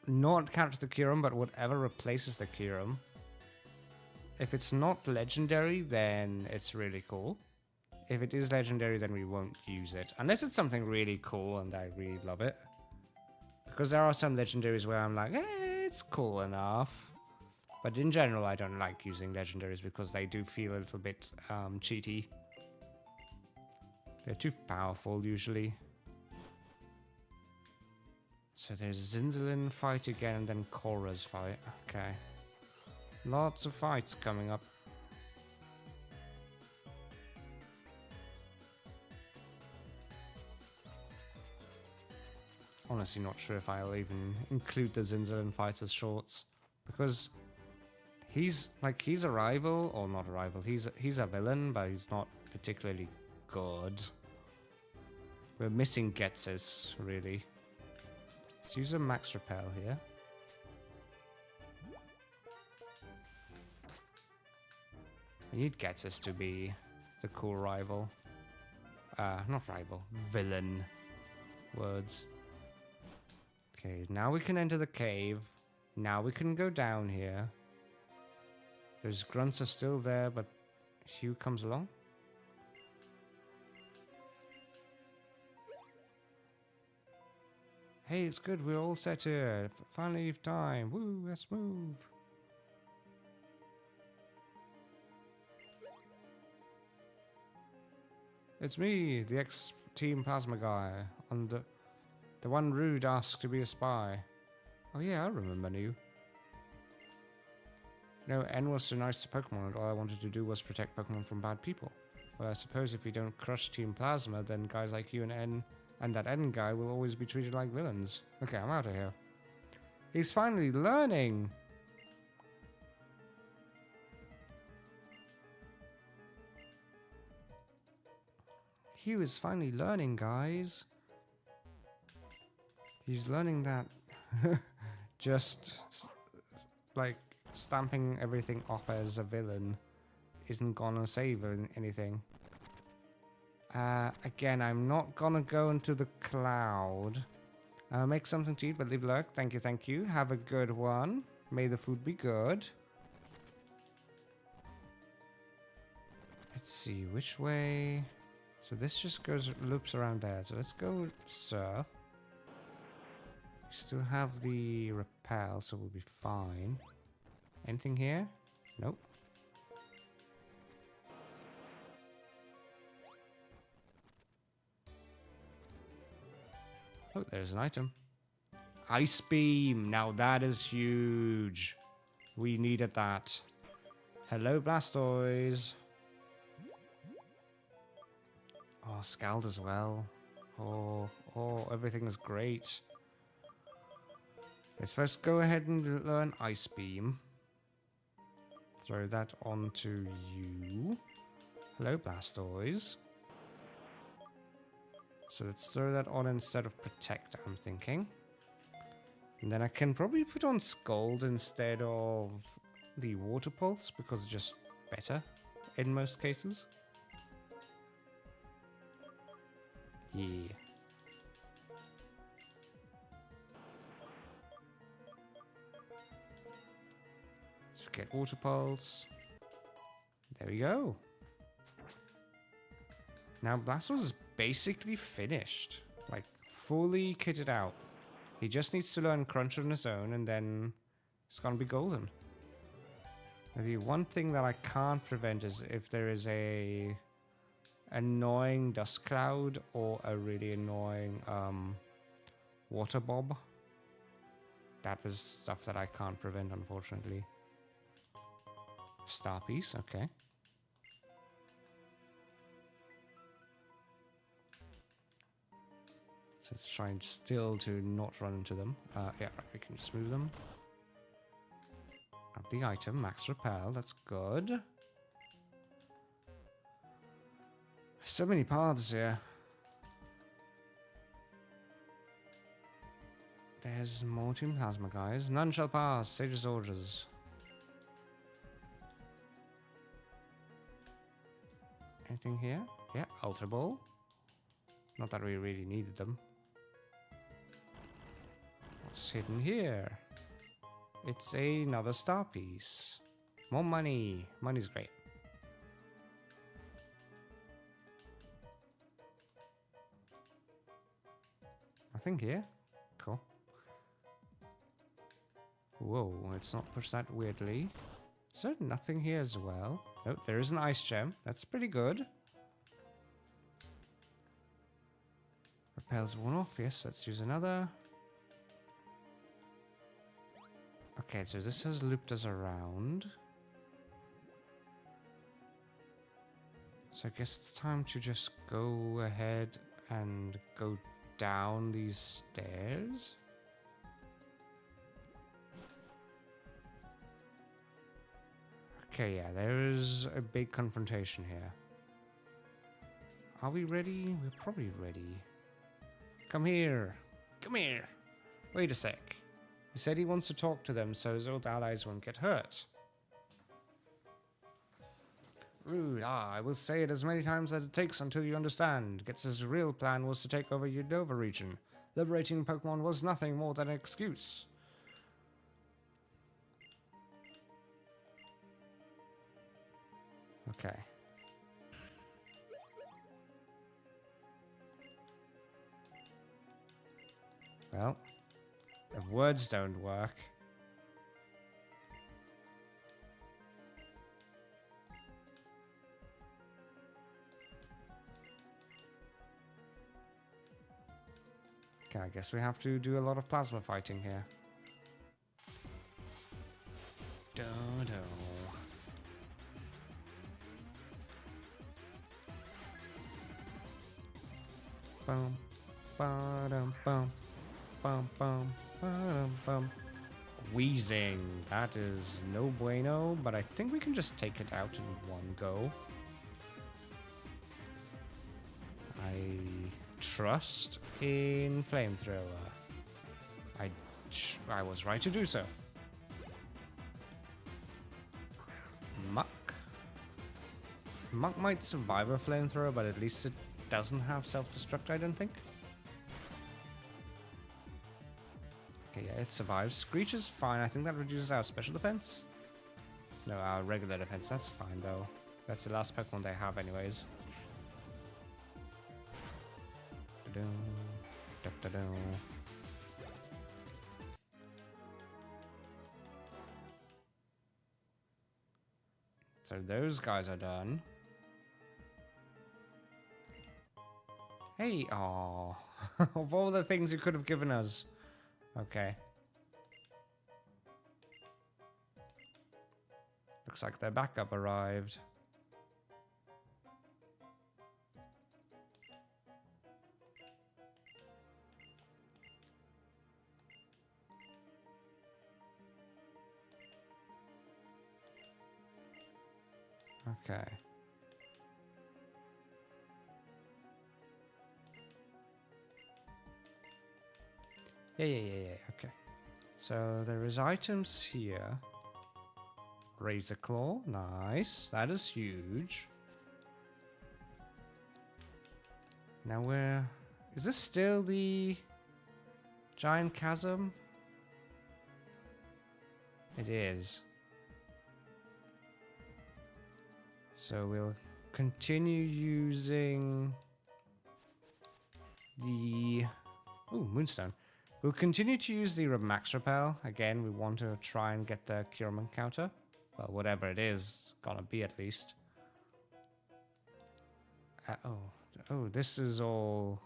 not catch the Kyurem, but whatever replaces the Kyurem. If it's not legendary, then it's really cool. If it is legendary, then we won't use it. Unless it's something really cool and I really love it. Because there are some legendaries where I'm like, it's cool enough. But in general, I don't like using legendaries because they do feel a little bit cheaty. They're too powerful, usually. So there's Zinzalin fight again, and then Korra's fight. Okay. Lots of fights coming up. Honestly not sure if I'll even include the Zinzalin fights as shorts. Because he's a rival, or not a rival, he's a villain, but he's not particularly good. We're missing Getsis, really. Let's use a max repel here. We need Getsis to be the cool rival. Not rival, villain. Words. Okay, now we can enter the cave. Now we can go down here. Those grunts are still there, but Hugh comes along. Hey, it's good, we're all set here. Finally time. Woo, let's move. It's me, the ex-Team Plasma guy, and the one Rude asked to be a spy. Oh yeah, I remember you. You know, N was so nice to Pokemon, and all I wanted to do was protect Pokemon from bad people. Well, I suppose if we don't crush Team Plasma, then guys like you and N, and that N guy will always be treated like villains. Okay, I'm out of here. He's finally learning! Hugh is finally learning, guys. He's learning that just like stamping everything off as a villain isn't gonna save anything. Again, I'm not gonna go into the cloud. Make something to eat, but leave a lurk. Thank you, thank you. Have a good one. May the food be good. Let's see, which way? So this just loops around there. So let's go surf. We still have the repel, so we'll be fine. Anything here? Nope. Oh, there's an item. Ice beam. Now that is huge. We needed that. Hello, Blastoise. Oh, Scald as well. Oh, everything is great. Let's first go ahead and learn Ice Beam. Throw that onto you. Hello, Blastoise. So let's throw that on instead of Protect, I'm thinking. And then I can probably put on Scald instead of the Water Pulse, because it's just better in most cases. Yeah. Let's get Water Pulse. There we go. Now Blastoise is basically finished. Like, fully kitted out. He just needs to learn Crunch on his own, and then it's gonna be golden. Now, the one thing that I can't prevent is if there is a annoying dust cloud or a really annoying water bob. That is stuff that I can't prevent, unfortunately. Star piece, okay. So let's try and still to not run into them. Yeah, we can just move them. Grab the item, max repel, that's good. So many paths here. There's more Team Plasma, guys. None shall pass, Sage's orders. Anything here? Yeah, Ultra Ball. Not that we really needed them. What's hidden here? It's another star piece. More money. Money's great. Nothing here? Cool. Whoa, it's not pushed that weirdly. Is there nothing here as well? Oh, there is an ice gem. That's pretty good. Repels one off. Yes, let's use another. Okay, so this has looped us around. So I guess it's time to just go ahead and go down these stairs. Okay, yeah, there is a big confrontation here. Are we ready? We're probably ready. Come here. Come here. Wait a sec. He said he wants to talk to them so his old allies won't get hurt. Rude. I will say it as many times as it takes until you understand. Getz's real plan was to take over Unova region. Liberating Pokemon was nothing more than an excuse. Okay. Well, if words don't work... Okay, I guess we have to do a lot of plasma fighting here. Dodo. Bum, ba-dum, bum, bum, bum, ba-dum, bum. Wheezing. That is no bueno, but I think we can just take it out in one go. I trust in Flamethrower. I was right to do so. Muck. Muck might survive a Flamethrower, but at least it doesn't have self-destruct, I don't think. Okay, yeah, it survives. Screech is fine. I think that reduces our special defense. No, our regular defense. That's fine, though. That's the last Pokemon they have anyways. So those guys are done. Hey, oh, of all the things you could have given us. Okay. Looks like their backup arrived. Okay. Yeah. Okay. So there is items here. Razor claw, nice. That is huge. Now where is this still the giant chasm? It is. So we'll continue using the moonstone. We'll continue to use the max repel. Again, we want to try and get the Curement counter. Well, whatever it is, gonna be at least. Oh, this is all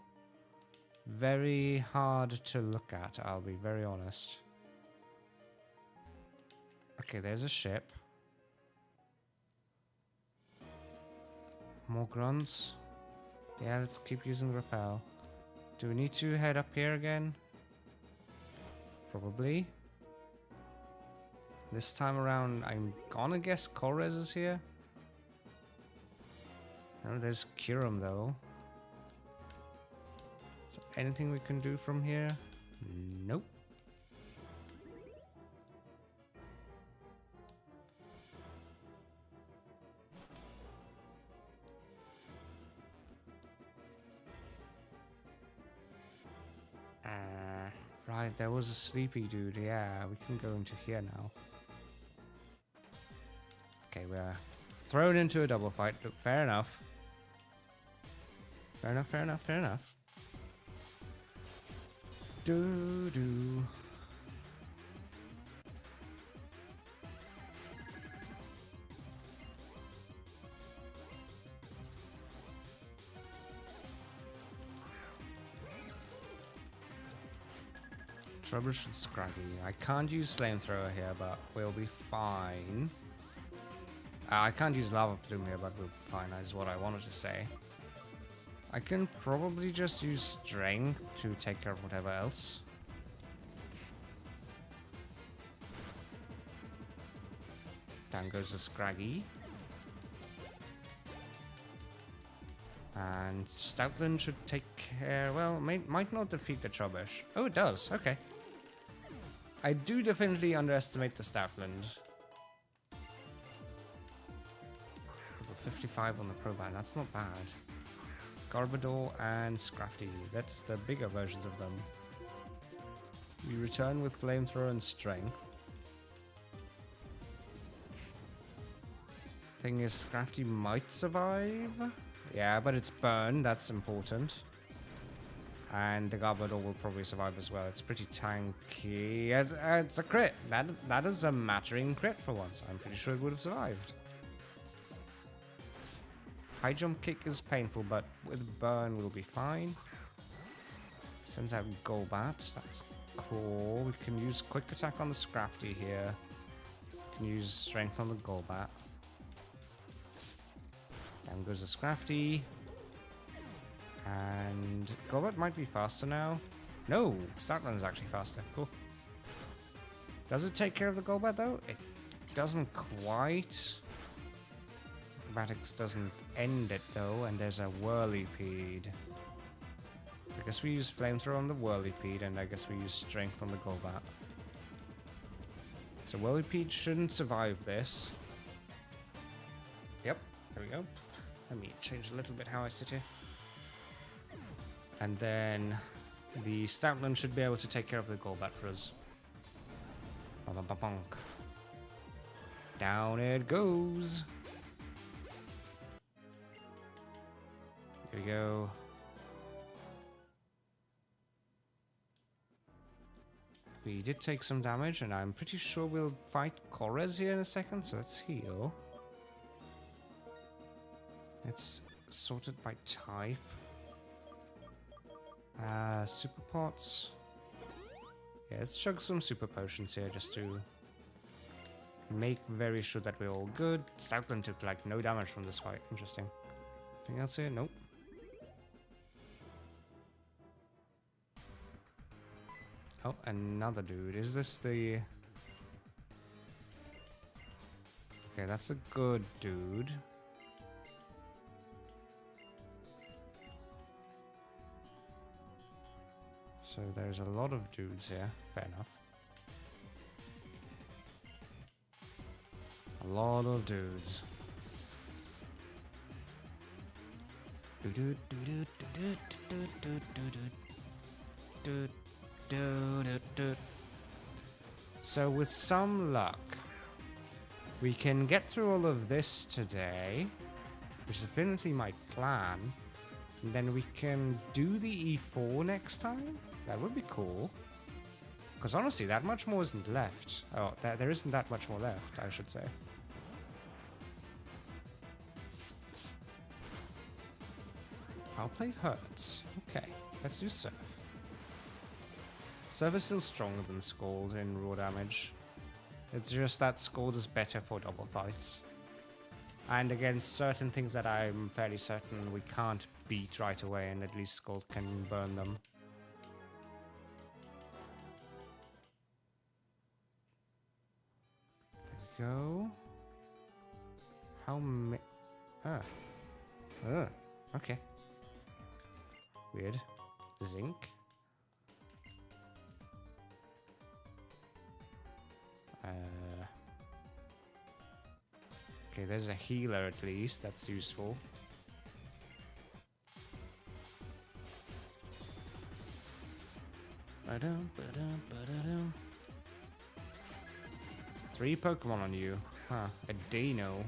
very hard to look at, I'll be very honest. Okay, there's a ship. More grunts. Yeah, let's keep using repel. Do we need to head up here again? Probably. This time around, I'm gonna guess Korez is here. No, there's Kurum though. So anything we can do from here? Nope. Right, there was a sleepy dude. Yeah, we can go into here now. Okay, we're thrown into a double fight. Fair enough. Fair enough. Do. Troubleshoot Scraggy. I can't use flamethrower here, but we'll be fine. I can't use lava plume here, but we'll be fine. That is what I wanted to say. I can probably just use strength to take care of whatever else. Down goes the Scraggy. And Stoutland should take care. Well, might not defeat the Trubbish. Oh, it does. Okay. I do definitely underestimate the Stoutland. 55 on the Proban. That's not bad. Garbodor and Scrafty. That's the bigger versions of them. You return with Flamethrower and Strength. Thing is, Scrafty might survive. Yeah, but it's burned. That's important. And the Garbodor will probably survive as well. It's pretty tanky. It's a crit. That is a mattering crit for once. I'm pretty sure it would have survived. High jump kick is painful, but with burn we'll be fine. Sends out Golbat. That's cool. We can use quick attack on the Scrafty here. We can use strength on the Golbat. Down goes the Scrafty. And Golbat might be faster now. No, Stoutland is actually faster. Cool. Does it take care of the Golbat though? It doesn't quite. Acrobatics doesn't end it though, and there's a Whirlipede. I guess we use Flamethrower on the Whirlipede, and I guess we use Strength on the Golbat. So Whirlipede shouldn't survive this. Yep, there we go. Let me change a little bit how I sit here. And then the Stoutland should be able to take care of the Golbat for us. Ba-ba-ba-bonk. Down it goes. Here we go. We did take some damage, and I'm pretty sure we'll fight Korez here in a second, so let's heal. It's sorted by type. Super pots. Yeah, let's chug some super potions here just to make very sure that we're all good. Stoutland took like no damage from this fight. Interesting. Anything else here? Nope. Oh, another dude. Is this the... Okay, that's a good dude. So there's a lot of dudes here. Fair enough. A lot of dudes. So with some luck, we can get through all of this today, which is definitely my plan. And then we can do the E4 next time. That would be cool. Because honestly, that much more isn't left. Oh, there isn't that much more left, I should say. Foul play hurts. Okay, let's do Surf. Surf is still stronger than Scald in raw damage. It's just that Scald is better for double fights. And against certain things that I'm fairly certain we can't beat right away, and at least Scald can burn them. There we go. How many... okay. Weird. Zinc. Okay, there's a healer at least. That's useful. Ba-dum, ba-dum, ba-da-dum. 3 Pokemon on you. Huh. A Dano.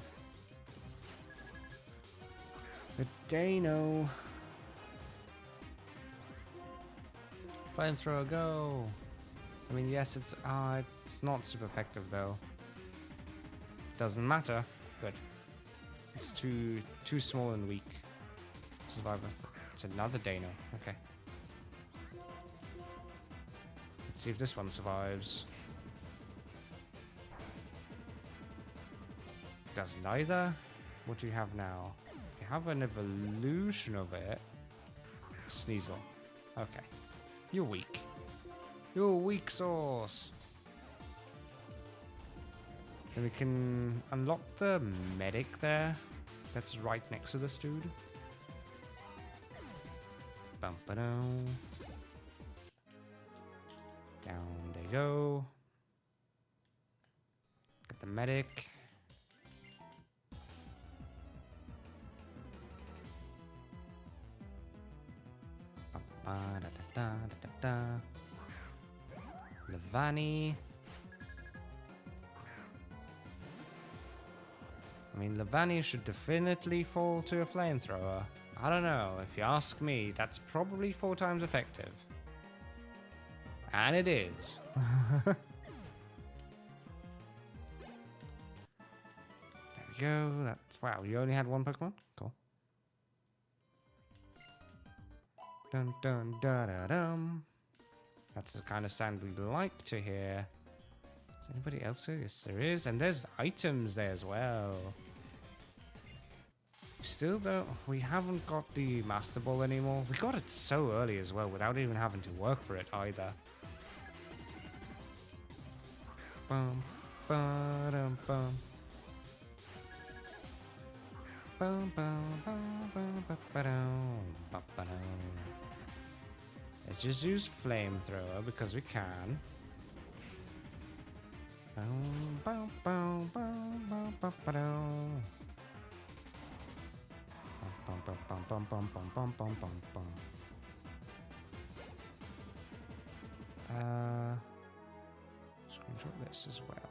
A Dano. Flamethrower, go! I mean, yes, it's not super effective though. Doesn't matter. Good. It's too small and weak to survive with. It's another Dano. Okay. Let's see if this one survives. Doesn't either. What do you have now? You have an evolution of it. Sneasel. Okay. You're weak. You're weak sauce. And we can unlock the medic there. That's right next to this dude. Bum ba down. Down they go. Get the medic. Bum ba da da da da da. Levani. I mean, Levani should definitely fall to a flamethrower. I don't know. If you ask me, that's probably 4 times effective. And it is. There we go. That's... Wow, you only had 1 Pokemon? Cool. Dun dun da da dum. That's the kind of sound we like to hear. Is anybody else here? Yes, there is. And there's items there as well. Still don't... We haven't got the Master Ball anymore. We got it so early as well without even having to work for it either. Bum, ba-dum, bum. Bum, bum, bum, bum, ba-ba-dum, ba-ba-dum. Let's just use Flamethrower because we can. Bum, bum, bum, bum, bum, ba-ba-dum. Bum, bum, bum, bum, bum, bum, bum, bum, bum, bum. Screenshot this as well.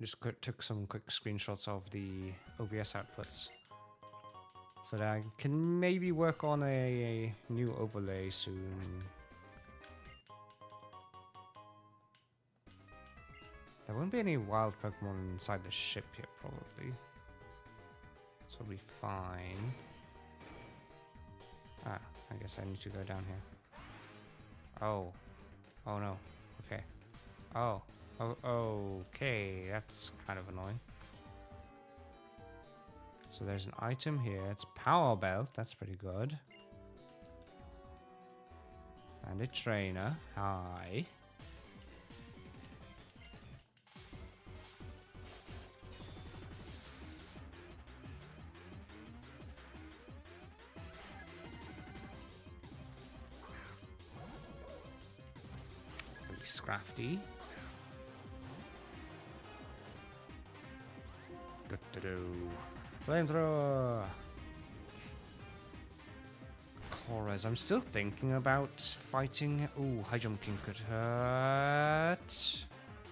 Just took some quick screenshots of the OBS outputs so that I can maybe work on a new overlay soon. There won't be any wild Pokemon inside the ship yet, probably. So we'll be fine. Ah, I guess I need to go down here. Oh. Oh no. Okay. Oh. Oh, okay. That's kind of annoying. So there's an item here. It's power belt. That's pretty good. And a trainer. Hi. Pretty scrafty. Flamethrower. Chorus. I'm still thinking about fighting. Ooh, high jumping could hurt.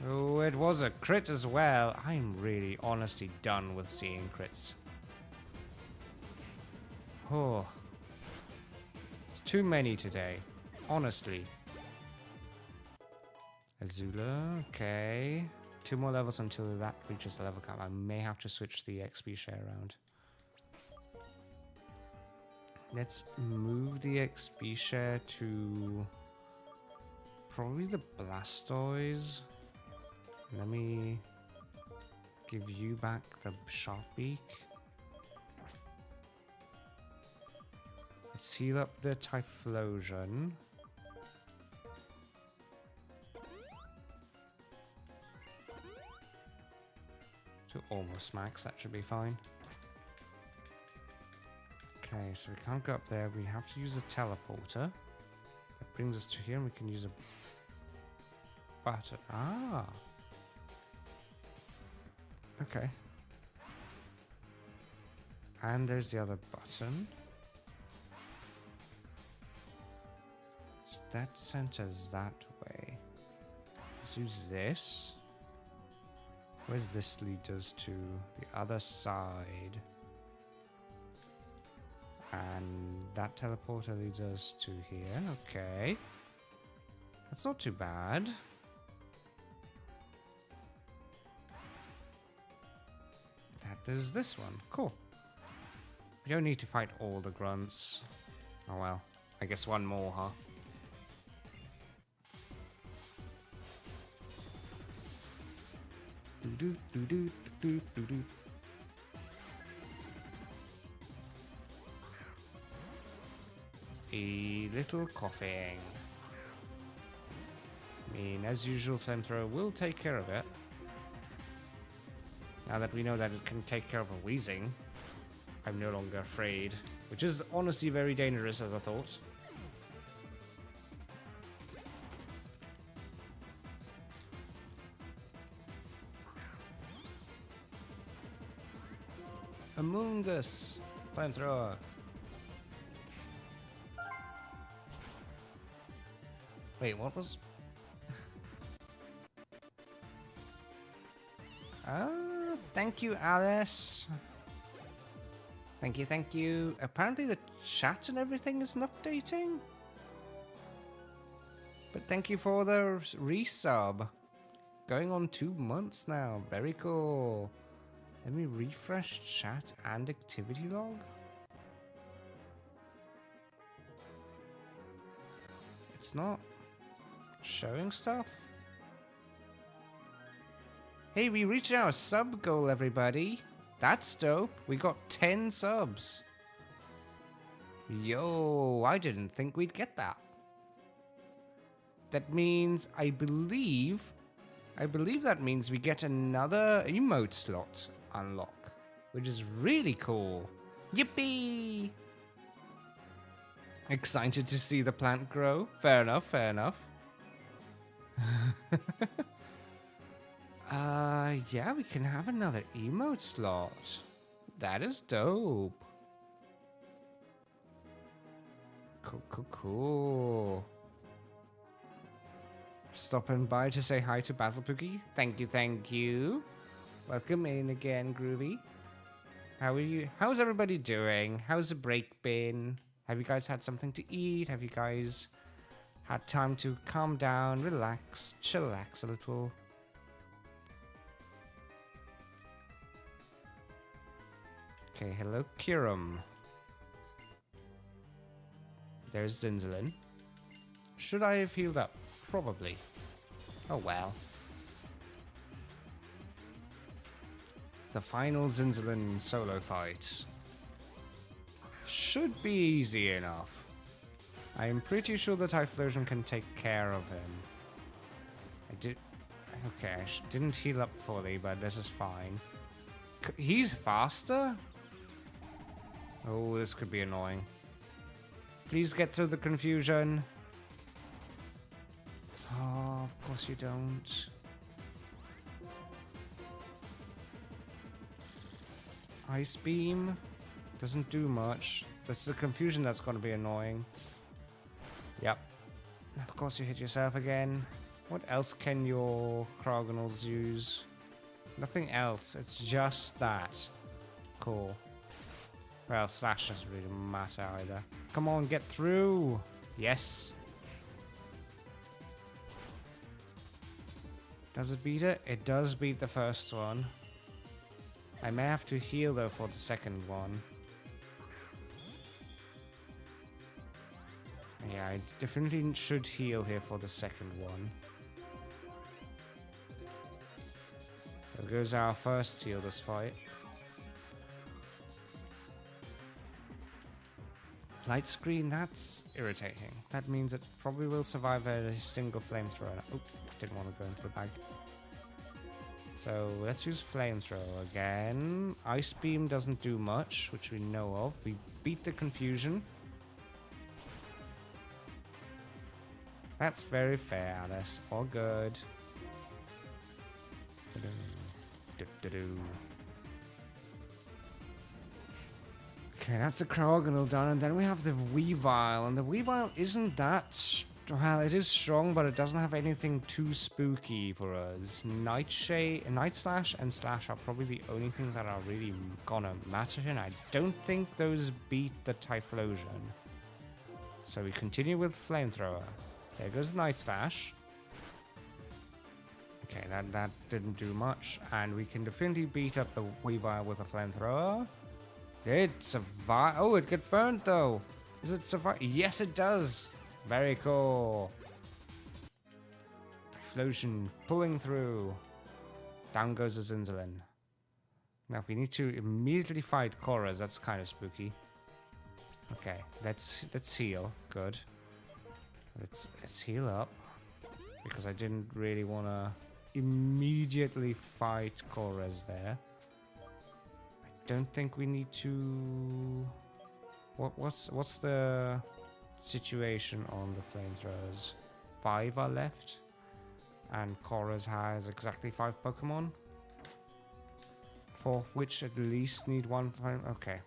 Oh, it was a crit as well. I'm really honestly done with seeing crits. Oh. It's too many today. Honestly. Azula, okay. 2 more levels until that reaches the level cap. I may have to switch the XP share around. Let's move the XP share to probably the Blastoise. Let me give you back the Sharp Beak. Let's heal up the Typhlosion. To almost max, that should be fine. Okay, so we can't go up there. We have to use a teleporter. That brings us to here, and we can use a button. Ah! Okay. And there's the other button. So that centers that way. Let's use this. Where's this lead us to? The other side. And that teleporter leads us to here. Okay. That's not too bad. That is this one. Cool. We don't need to fight all the grunts. Oh well. I guess one more, huh? Do do do do do do. A little coughing. I mean, as usual, Flamethrower will take care of it. Now that we know that it can take care of a wheezing, I'm no longer afraid. Which is honestly very dangerous, as I thought. Among Us! Flamethrower! Wait, what was... thank you, Alice. Thank you, thank you. Apparently the chat and everything isn't updating. But thank you for the resub. Going on 2 months now. Very cool. Let me refresh chat and activity log. It's not showing stuff. Hey, we reached our sub goal, everybody. That's dope. We got 10 subs. Yo, I didn't think we'd get that. That means, I believe that means we get another emote slot unlock, which is really cool. Yippee! Excited to see the plant grow. Fair enough, fair enough. Yeah, we can have another emote slot. That is dope. Cool, cool, cool. Stopping by to say hi to Basil Pookie. Thank you, thank you. Welcome in again, Groovy. How are you? How's everybody doing? How's the break been? Have you guys had something to eat? Have you guys had time to calm down, relax, chillax a little? Okay, hello, Kiram. There's Zinzalin. Should I have healed up? Probably. Oh well. The final Zinzalin solo fight. Should be easy enough. I am pretty sure the Typhlosion can take care of him. I did... Okay, I didn't heal up fully, but this is fine. He's faster? Oh, this could be annoying. Please get through the confusion. Oh, of course you don't. Ice Beam doesn't do much. That's the confusion that's going to be annoying. Yep. Of course you hit yourself again. What else can your Krogonals use? Nothing else. It's just that. Cool. Well, Slash doesn't really matter either. Come on, get through. Yes. Does it beat it? It does beat the first one. I may have to heal though for the second one. Yeah, I definitely should heal here for the second one. There goes our first heal this fight. Light screen, that's irritating. That means it probably will survive a single flamethrower. Oh, didn't want to go into the bag. So let's use flamethrower again. Ice beam doesn't do much, which we know of. We beat the confusion. That's very fair, Alice. All good. Okay, that's a Krogonal done, and then we have the Weavile, and the Weavile isn't that well, it is strong, but it doesn't have anything too spooky for us. Night Slash and Slash are probably the only things that are really gonna matter, and I don't think those beat the Typhlosion. So we continue with Flamethrower. There goes Night Slash. Okay, that didn't do much, and we can definitely beat up the Weavile with a Flamethrower. It survived. Oh, it got burnt though. Does it survive? Yes, it does. Very cool. Typhlosion pulling through. Down goes the Zinzalin. Now we need to immediately fight Korras. That's kind of spooky. Okay, let's heal. Good. Let's heal up because I didn't really want to immediately fight Korras there. I don't think we need to. What's the situation on the flamethrowers? 5 are left, and Korras has exactly 5 Pokemon, 4 of which at least need 1 flame. Okay,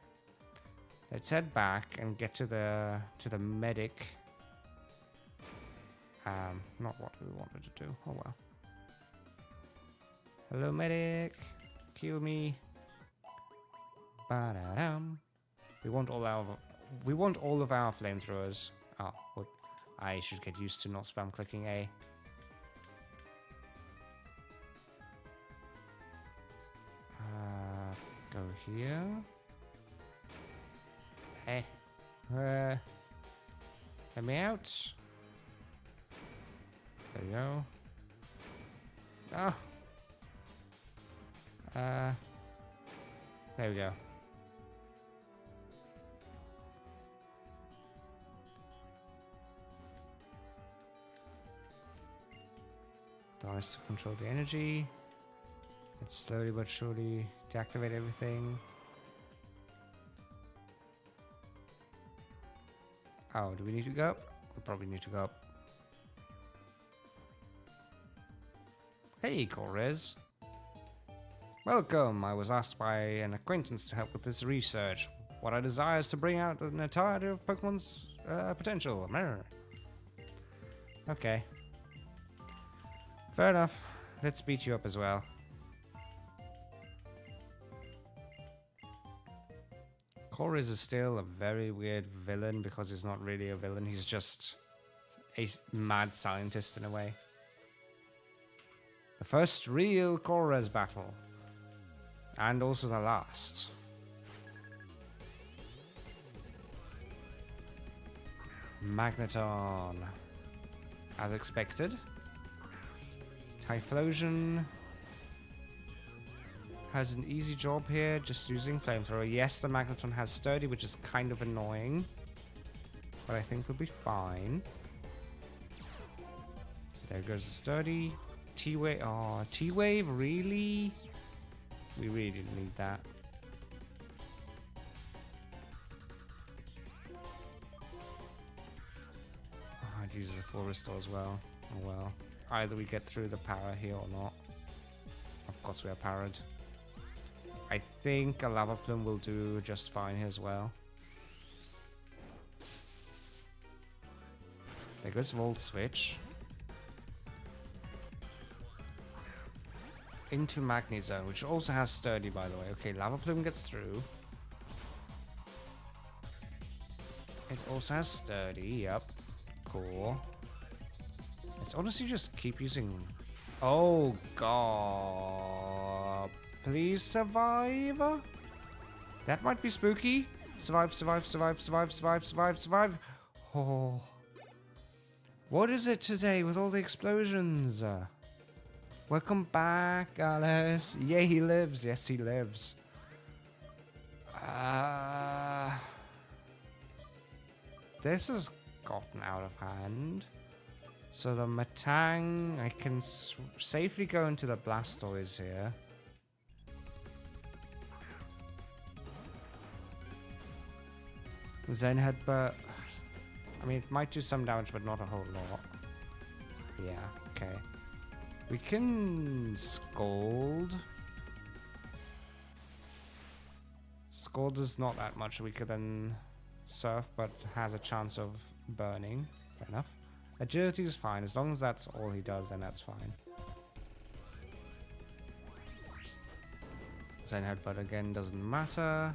let's head back and get to the medic. Not what we wanted to do. Oh well. Hello, medic. Kill me. Ba-da-dum. We want all of our flamethrowers. Oh, well, I should get used to not spam clicking A. Go here. Hey. Let me out. There we go. Oh. There we go. Dice to control the energy. Let's slowly but surely deactivate everything. Oh, do we need to go up? We probably need to go up. Hey, Korras. Welcome. I was asked by an acquaintance to help with this research. What I desire is to bring out an entirety of Pokemon's potential. Okay. Fair enough. Let's beat you up as well. Korras is still a very weird villain because he's not really a villain. He's just a mad scientist in a way. The first real Korras battle. And also the last. Magneton. As expected. Typhlosion has an easy job here, just using Flamethrower. Yes, the Magneton has Sturdy, which is kind of annoying. But I think we'll be fine. There goes the Sturdy. T-Wave. Oh, T-Wave? Really? We really didn't need that. Oh, it uses a full restore as well. Oh well. Either we get through the para here or not. Of course we are parried. I think a Lava Plume will do just fine here as well. There goes Volt Switch. Into Magnezone, which also has Sturdy, by the way. Okay, Lava Plume gets through. It also has Sturdy, yep. Cool. Let's honestly just keep using... Oh, God. Please survive. That might be spooky. Survive, survive, survive, survive, survive, survive, survive. Oh. What is it today with all the explosions? Welcome back, Alice. Yeah, he lives. Yes, he lives. This has gotten out of hand. So the Matang, I can safely go into the Blastoise here. Zen Headbutt. I mean, it might do some damage, but not a whole lot. Yeah, okay. We can Scald. Scald is not that much weaker than Surf, but has a chance of burning. Fair enough. Agility is fine. As long as that's all he does, then that's fine. Zen Headbutt again doesn't matter.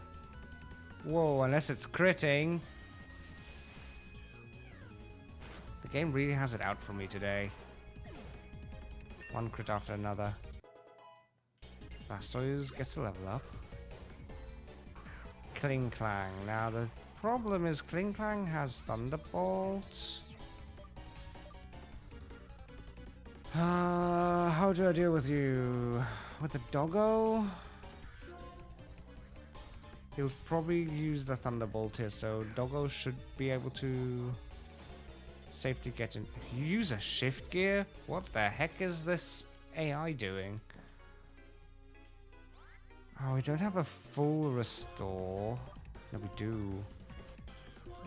Whoa, unless it's critting. The game really has it out for me today. One crit after another. Blastoise gets a level up. Kling Clang. Now the problem is Kling Clang has Thunderbolt. How do I deal with you? With the Doggo? He'll probably use the Thunderbolt here, so Doggo should be able to safely get in. You use a shift gear? What the heck is this AI doing? Oh, we don't have a full restore. No, we do.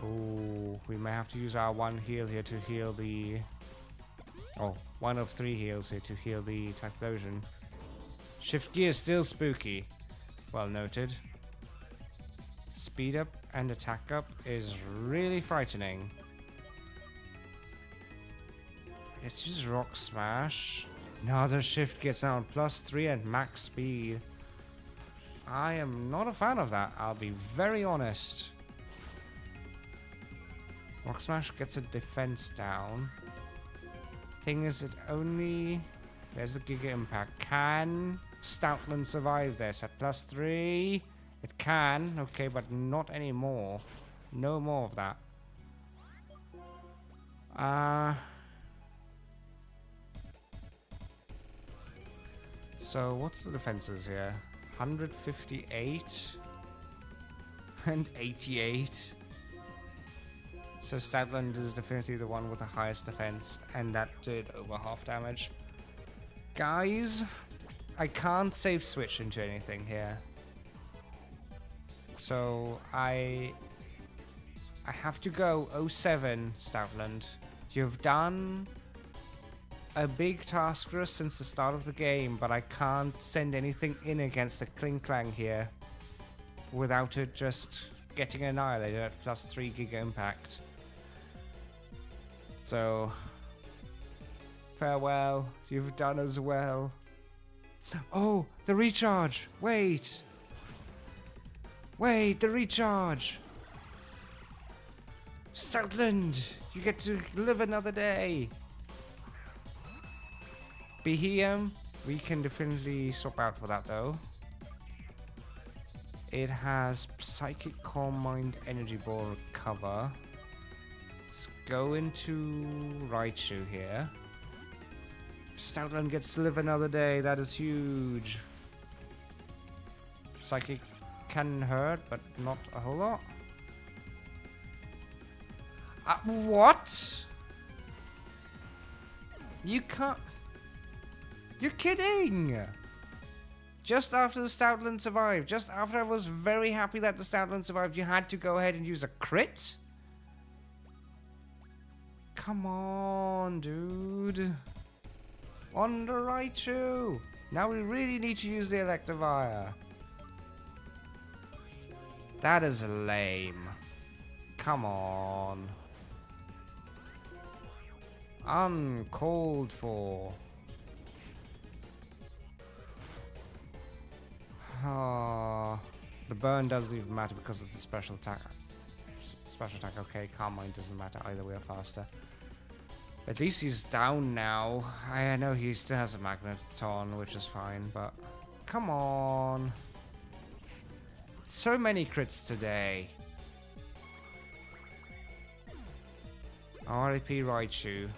Oh, we may have to use our one heal here to heal the... Oh, one of 3 heals here to heal the Typhlosion. Shift gear is still spooky. Well noted. Speed up and attack up is really frightening. Let's use Rock Smash. Another shift gets down +3 and max speed. I am not a fan of that, I'll be very honest. Rock Smash gets a defense down. Thing is, it only... There's the Giga Impact. Can Stoutland survive this at +3? It can, okay, but not anymore. No more of that. So, what's the defenses here? 158 and 88. So Stoutland is definitely the one with the highest defense, and that did over half damage. Guys, I can't save switch into anything here. So I have to go 07, Stoutland. You've done a big task for us since the start of the game, but I can't send anything in against the Kling Clang here without it just getting annihilated at +3 Giga Impact. So, farewell, you've done as well. Oh, the recharge! Wait! Wait, the recharge! Stoutland, you get to live another day! Behem, we can definitely swap out for that though. It has Psychic Calm Mind, Energy Ball, Recover. Let's go into Raichu here. Stoutland gets to live another day. That is huge. Psychic can hurt, but not a whole lot. What? You can't... You're kidding! Just after the Stoutland survived, just after I was very happy that the Stoutland survived, you had to go ahead and use a crit? Come on, dude. On the Raichu. Now we really need to use the Electivire. That is lame. Come on. Uncalled for. The burn doesn't even matter because it's a special attack. Special attack, okay. Calm Mind doesn't matter either, we are faster. At least he's down now. I know he still has a Magneton, which is fine, but... Come on. So many crits today. R.I.P. Raichu.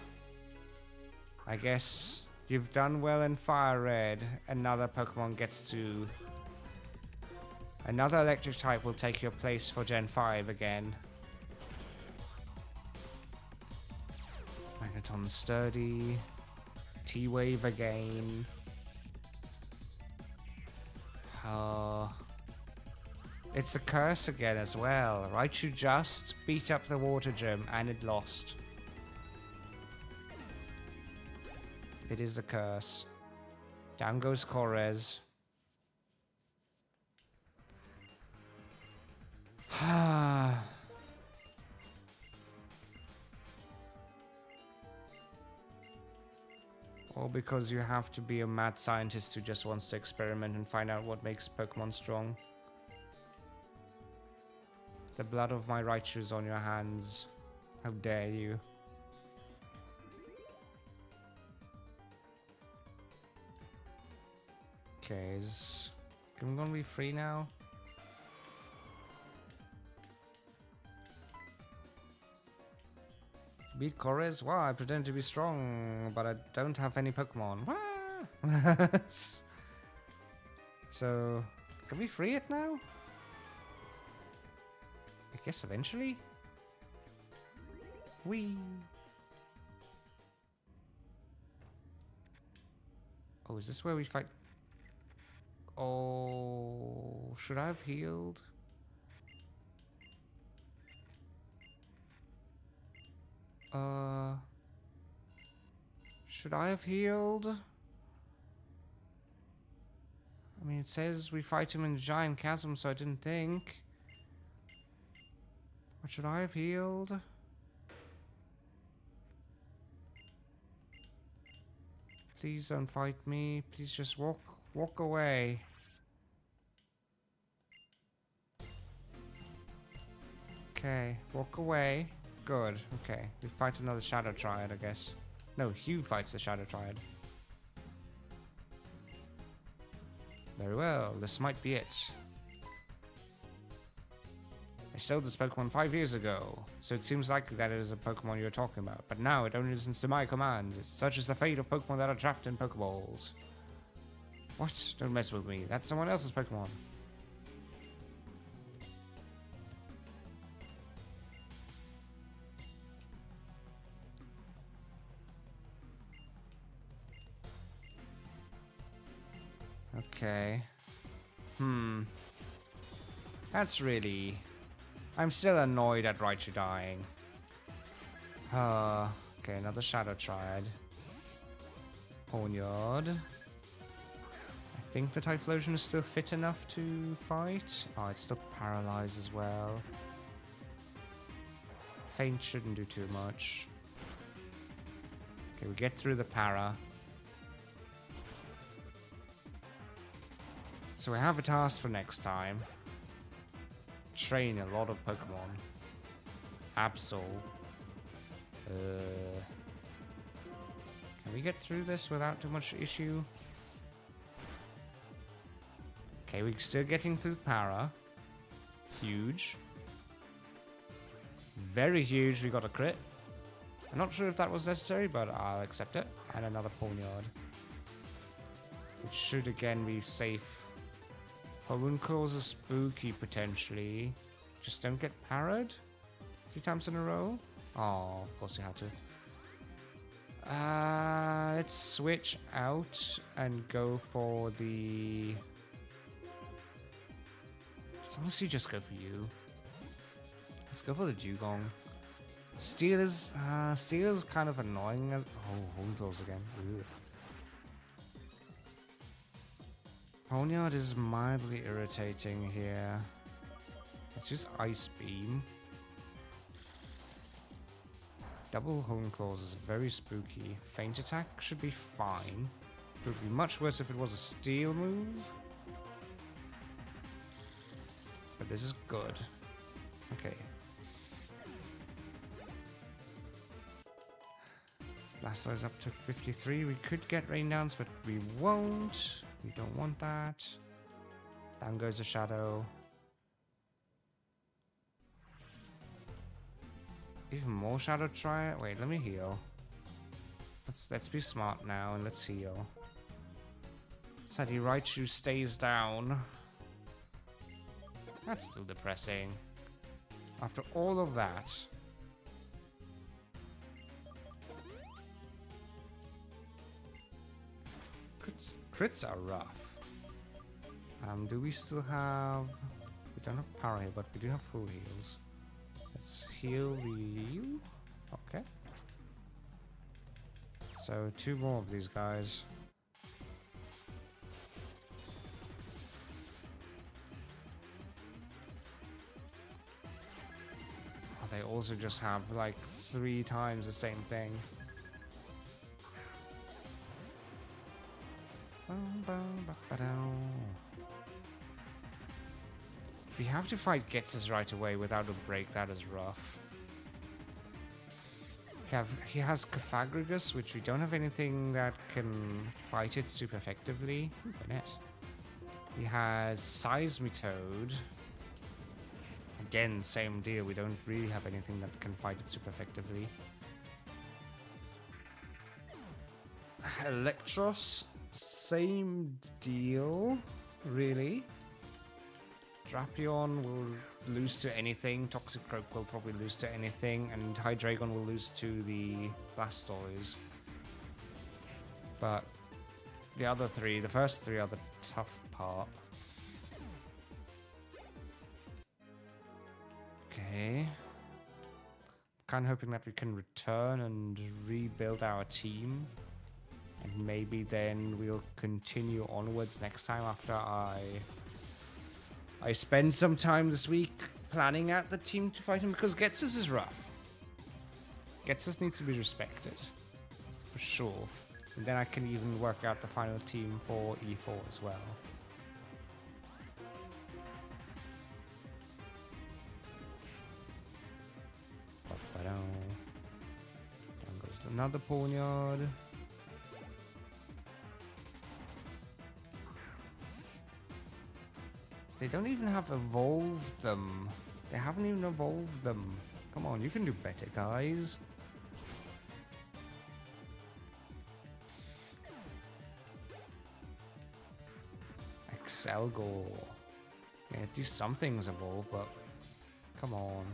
I guess you've done well in Fire Red. Another Pokemon gets to... Another electric type will take your place for Gen 5 again. Magneton sturdy. T-Wave again. It's a curse again as well. Raichu just beat up the water gym and it lost. It is a curse. Down goes Korez. All because you have to be a mad scientist who just wants to experiment and find out what makes Pokemon strong. The blood of my Raichu is on your hands. How dare you? Okay, is I'm gonna be free now? Beat Korez? Wow, I pretend to be strong, but I don't have any Pokemon. So, can we free it now? I guess eventually? Whee! Oh, is this where we fight? Oh, should I have healed? Should I have healed? I mean, it says we fight him in the giant chasm, so I didn't think. What should I have healed? Please don't fight me. Please just walk away. Okay, walk away. Good. Okay, we fight another Shadow Triad, I guess. No, Hugh fights the Shadow Triad. Very well, this might be it. I sold this Pokemon 5 years ago, so it seems likely that it is a Pokemon you're talking about. But now it only listens to my commands. Such is the fate of Pokemon that are trapped in Pokeballs. What? Don't mess with me. That's someone else's Pokemon. Okay. That's really... I'm still annoyed at Raichu dying. Okay, another Shadow Triad. Ponyard. I think the Typhlosion is still fit enough to fight. Oh, it's still paralyzed as well. Faint shouldn't do too much. Okay, we get through the para. So we have a task for next time. Train a lot of Pokemon. Absol. Can we get through this without too much issue? Okay, we're still getting through the para. Huge. very huge. We got a crit. I'm not sure if that was necessary, but I'll accept it. And another poniard. Which should again be safe. Homuncles are spooky potentially. Just don't get parried 3 times in a row. Oh, of course you had to. Let's switch out and go for the... Let's honestly just go for you. Let's go for the dugong. Steel is kind of annoying. As oh, Homuncles again. Ugh. Poniard is mildly irritating here. Let's just Ice Beam. Double Homuncles is very spooky. Feint Attack should be fine. It would be much worse if it was a steel move. But this is good. Okay. Blastoise up to 53. We could get rain downs, but we won't. We don't want that. Down goes a shadow. Even more shadow try. Wait, let me heal. Let's be smart now and let's heal. Sadly, Raichu stays down. That's still depressing. After all of that. Crits are rough. Do we still have... We don't have power here, but we do have full heals. Let's heal you. Okay. So 2 more of these guys. Oh, they also just have like 3 times the same thing. If we have to fight Getsus right away without a break, that is rough. He has Caphagrigus, which we don't have anything that can fight it super effectively. He has Seismitoad. Again, same deal. We don't really have anything that can fight it super effectively. Electros, same deal, really. Drapion will lose to anything, Toxic Croak will probably lose to anything, and Hydreigon will lose to the Blastoise. But the first three are the tough part. Okay. Kind of hoping that we can return and rebuild our team. And maybe then we'll continue onwards next time after I spend some time this week planning out the team to fight him, because Getsus is rough. Getsus needs to be respected. For sure. And then I can even work out the final team for E4 as well. Down goes another poniard. They don't even have evolved them. They haven't even evolved them. Come on, you can do better, guys. Excelgor. Yeah, at least some things evolve, but come on.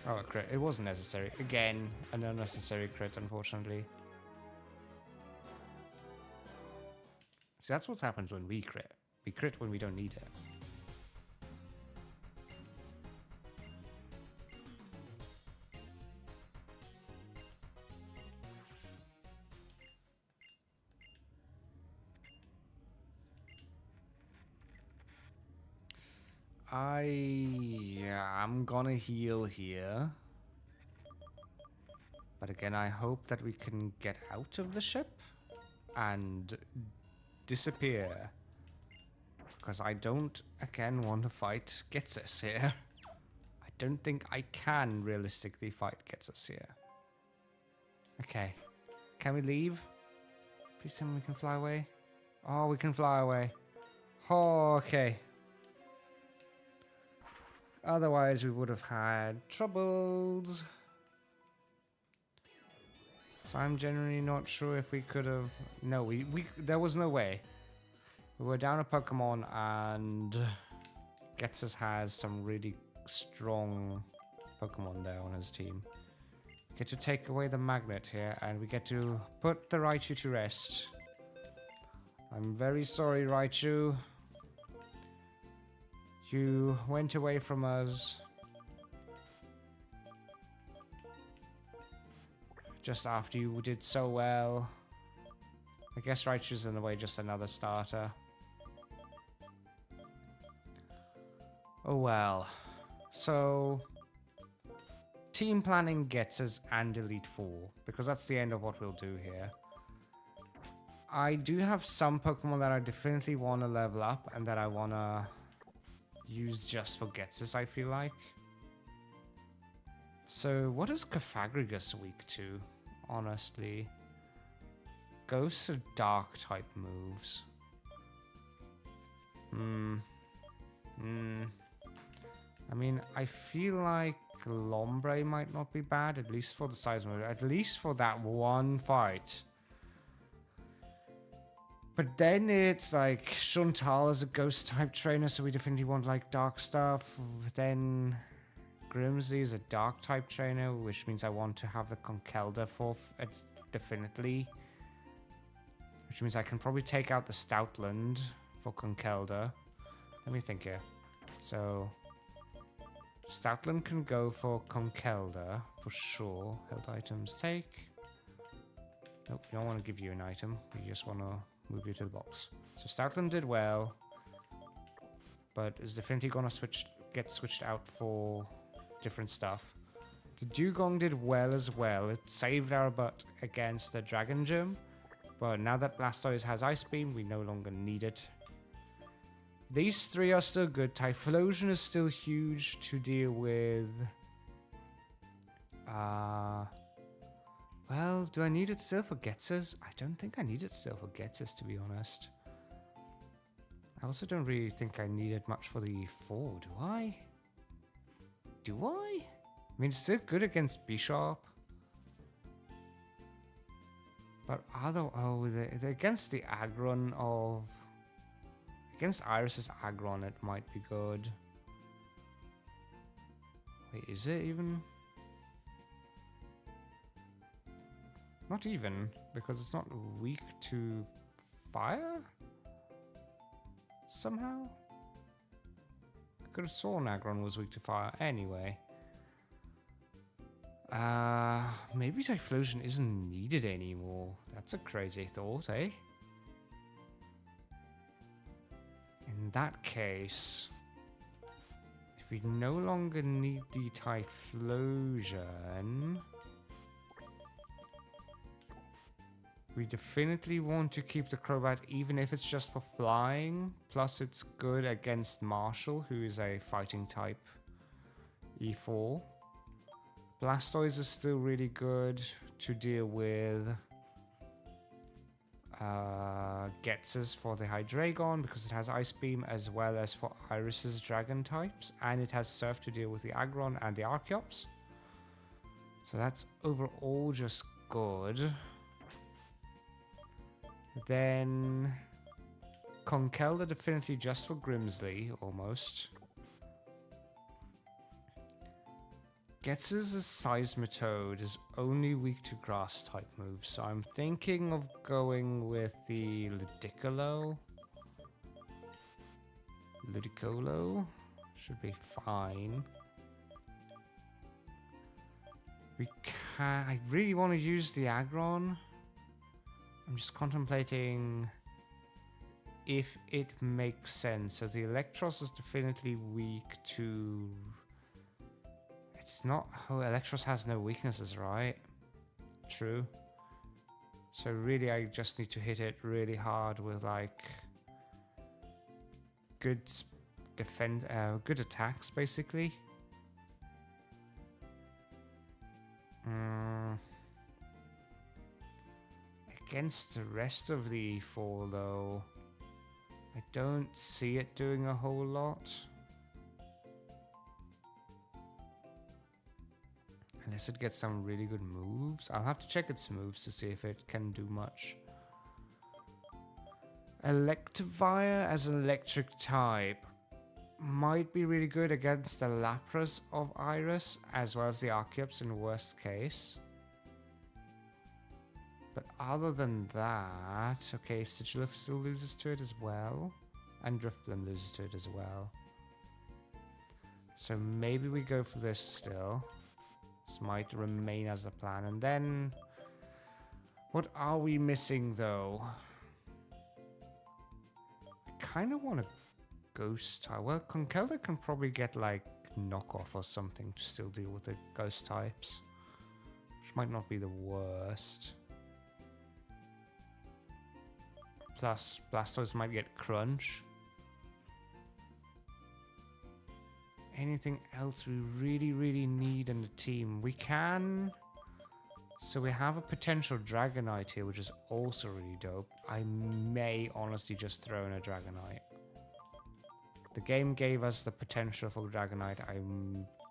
Oh, a crit. It wasn't necessary. Again, an unnecessary crit, unfortunately. See, that's what happens when we crit. We crit when we don't need it. I'm gonna heal here. But again, I hope that we can get out of the ship and disappear. Because I don't, again, want to fight Getsus here. I don't think I can realistically fight Getsus here. Okay. Can we leave? Please tell me we can fly away. Oh, we can fly away. Oh, okay. Otherwise, we would have had troubles. So I'm generally not sure if we could have... No, there was no way. We were down a Pokemon and Getsus has some really strong Pokemon there on his team. We get to take away the magnet here and we get to put the Raichu to rest. I'm very sorry, Raichu. You went away from us just after you did so well. I guess Raichu's in the way, just another starter. Oh well. So, team planning gets us and Elite Four, because that's the end of what we'll do here. I do have some Pokemon that I definitely want to level up and that I want to use just for Getsus, I feel like. So, what is Cofagrigus weak to, honestly? Ghosts are dark type moves. I mean, I feel like Lombre might not be bad, at least for the size move, at least for that one fight. But then it's like Chantal is a ghost type trainer, so we definitely want like dark stuff. Then Grimsley is a dark type trainer, which means I want to have the Conkeldurr for definitely. Which means I can probably take out the Stoutland for Conkeldurr. Let me think here. So Stoutland can go for Conkeldurr for sure. Health items take. Nope, you don't want to give you an item. You just want to move you to the box. So Stoutland did well, but is definitely gonna get switched out for different stuff. The Dugong did well as well. It saved our butt against the Dragon Gym, but now that Blastoise has Ice Beam, we no longer need it. These three are still good. Typhlosion is still huge to deal with. Well, do I need it still for Getsus? I don't think I need it still for Getsus, to be honest. I also don't really think I need it much for the E4, do I? Do I? I mean, it's still good against Bisharp. But they're against the Aggron of... Against Iris's Aggron, it might be good. Wait, is it even? Not even, because it's not weak to fire? Somehow? I could have sworn Aggron was weak to fire anyway. Maybe Typhlosion isn't needed anymore. That's a crazy thought, eh? In that case, if we no longer need the Typhlosion, we definitely want to keep the Crobat even if it's just for flying. Plus it's good against Marshall, who is a fighting type E4. Blastoise is still really good to deal with Getsus for the Hydreigon because it has Ice Beam, as well as for Iris's Dragon types, and it has Surf to deal with the Aggron and the Archeops. So that's overall just good. Then Conkeldurr definitely just for Grimsley, almost. Getsus' Seismitoad is only weak to grass type moves, so I'm thinking of going with the Ludicolo. Ludicolo should be fine. I really want to use the Aggron. I'm just contemplating if it makes sense. So the Electros is definitely weak to... It's not... Oh, Electros has no weaknesses, right? True. So really I just need to hit it really hard with like... good attacks, basically. Against the rest of the E4 though, I don't see it doing a whole lot. Unless it gets some really good moves. I'll have to check its moves to see if it can do much. Electivire as an electric type might be really good against the Lapras of Iris, as well as the Archeops in worst case. But other than that, okay, Sigilif still loses to it as well. And Drifblim loses to it as well. So maybe we go for this still. This might remain as a plan. And then, what are we missing though? I kind of want a ghost type. Well, Conkeldurr can probably get like knockoff or something to still deal with the ghost types. Which might not be the worst. Plus, Blastoise might get Crunch. Anything else we really need in the team? We can... So we have a potential Dragonite here, which is also really dope. I may honestly just throw in a Dragonite. The game gave us the potential for Dragonite. I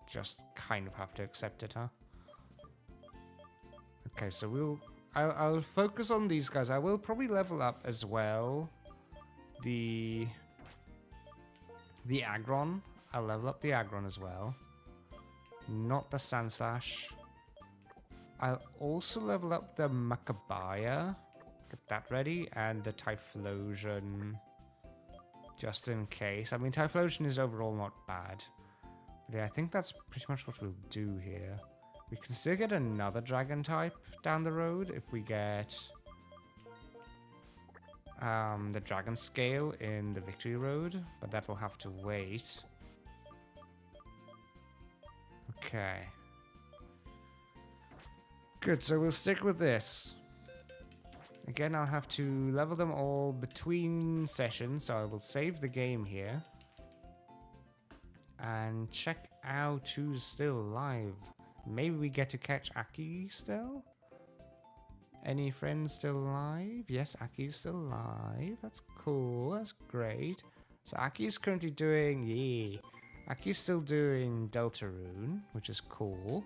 just kind of have to accept it, huh? Okay, so I'll focus on these guys. I will probably level up as well the Aggron. I'll level up the Aggron as well. Not the Sandslash. I'll also level up the Macabaya. Get that ready. And the Typhlosion. Just in case. I mean, Typhlosion is overall not bad. But yeah, I think that's pretty much what we'll do here. We can still get another Dragon type down the road if we get the Dragon Scale in the Victory Road, but that will have to wait. Okay. Good, so we'll stick with this. Again, I'll have to level them all between sessions, so I will save the game here. And check out who's still alive. Maybe we get to catch Aki still? Any friends still alive? Yes, Aki's still alive. That's cool. That's great. So Aki's currently doing... Yeah. Aki's still doing Deltarune, which is cool.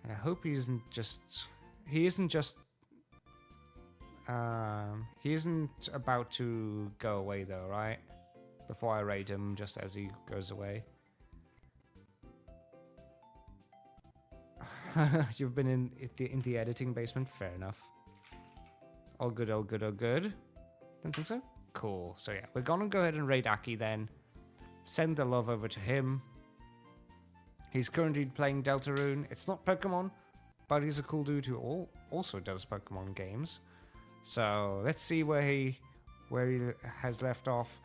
And I hope he isn't just... He isn't about to go away though, right? Before I raid him just as he goes away. You've been in the editing basement? Fair enough. All good, all good, all good. Don't think so? Cool. So yeah, we're gonna go ahead and raid Aki then. Send the love over to him. He's currently playing Deltarune. It's not Pokemon, but he's a cool dude who also does Pokemon games. So let's see where he has left off.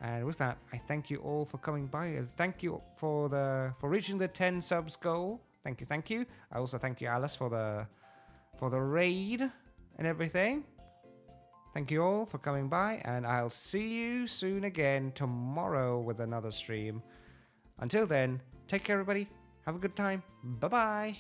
And with that, I thank you all for coming by. Thank you for reaching the 10 subs goal. Thank you. I also thank you, Alice, for the raid and everything. Thank you all for coming by, and I'll see you soon again tomorrow with another stream. Until then, take care, everybody. Have a good time. Bye-bye.